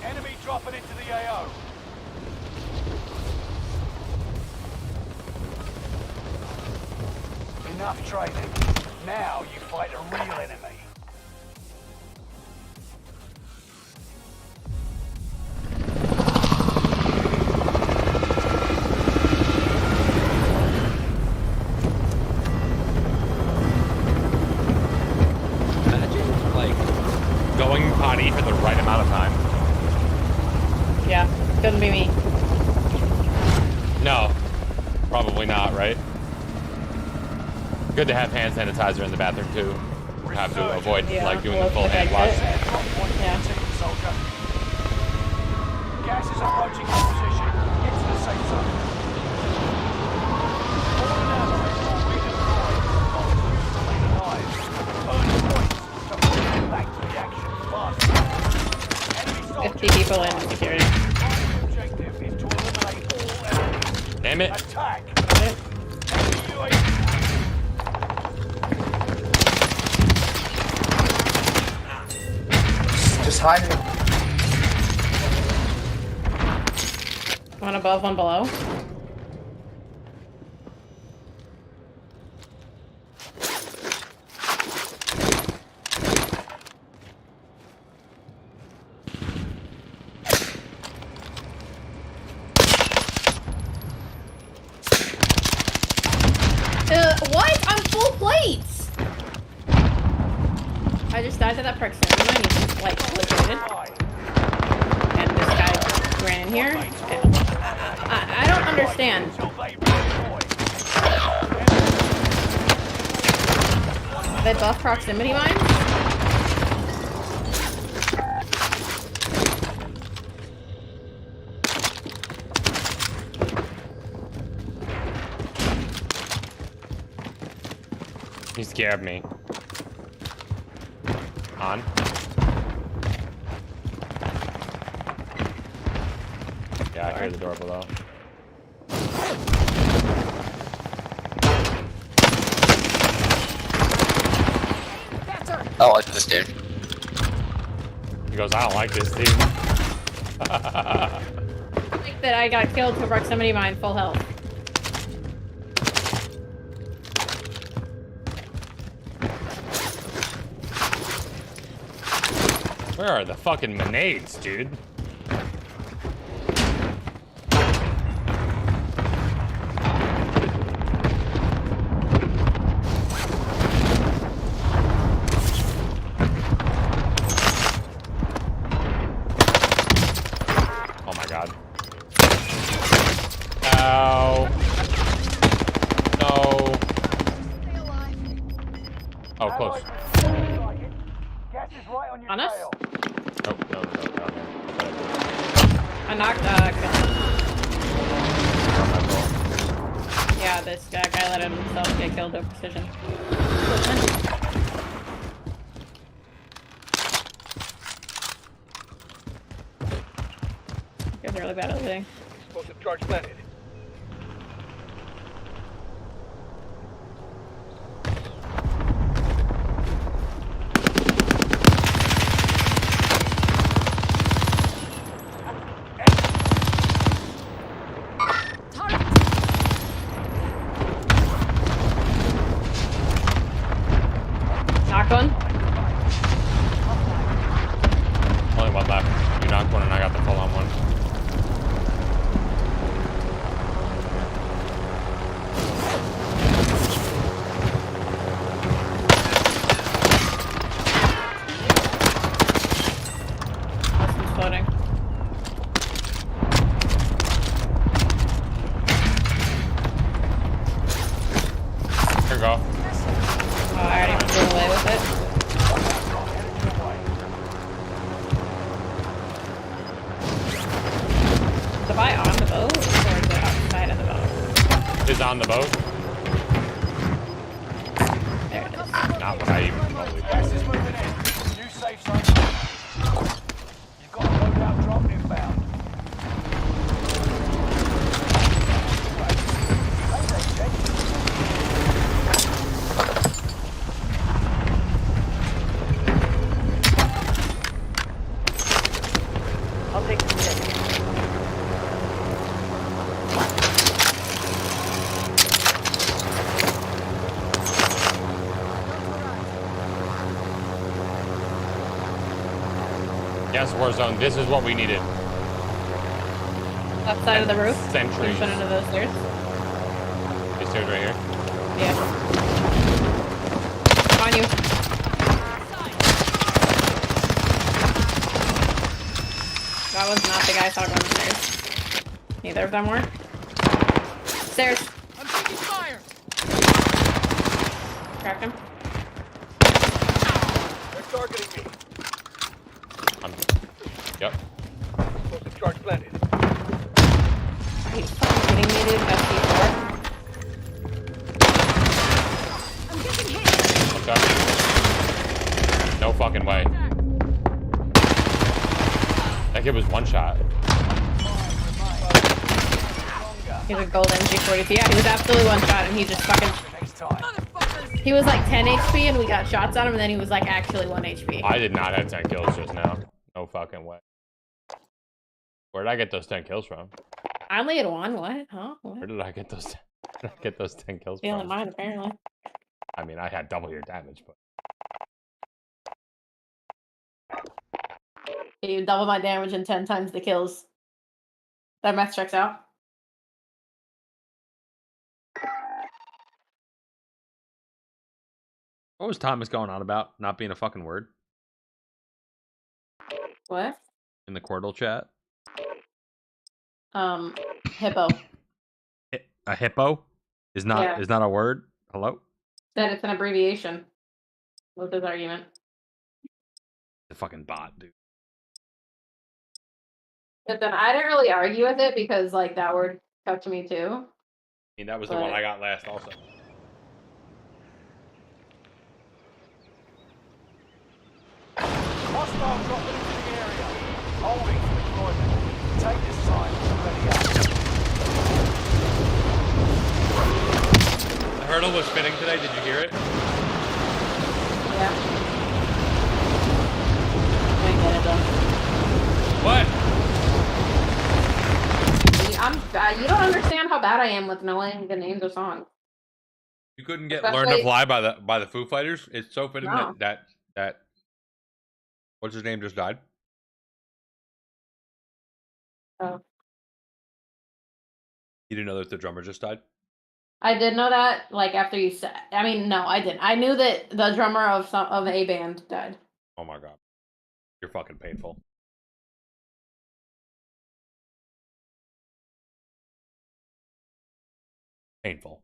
[SPEAKER 6] Enemy dropping into the AO. Enough training. Now you fight a real enemy.
[SPEAKER 3] Imagine, like, going potty for the right amount of time.
[SPEAKER 5] Yeah, couldn't be me.
[SPEAKER 3] No, probably not, right? Good to have hand sanitizer in the bathroom too. Have to avoid like doing the full hand wash.
[SPEAKER 5] Yeah.
[SPEAKER 6] Soldier. Gas is approaching your position. Get to the safe zone. All announcements will be deployed. Not usually alive. Earn points to bring you back to the action fast. Enemy
[SPEAKER 5] 50
[SPEAKER 6] soldiers.
[SPEAKER 5] people in security.
[SPEAKER 6] Primary objective is to eliminate all enemies.
[SPEAKER 3] Damn it.
[SPEAKER 6] Attack.
[SPEAKER 5] Okay.
[SPEAKER 6] Enemy UAV.
[SPEAKER 7] Just hide it.
[SPEAKER 5] One above, one below. What? I'm full plates! I just died to that proximity mine. He's like liquidated. And this guy ran in here. I don't understand. They buff proximity mines?
[SPEAKER 10] He scared me. On. Yeah, I hear the door below.
[SPEAKER 11] I like this dude.
[SPEAKER 10] He goes, I don't like this dude.
[SPEAKER 5] Like that I got killed to proximity mine full health.
[SPEAKER 10] Where are the fucking grenades, dude? Oh my god. Ow. No. Oh, close.
[SPEAKER 6] Gas is right on your
[SPEAKER 5] On us?
[SPEAKER 6] tail.
[SPEAKER 10] Oh, no.
[SPEAKER 5] I knocked yeah, this guy let himself get killed with precision. You guys are really bad at looting.
[SPEAKER 6] Explosive charge planted.
[SPEAKER 5] Knocked one.
[SPEAKER 10] Only one left. You knocked one and I got the full on one.
[SPEAKER 5] Austin's floating.
[SPEAKER 10] Here we go.
[SPEAKER 5] Oh, I already flew away with it. Is the guy on the boat or is it outside of the boat?
[SPEAKER 10] Is on the boat.
[SPEAKER 5] There it is.
[SPEAKER 10] Not what I even probably
[SPEAKER 6] Gas is moving in. New safe zone. You've got a loadout drop inbound.
[SPEAKER 5] I'll take the stick.
[SPEAKER 10] Yes, Warzone. This is what we needed.
[SPEAKER 5] Left side of the roof.
[SPEAKER 10] Sentries.
[SPEAKER 5] In front of those stairs.
[SPEAKER 10] These stairs right here.
[SPEAKER 5] Yeah. On you. That was not the guy talking on the stairs. Neither of them were. Stairs.
[SPEAKER 6] I'm taking fire.
[SPEAKER 5] Crack him.
[SPEAKER 6] They're targeting me.
[SPEAKER 10] Yep.
[SPEAKER 6] Explosive charge planted.
[SPEAKER 5] Are you fucking kidding me, dude? That's C4.
[SPEAKER 10] What's up? No fucking way. That kid was one shot.
[SPEAKER 5] He's a gold MG42. Yeah, he was absolutely one shot and he just fucking...
[SPEAKER 6] Next time.
[SPEAKER 5] He was like 10 HP and we got shots on him and then he was like actually 1 HP.
[SPEAKER 10] I did not have 10 kills just now. No fucking way. Where did I get those 10 kills from?
[SPEAKER 5] I only had one. What? Huh?
[SPEAKER 10] Where
[SPEAKER 5] What?
[SPEAKER 10] did I get those? Get those 10 kills
[SPEAKER 5] Feeling
[SPEAKER 10] from?
[SPEAKER 5] mine apparently.
[SPEAKER 10] I mean, I had double your damage, but
[SPEAKER 5] You double my damage and 10 times the kills. That math checks out.
[SPEAKER 3] What was Thomas going on about? Not being a fucking word
[SPEAKER 5] What?
[SPEAKER 3] in the Quirtle chat?
[SPEAKER 5] Hippo.
[SPEAKER 3] A hippo is not
[SPEAKER 5] Yeah.
[SPEAKER 3] is not a word. Hello?
[SPEAKER 5] Said it's an abbreviation. What's his argument?
[SPEAKER 3] The fucking bot, dude.
[SPEAKER 5] But then I didn't really argue with it because like that word kept to me too.
[SPEAKER 3] I mean, that was the one I got last also.
[SPEAKER 6] Hostile dropping into the area. Holding for deployment. Take this time to ready up.
[SPEAKER 3] The hurdle was spinning today. Did you hear it?
[SPEAKER 5] Yeah. I didn't get it though.
[SPEAKER 3] What?
[SPEAKER 5] I'm bad. You don't understand how bad I am with knowing the names of songs.
[SPEAKER 3] You couldn't get "Learn to Fly" by the Foo Fighters. It's so fitting
[SPEAKER 5] No.
[SPEAKER 3] that what's his name just died.
[SPEAKER 5] Oh.
[SPEAKER 3] You didn't know that the drummer just died?
[SPEAKER 5] I did know that, like after you said. I mean, no, I didn't. I knew that the drummer of a band died.
[SPEAKER 3] Oh my god, you're fucking painful. Painful.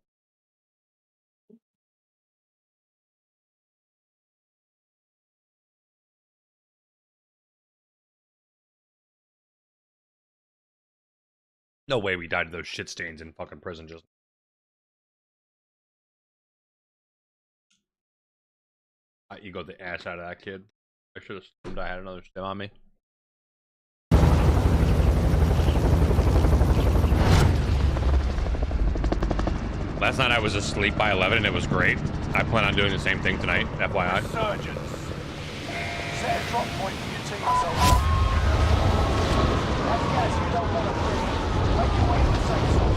[SPEAKER 3] No way we died to those shit stains in fucking prison just. I egoed the ass out of that kid. I should have assumed I had another stim on me. Last night I was asleep by 11 and it was great. I plan on doing the same thing tonight, FYI.
[SPEAKER 6] Surgeons. Set a drop point for your team, soldier. That's gas you don't want to breathe. Make your way to the safe zone.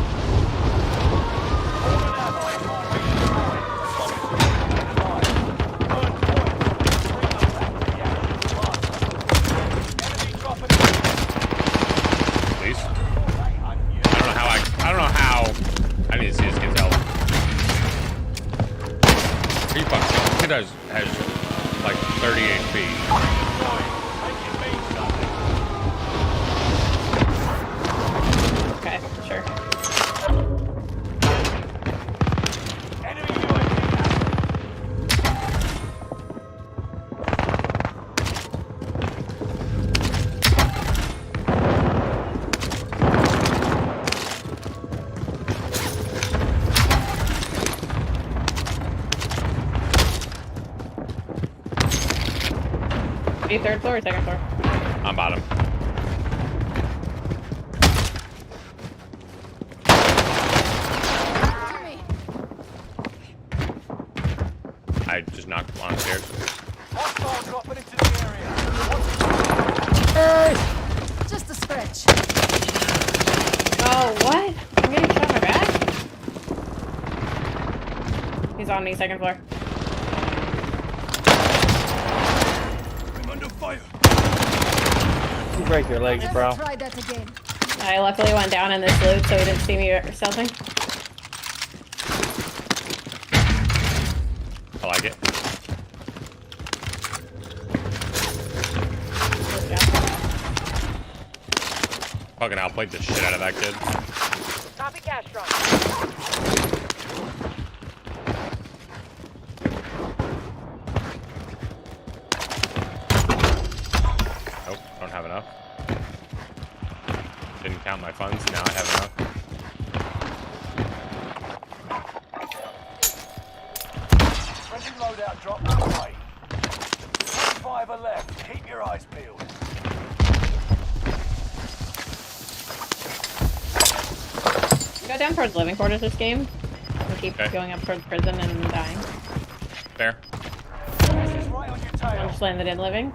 [SPEAKER 6] All an ally is already deployed. Alive. Earn points. Bring them back to the actual front. Enemy dropping in.
[SPEAKER 3] Please. I don't know how. I need to see this kid's health. Are you fucking? This kid has like 30 HP.
[SPEAKER 5] Okay, sure.
[SPEAKER 6] Enemy UAV
[SPEAKER 5] Are you third floor or second floor?
[SPEAKER 3] I'm bottom. I just knocked on the stairs.
[SPEAKER 6] hostile dropping into the area.
[SPEAKER 8] Hey! Just a scratch.
[SPEAKER 5] Oh, what? I'm getting shot in my back? He's on me, second floor.
[SPEAKER 6] Under fire.
[SPEAKER 10] You break your legs,
[SPEAKER 8] Let's
[SPEAKER 10] bro.
[SPEAKER 8] try that again.
[SPEAKER 5] I luckily went down in this loot, so he didn't see me stealthing.
[SPEAKER 3] I like it. Fucking outplayed the shit out of that kid.
[SPEAKER 8] Copy cash drop.
[SPEAKER 3] Nope, don't have enough. Didn't count my funds, now I have enough.
[SPEAKER 6] Friendly loadout drop on the way. 25 are left. Keep your eyes peeled.
[SPEAKER 5] Go down towards living quarters this game. And keep going up towards prison and dying.
[SPEAKER 3] Fair.
[SPEAKER 6] Gas is right on your
[SPEAKER 5] I'll
[SPEAKER 6] tail.
[SPEAKER 5] just landed in living.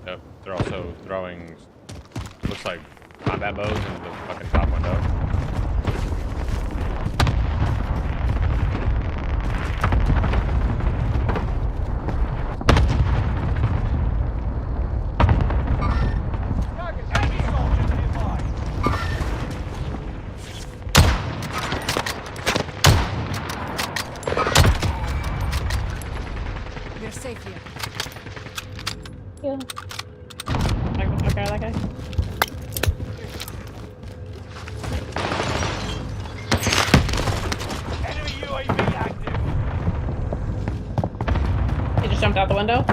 [SPEAKER 3] Yep. They're also throwing, looks like combat bows into the fucking top window.
[SPEAKER 6] Enemy soldiers nearby.
[SPEAKER 8] We're safe here.
[SPEAKER 5] Yeah. I can fuck out of that guy.
[SPEAKER 6] Enemy UAV active.
[SPEAKER 5] He just Just jumped out the window.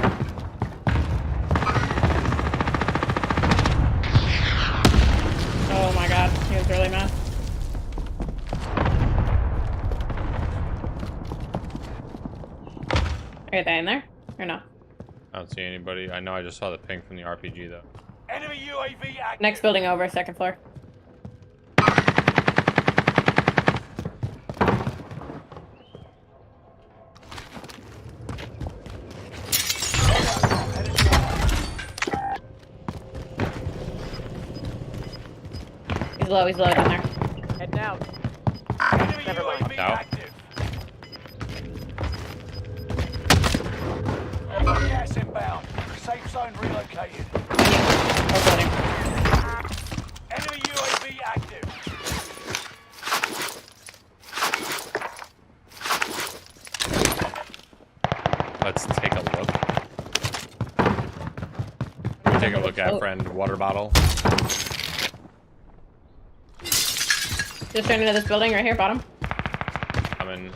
[SPEAKER 5] Oh my god, he was really mad. Are they in there? Or no?
[SPEAKER 10] I don't see anybody. I know I just saw the ping from the RPG though.
[SPEAKER 6] Enemy UAV active.
[SPEAKER 5] Next building over, second floor. He's low down there.
[SPEAKER 8] Heading out.
[SPEAKER 6] Enemy
[SPEAKER 8] Never mind.
[SPEAKER 6] UAV
[SPEAKER 10] Out.
[SPEAKER 6] active. Gas inbound. Safe zone relocated.
[SPEAKER 5] Oh, building.
[SPEAKER 6] Enemy UAV active.
[SPEAKER 3] Let's take a look. Take a look at friend. Water bottle.
[SPEAKER 5] Just turned into this building right here, bottom.
[SPEAKER 3] I'm in.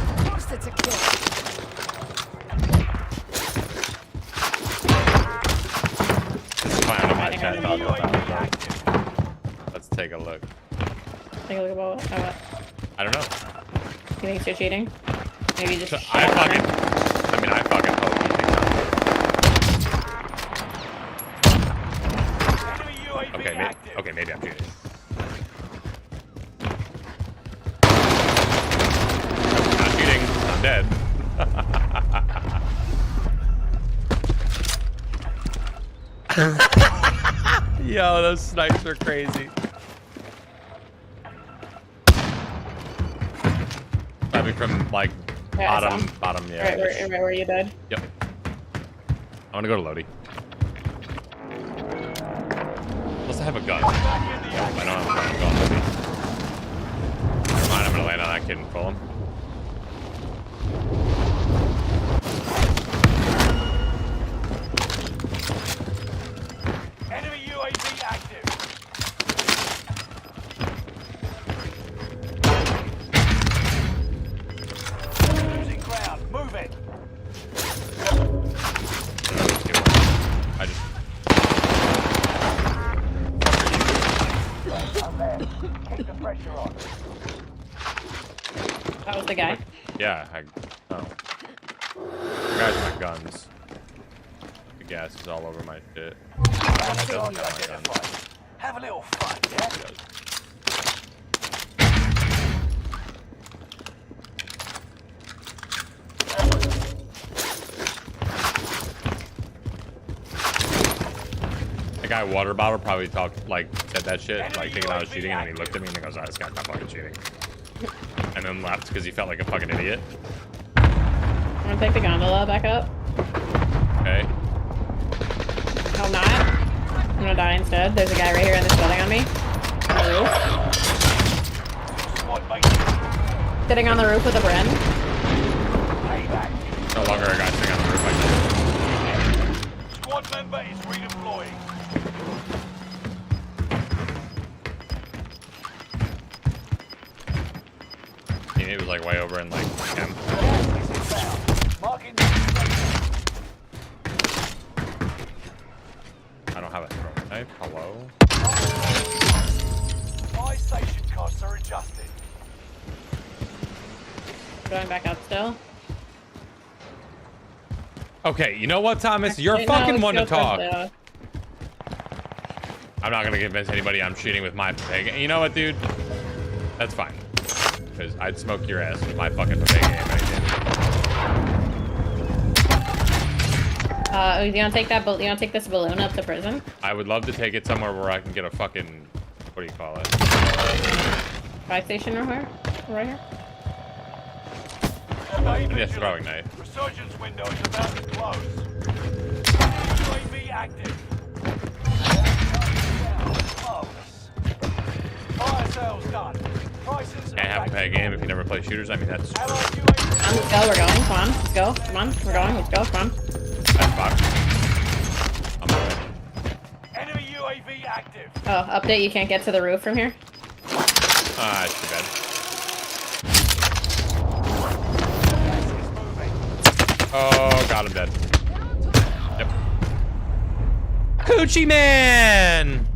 [SPEAKER 8] Of course it's a kill.
[SPEAKER 3] Fine, on my
[SPEAKER 5] Hiding
[SPEAKER 3] 10
[SPEAKER 5] under the
[SPEAKER 3] $1,000. Let's take a look.
[SPEAKER 5] Take a look at what?
[SPEAKER 3] I don't know.
[SPEAKER 5] You think you're cheating? Maybe just.
[SPEAKER 3] I fucking hope you think
[SPEAKER 6] Enemy UAV
[SPEAKER 3] that. Okay,
[SPEAKER 6] active.
[SPEAKER 3] maybe I'm cheating. Not cheating. I'm dead. Yo, those snipes are crazy. Sniping from like
[SPEAKER 5] Yeah,
[SPEAKER 3] bottom, yeah.
[SPEAKER 5] Right where you died.
[SPEAKER 3] Yep. I'm gonna go to Lodi. Unless I have a gun. Nope, I don't have a gun. Lodi. Never mind, I'm gonna land on that kid and pull him.
[SPEAKER 6] Enemy UAV active. Losing ground. Move it.
[SPEAKER 3] I just
[SPEAKER 6] I'm there. Keep the pressure on.
[SPEAKER 5] That was the guy.
[SPEAKER 3] yeah, oh. Guys, my guns. The gas is all over my shit.
[SPEAKER 6] Target
[SPEAKER 3] Doesn't got my guns.
[SPEAKER 6] identified. Have a little fun, yeah?
[SPEAKER 3] The guy water bottle probably said that shit, like thinking I was cheating, and then he looked at me and he goes, "Oh, this guy's not fucking cheating," and then left because he felt like a fucking idiot.
[SPEAKER 5] I'm gonna take the gondola back up.
[SPEAKER 3] Okay.
[SPEAKER 5] No, I'm not. I'm gonna die instead. There's a guy right here in this building on me. On the roof.
[SPEAKER 6] Squad mate.
[SPEAKER 5] Sitting on the roof with a Bren.
[SPEAKER 6] Payback.
[SPEAKER 3] No longer a guy sitting on the roof like that.
[SPEAKER 6] Squad member is redeploying.
[SPEAKER 3] He was like way over in like him.
[SPEAKER 6] Gas is inbound. Marking the
[SPEAKER 3] I don't have a throw knife. Hello.
[SPEAKER 6] buy station costs are adjusted.
[SPEAKER 5] Going back up still.
[SPEAKER 3] Okay, you know what, Thomas? You're
[SPEAKER 5] Actually,
[SPEAKER 3] fucking
[SPEAKER 5] no,
[SPEAKER 3] one to
[SPEAKER 5] it's still
[SPEAKER 3] talk.
[SPEAKER 5] still.
[SPEAKER 3] I'm not gonna convince anybody I'm cheating with my peg. You know what, dude? That's fine. Because I'd smoke your ass with my fucking peg game.
[SPEAKER 5] You wanna take that? You wanna take this balloon up to prison?
[SPEAKER 3] I would love to take it somewhere where I can get a fucking, what do you call it?
[SPEAKER 5] Fire station or where? Right here.
[SPEAKER 6] Stay
[SPEAKER 3] Maybe a
[SPEAKER 6] vigilant.
[SPEAKER 3] throwing knife.
[SPEAKER 6] Resurgence window is about to close. UAV active. Marvelous. Fire sales done. Prices
[SPEAKER 3] Can't have a peg game if you never play shooters. I mean, that's
[SPEAKER 6] Allied
[SPEAKER 3] true.
[SPEAKER 6] UAV.
[SPEAKER 5] Let's go. We're going. Come on. Let's go. Come on. We're going. Let's go. Come on.
[SPEAKER 3] That's fucked. I'm alright.
[SPEAKER 6] Enemy UAV UAV active.
[SPEAKER 5] Oh, update, you can't get to the roof from here?
[SPEAKER 3] Ah, that's too bad.
[SPEAKER 6] Gas is moving.
[SPEAKER 3] Oh, God, I'm dead. Yep. Coochie Man!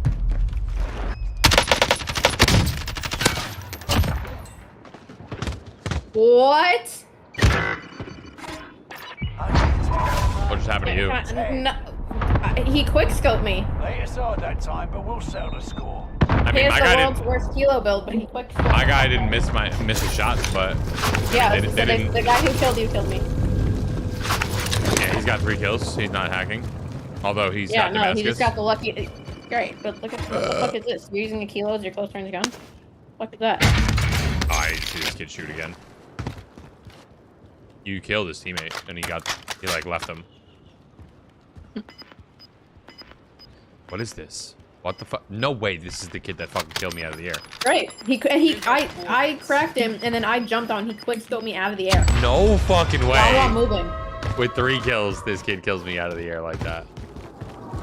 [SPEAKER 5] What?
[SPEAKER 3] What just happened to you?
[SPEAKER 5] No, he quickscoped me.
[SPEAKER 6] Late aside that time, but we'll settle the score.
[SPEAKER 3] I
[SPEAKER 5] He
[SPEAKER 3] mean,
[SPEAKER 5] has
[SPEAKER 3] my
[SPEAKER 5] the
[SPEAKER 3] guy
[SPEAKER 5] world's
[SPEAKER 3] didn't.
[SPEAKER 5] worst kilo build, but he quickscoped.
[SPEAKER 3] My guy didn't miss his shots, but
[SPEAKER 5] Yeah,
[SPEAKER 3] they
[SPEAKER 5] so
[SPEAKER 3] didn't.
[SPEAKER 5] the guy who killed you killed me.
[SPEAKER 3] Yeah, he's got 3 kills. He's not hacking, although he's
[SPEAKER 5] Yeah,
[SPEAKER 3] got
[SPEAKER 5] no,
[SPEAKER 3] Damascus.
[SPEAKER 5] he just got the lucky. Great, but look at what the fuck is this? You're using a kilo as your close range gun? What is that?
[SPEAKER 3] Oh, I see this kid shoot again. You killed his teammate, and he like left him. What is this? What the fuck? No way! This is the kid that fucking killed me out of the air.
[SPEAKER 5] Right. I cracked him, and then I jumped on. He quickscoped me out of the air.
[SPEAKER 3] No fucking way!
[SPEAKER 5] While I'm moving.
[SPEAKER 3] With 3 kills, this kid kills me out of the air like that.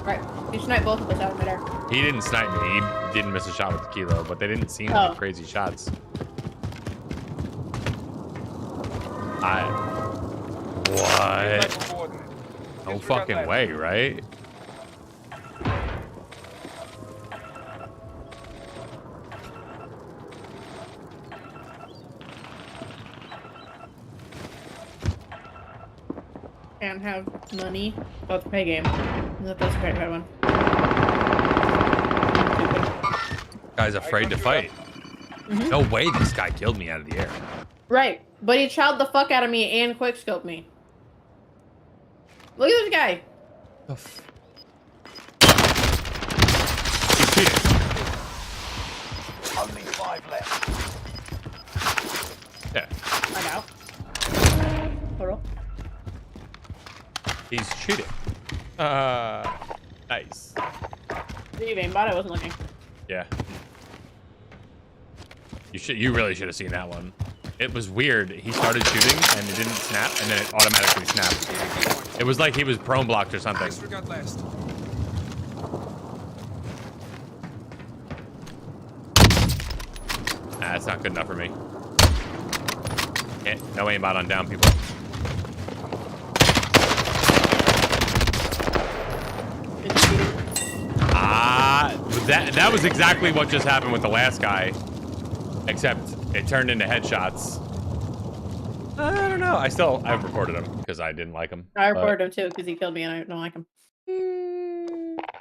[SPEAKER 5] Right. You sniped both of us out of midair.
[SPEAKER 3] He didn't snipe me. He didn't miss a shot with the kilo, but they didn't seem like crazy shots. What? No fucking way, right?
[SPEAKER 5] Can't have money. Oh, it's a pay game. That's a very bad one.
[SPEAKER 3] Guy's afraid to fight. No way this guy killed me out of the air.
[SPEAKER 5] Right. But he chowed the fuck out of me and quickscoped me. Look at this guy.
[SPEAKER 3] He's cheating.
[SPEAKER 6] Only 5 left.
[SPEAKER 3] Yeah.
[SPEAKER 5] I know. Total.
[SPEAKER 3] He's cheating. Nice.
[SPEAKER 5] Did you aimbot? I wasn't looking.
[SPEAKER 3] Yeah. You really should have seen that one. It was weird. He started shooting and it didn't snap, and then it automatically snapped. It was like he was prone blocked or something. That's not good enough for me. No aimbot on down people. That was exactly what just happened with the last guy, except it turned into headshots. I don't know. I've reported him because I didn't like him.
[SPEAKER 5] I reported him too because he killed me and I don't like him.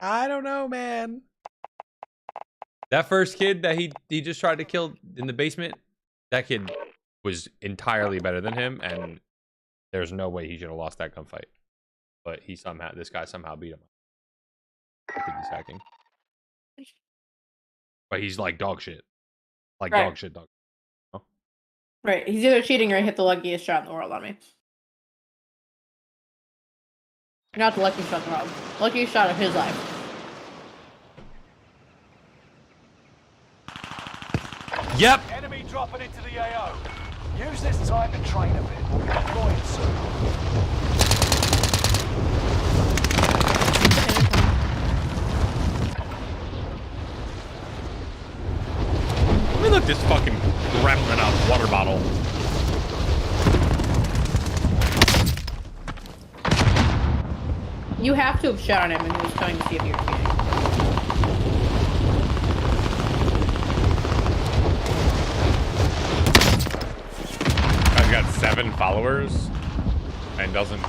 [SPEAKER 3] I don't know, man. That first kid that he just tried to kill in the basement, that kid was entirely better than him, and there's no way he should have lost that gunfight. But this guy somehow beat him. I think he's hacking. But he's like dog shit. Like
[SPEAKER 5] Right.
[SPEAKER 3] dog shit. Oh.
[SPEAKER 5] Right. He's either cheating or he hit the luckiest shot in the world on me. Not the luckiest shot in the world. Luckiest shot of his life.
[SPEAKER 3] Yep.
[SPEAKER 6] Enemy dropping into the AO. Use this time to train a bit. We'll be deploying soon.
[SPEAKER 3] Let me look this fucking gremlin up water bottle.
[SPEAKER 5] You have to have shot on him and he was trying to see if you were cheating.
[SPEAKER 3] Guy's got 7 followers and doesn't.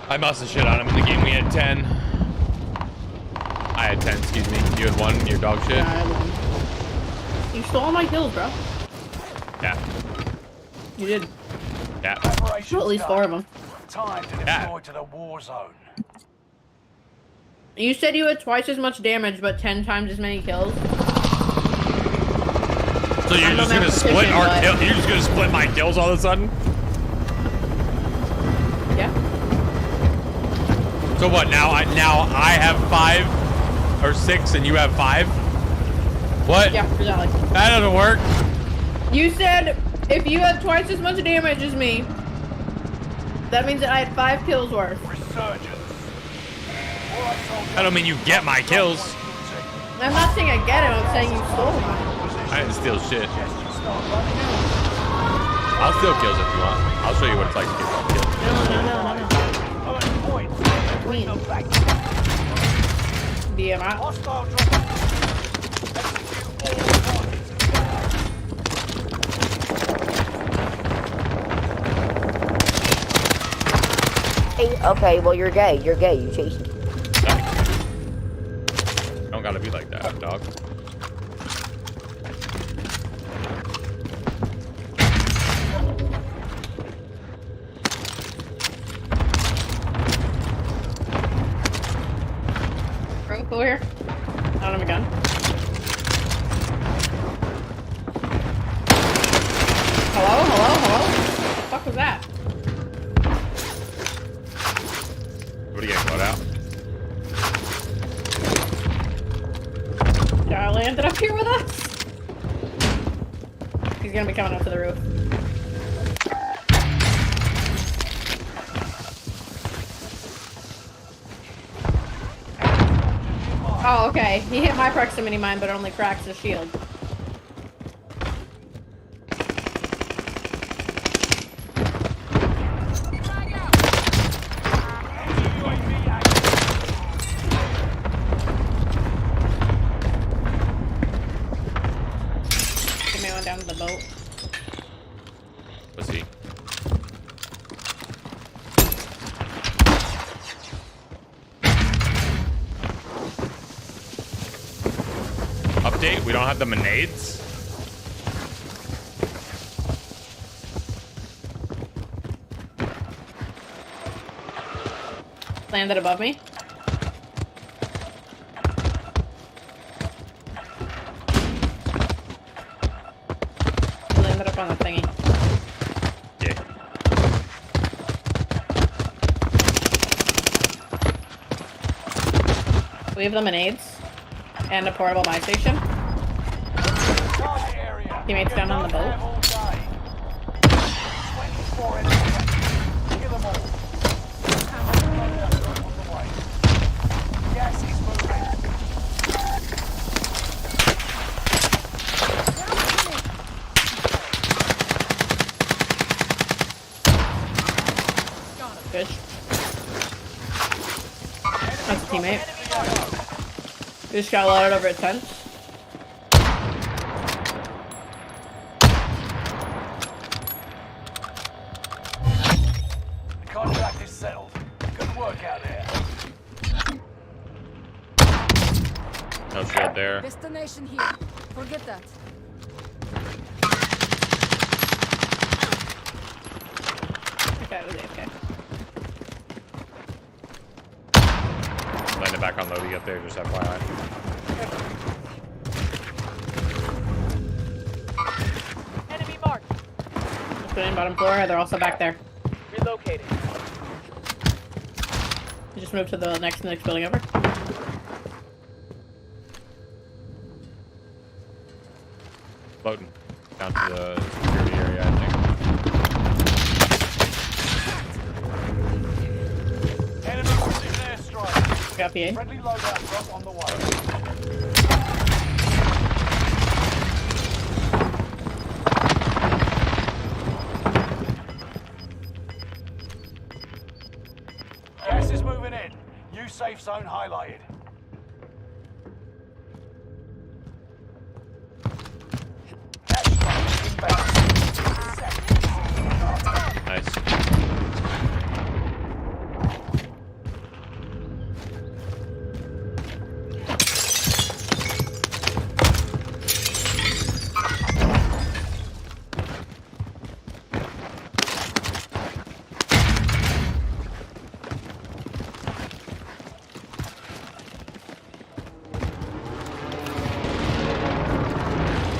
[SPEAKER 3] I must have shit on him in the game. We had 10. I had 10, excuse me. You had 1, you're dog shit.
[SPEAKER 5] Yeah, I won. You stole all my kills, bro.
[SPEAKER 3] Yeah.
[SPEAKER 5] You did.
[SPEAKER 3] Yeah.
[SPEAKER 5] At least 4 of them.
[SPEAKER 6] Time to deploy to the war zone.
[SPEAKER 5] You said you had twice as much damage, but 10 times as many kills.
[SPEAKER 3] So you're just gonna split our kill? You're just gonna split my kills all of a sudden?
[SPEAKER 5] Yeah.
[SPEAKER 3] So what? Now I have 5 or 6, and you have 5. What?
[SPEAKER 5] Yeah, exactly.
[SPEAKER 3] That doesn't work.
[SPEAKER 5] You said if you had twice as much damage as me, That means that I had 5 kills worth.
[SPEAKER 6] Resurgence. All right, soldier.
[SPEAKER 3] I don't mean you get my kills.
[SPEAKER 5] I'm not saying I get it, I'm saying you stole mine.
[SPEAKER 3] I didn't steal shit.
[SPEAKER 6] Suggestion start running.
[SPEAKER 3] I'll steal kills if you want. I'll show you what it's like to get one kill.
[SPEAKER 5] No.
[SPEAKER 6] Earn points. Bring them back.
[SPEAKER 5] DM out.
[SPEAKER 6] Hostile drop. Execute all targets.
[SPEAKER 12] Hey, okay, well you're gay. You're gay. You chase me.
[SPEAKER 3] Don't gotta be like that, dog.
[SPEAKER 5] Cool here. I don't have a gun. Hello? What the fuck was that?
[SPEAKER 3] What are you getting caught out?
[SPEAKER 5] Charlie ended up here with us. He's gonna be coming up to the roof. Oh, okay. He hit my proximity mine, but only cracks his shield. Give me one down to the boat.
[SPEAKER 3] Let's see. Update, we don't have the grenades.
[SPEAKER 5] Landed above me. Landed up on the thingy.
[SPEAKER 3] Yeah.
[SPEAKER 5] We have lemonades and a portable buy station.
[SPEAKER 6] Target area.
[SPEAKER 5] Teammates down on the boat.
[SPEAKER 6] All day. 24 enemies. Kill them all. On the way. Gas is moving.
[SPEAKER 5] Fish. That's a teammate. We just got loaded over at 10.
[SPEAKER 6] The contract is settled. Good work out there.
[SPEAKER 3] No shield there.
[SPEAKER 8] Destination here. Forget that.
[SPEAKER 5] Okay, it was AFK.
[SPEAKER 3] Landed back on Lodi up there, just FYI.
[SPEAKER 8] Enemy marked.
[SPEAKER 5] Just put in bottom floor. They're also back there.
[SPEAKER 8] Relocating.
[SPEAKER 5] You just moved to the next building over.
[SPEAKER 3] Floating down to the security area, I think.
[SPEAKER 6] Enemy precision airstrike.
[SPEAKER 5] Got PA.
[SPEAKER 6] Friendly loadout drop on the way. Gas is moving in. New safe zone highlighted. Airstrike inbound.
[SPEAKER 3] Nice.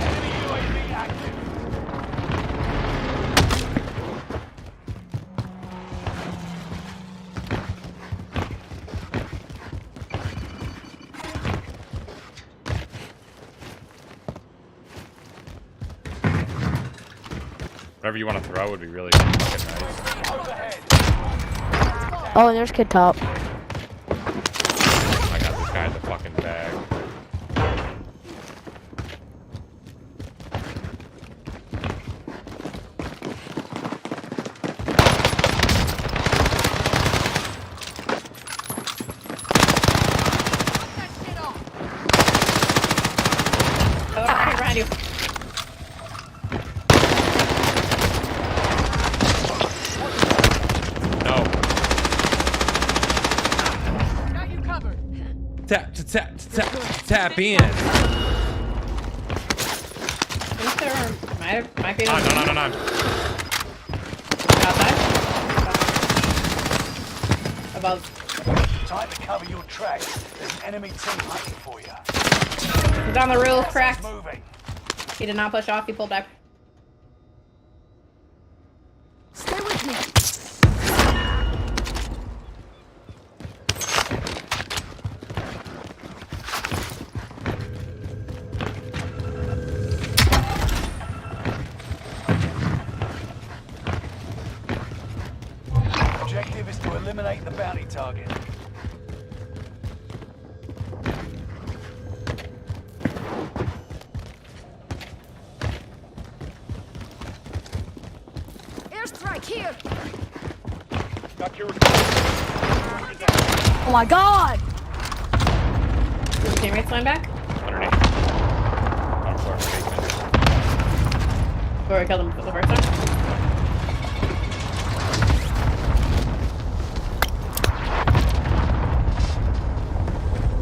[SPEAKER 6] Enemy UAV active.
[SPEAKER 3] Whatever you want to throw would be really fucking nice.
[SPEAKER 6] Overhead.
[SPEAKER 12] Oh, and there's kid top.
[SPEAKER 10] I got this guy in the fucking bag.
[SPEAKER 5] Oh, right behind you.
[SPEAKER 10] No.
[SPEAKER 8] Got you covered.
[SPEAKER 3] Tap in.
[SPEAKER 5] I think there might be
[SPEAKER 10] No.
[SPEAKER 5] outside. Above.
[SPEAKER 6] Time to cover your tracks. There's an enemy team hunting for you.
[SPEAKER 5] He's on the roof, cracked.
[SPEAKER 6] Moving.
[SPEAKER 5] He did not push off, he pulled back.
[SPEAKER 8] Stay with me.
[SPEAKER 6] Objective is to eliminate the bounty target.
[SPEAKER 8] Airstrike here.
[SPEAKER 6] Got your
[SPEAKER 8] Oh my god.
[SPEAKER 5] His teammates line back.
[SPEAKER 10] Underneath. Bottom floor, basement.
[SPEAKER 5] Before we killed him for the first time.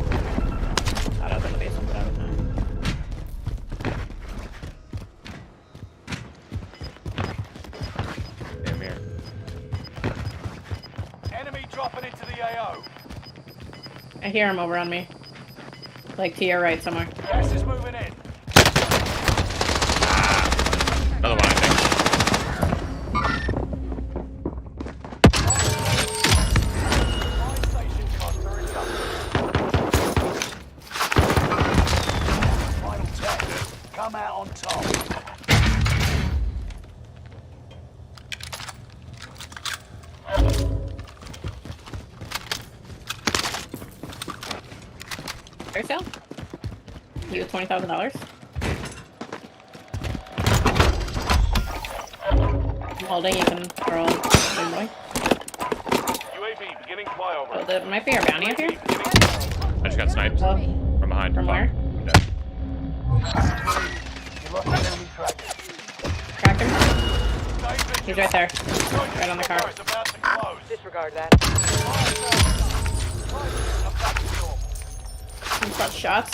[SPEAKER 5] Thought I was in the basement, but I was not.
[SPEAKER 10] Damn here.
[SPEAKER 6] enemy dropping into the AO.
[SPEAKER 5] I hear him over on me. Like to your right somewhere.
[SPEAKER 6] Gas is moving in.
[SPEAKER 10] Another one, I think.
[SPEAKER 6] Fire station costs are incoming. Final 10. Come out on top.
[SPEAKER 5] Fire sale? You with $20,000? I'm holding, you can roll. Boy.
[SPEAKER 6] UAV beginning flyover.
[SPEAKER 5] Oh, there might be our bounty up here.
[SPEAKER 10] I just got sniped
[SPEAKER 5] Oh,
[SPEAKER 10] from behind.
[SPEAKER 5] from
[SPEAKER 10] Fuck.
[SPEAKER 5] where?
[SPEAKER 10] I'm dead.
[SPEAKER 6] You lost the enemy track.
[SPEAKER 5] Cracked him.
[SPEAKER 6] Stay vigilant.
[SPEAKER 5] He's right there. Right on the car.
[SPEAKER 6] Is about to close.
[SPEAKER 8] Disregard that.
[SPEAKER 5] Some clutch shots.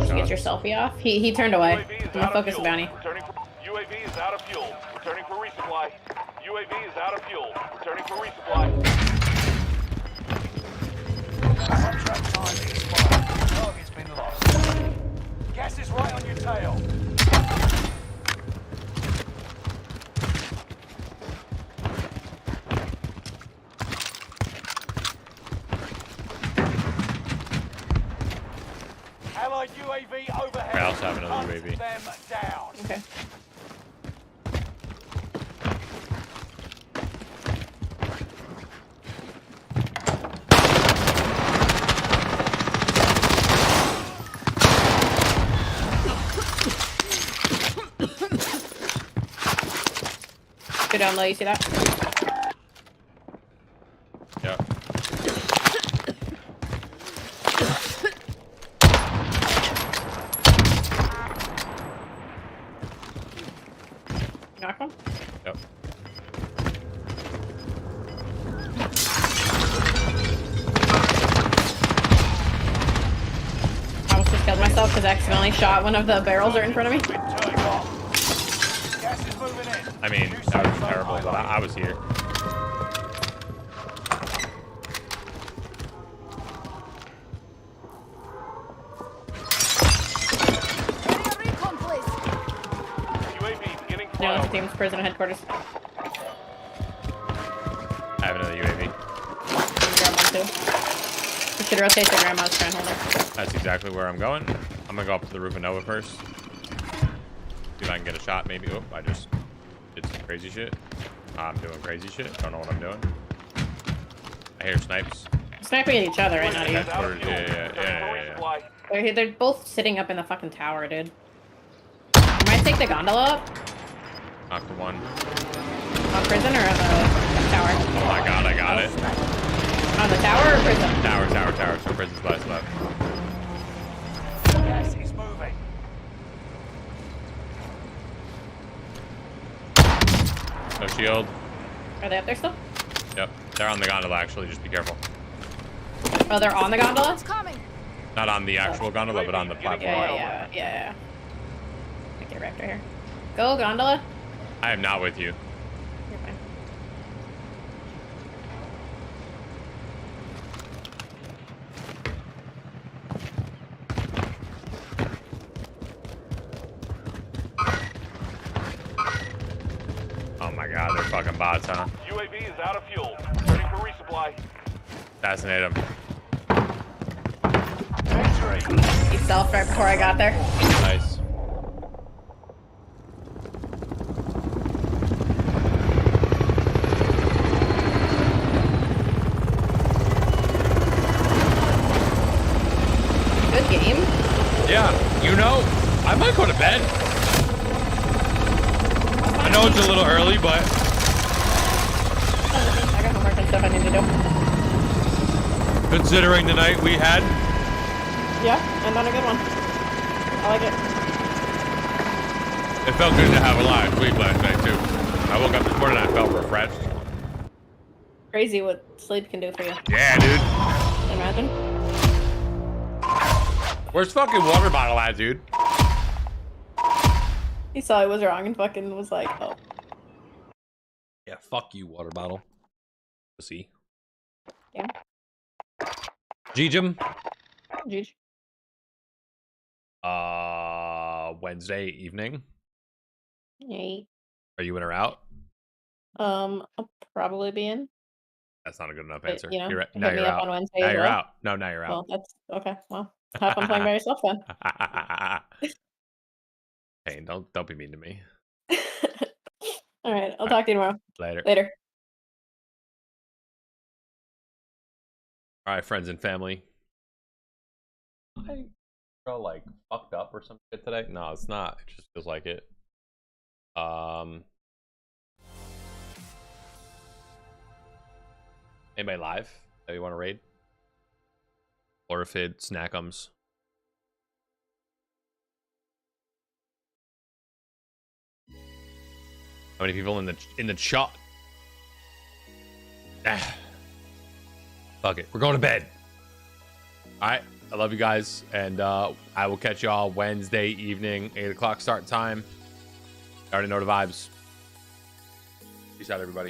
[SPEAKER 5] Get your selfie off. He turned away.
[SPEAKER 6] UAV is
[SPEAKER 5] I'm gonna
[SPEAKER 6] out of
[SPEAKER 5] focus the
[SPEAKER 6] fuel.
[SPEAKER 5] bounty.
[SPEAKER 6] UAV is out of fuel. Returning for resupply. UAV is out of fuel. Returning for resupply. Contract time expired. Target's been lost. Gas is right on your tail. Allied UAV overhead.
[SPEAKER 10] I also have another
[SPEAKER 6] Hunt
[SPEAKER 10] UAV.
[SPEAKER 6] them down.
[SPEAKER 5] Okay. Go down low, you see that?
[SPEAKER 10] Yeah.
[SPEAKER 5] Knock one.
[SPEAKER 10] Yep.
[SPEAKER 5] I almost just killed myself because I accidentally shot one of the barrels right in front of me.
[SPEAKER 6] Been turned off. Gas is moving in.
[SPEAKER 10] I mean, that was terrible, but I was here.
[SPEAKER 8] Recon, please.
[SPEAKER 6] UAV beginning
[SPEAKER 5] No, it's the
[SPEAKER 6] flyover.
[SPEAKER 5] team's prison headquarters.
[SPEAKER 10] I have another UAV.
[SPEAKER 5] Grab one too. We should rotate the grandma's try and hold her.
[SPEAKER 10] That's exactly where I'm going. I'm gonna go up to the roof of Nova first. See if I can get a shot, maybe. Oh, I just did some crazy shit. I'm doing crazy shit. Don't know what I'm doing.
[SPEAKER 3] I hear snipes.
[SPEAKER 5] Sniping at each other, right? Not you.
[SPEAKER 3] Yeah.
[SPEAKER 5] They're both sitting up in the fucking tower, dude. I might take the gondola up.
[SPEAKER 3] Knock the one.
[SPEAKER 5] On prison or on the tower?
[SPEAKER 3] Oh my god, I got it.
[SPEAKER 5] On the tower or prison?
[SPEAKER 3] Tower. So prison's left.
[SPEAKER 6] Gas is moving.
[SPEAKER 3] No shield.
[SPEAKER 5] Are they up there still?
[SPEAKER 3] Yep. They're on the gondola, actually. Just be careful.
[SPEAKER 5] Oh, they're on the gondola?
[SPEAKER 8] It's coming.
[SPEAKER 3] Not on the actual gondola, but on the platform.
[SPEAKER 5] Yeah. Get Raptor here. Go, gondola.
[SPEAKER 3] I am not with you.
[SPEAKER 5] You're fine.
[SPEAKER 3] Oh my god, they're fucking bots, huh?
[SPEAKER 6] UAV is out of fuel. Ready for resupply.
[SPEAKER 3] Assassinate him.
[SPEAKER 6] Victory.
[SPEAKER 5] He selfed right before I got there.
[SPEAKER 3] Nice.
[SPEAKER 5] Good game.
[SPEAKER 3] Yeah, you know, I might go to bed. I know it's a little early, but
[SPEAKER 5] I got homework and stuff I need to do.
[SPEAKER 3] considering the night we had,
[SPEAKER 5] Yeah, and on a good one. I like it.
[SPEAKER 3] it felt good to have a live sleep last night too. I woke up this morning and I felt refreshed.
[SPEAKER 5] Crazy what sleep can do for you.
[SPEAKER 3] Yeah, dude.
[SPEAKER 5] Imagine.
[SPEAKER 3] Where's fucking water bottle at, dude?
[SPEAKER 5] He saw I was wrong and fucking was like, oh.
[SPEAKER 3] Yeah, fuck you, water bottle. See.
[SPEAKER 5] Yeah.
[SPEAKER 3] Jim.
[SPEAKER 5] Jeez.
[SPEAKER 3] Wednesday evening.
[SPEAKER 5] Yay.
[SPEAKER 3] Are you in or out?
[SPEAKER 5] I'll probably be in.
[SPEAKER 3] That's not a good enough
[SPEAKER 5] But,
[SPEAKER 3] answer.
[SPEAKER 5] you know,
[SPEAKER 3] You're,
[SPEAKER 5] hit
[SPEAKER 3] now
[SPEAKER 5] me
[SPEAKER 3] you're
[SPEAKER 5] up
[SPEAKER 3] out.
[SPEAKER 5] on Wednesday
[SPEAKER 3] Now
[SPEAKER 5] as
[SPEAKER 3] you're
[SPEAKER 5] well.
[SPEAKER 3] out. No, now you're
[SPEAKER 5] Well,
[SPEAKER 3] out.
[SPEAKER 5] that's okay. Well, have fun playing by yourself then.
[SPEAKER 3] Hey, don't be mean to me.
[SPEAKER 5] All right, I'll talk to you tomorrow. Later.
[SPEAKER 3] All right, friends and family. I feel like fucked up or some shit today. No, it's not. It just feels like it. Anybody live that you want to raid? Orifid, Snackums. How many people in the chat? Fuck it. We're going to bed. All right. I love you guys. And I will catch y'all Wednesday evening, 8 o'clock start time. You already know the vibes. Peace out, everybody.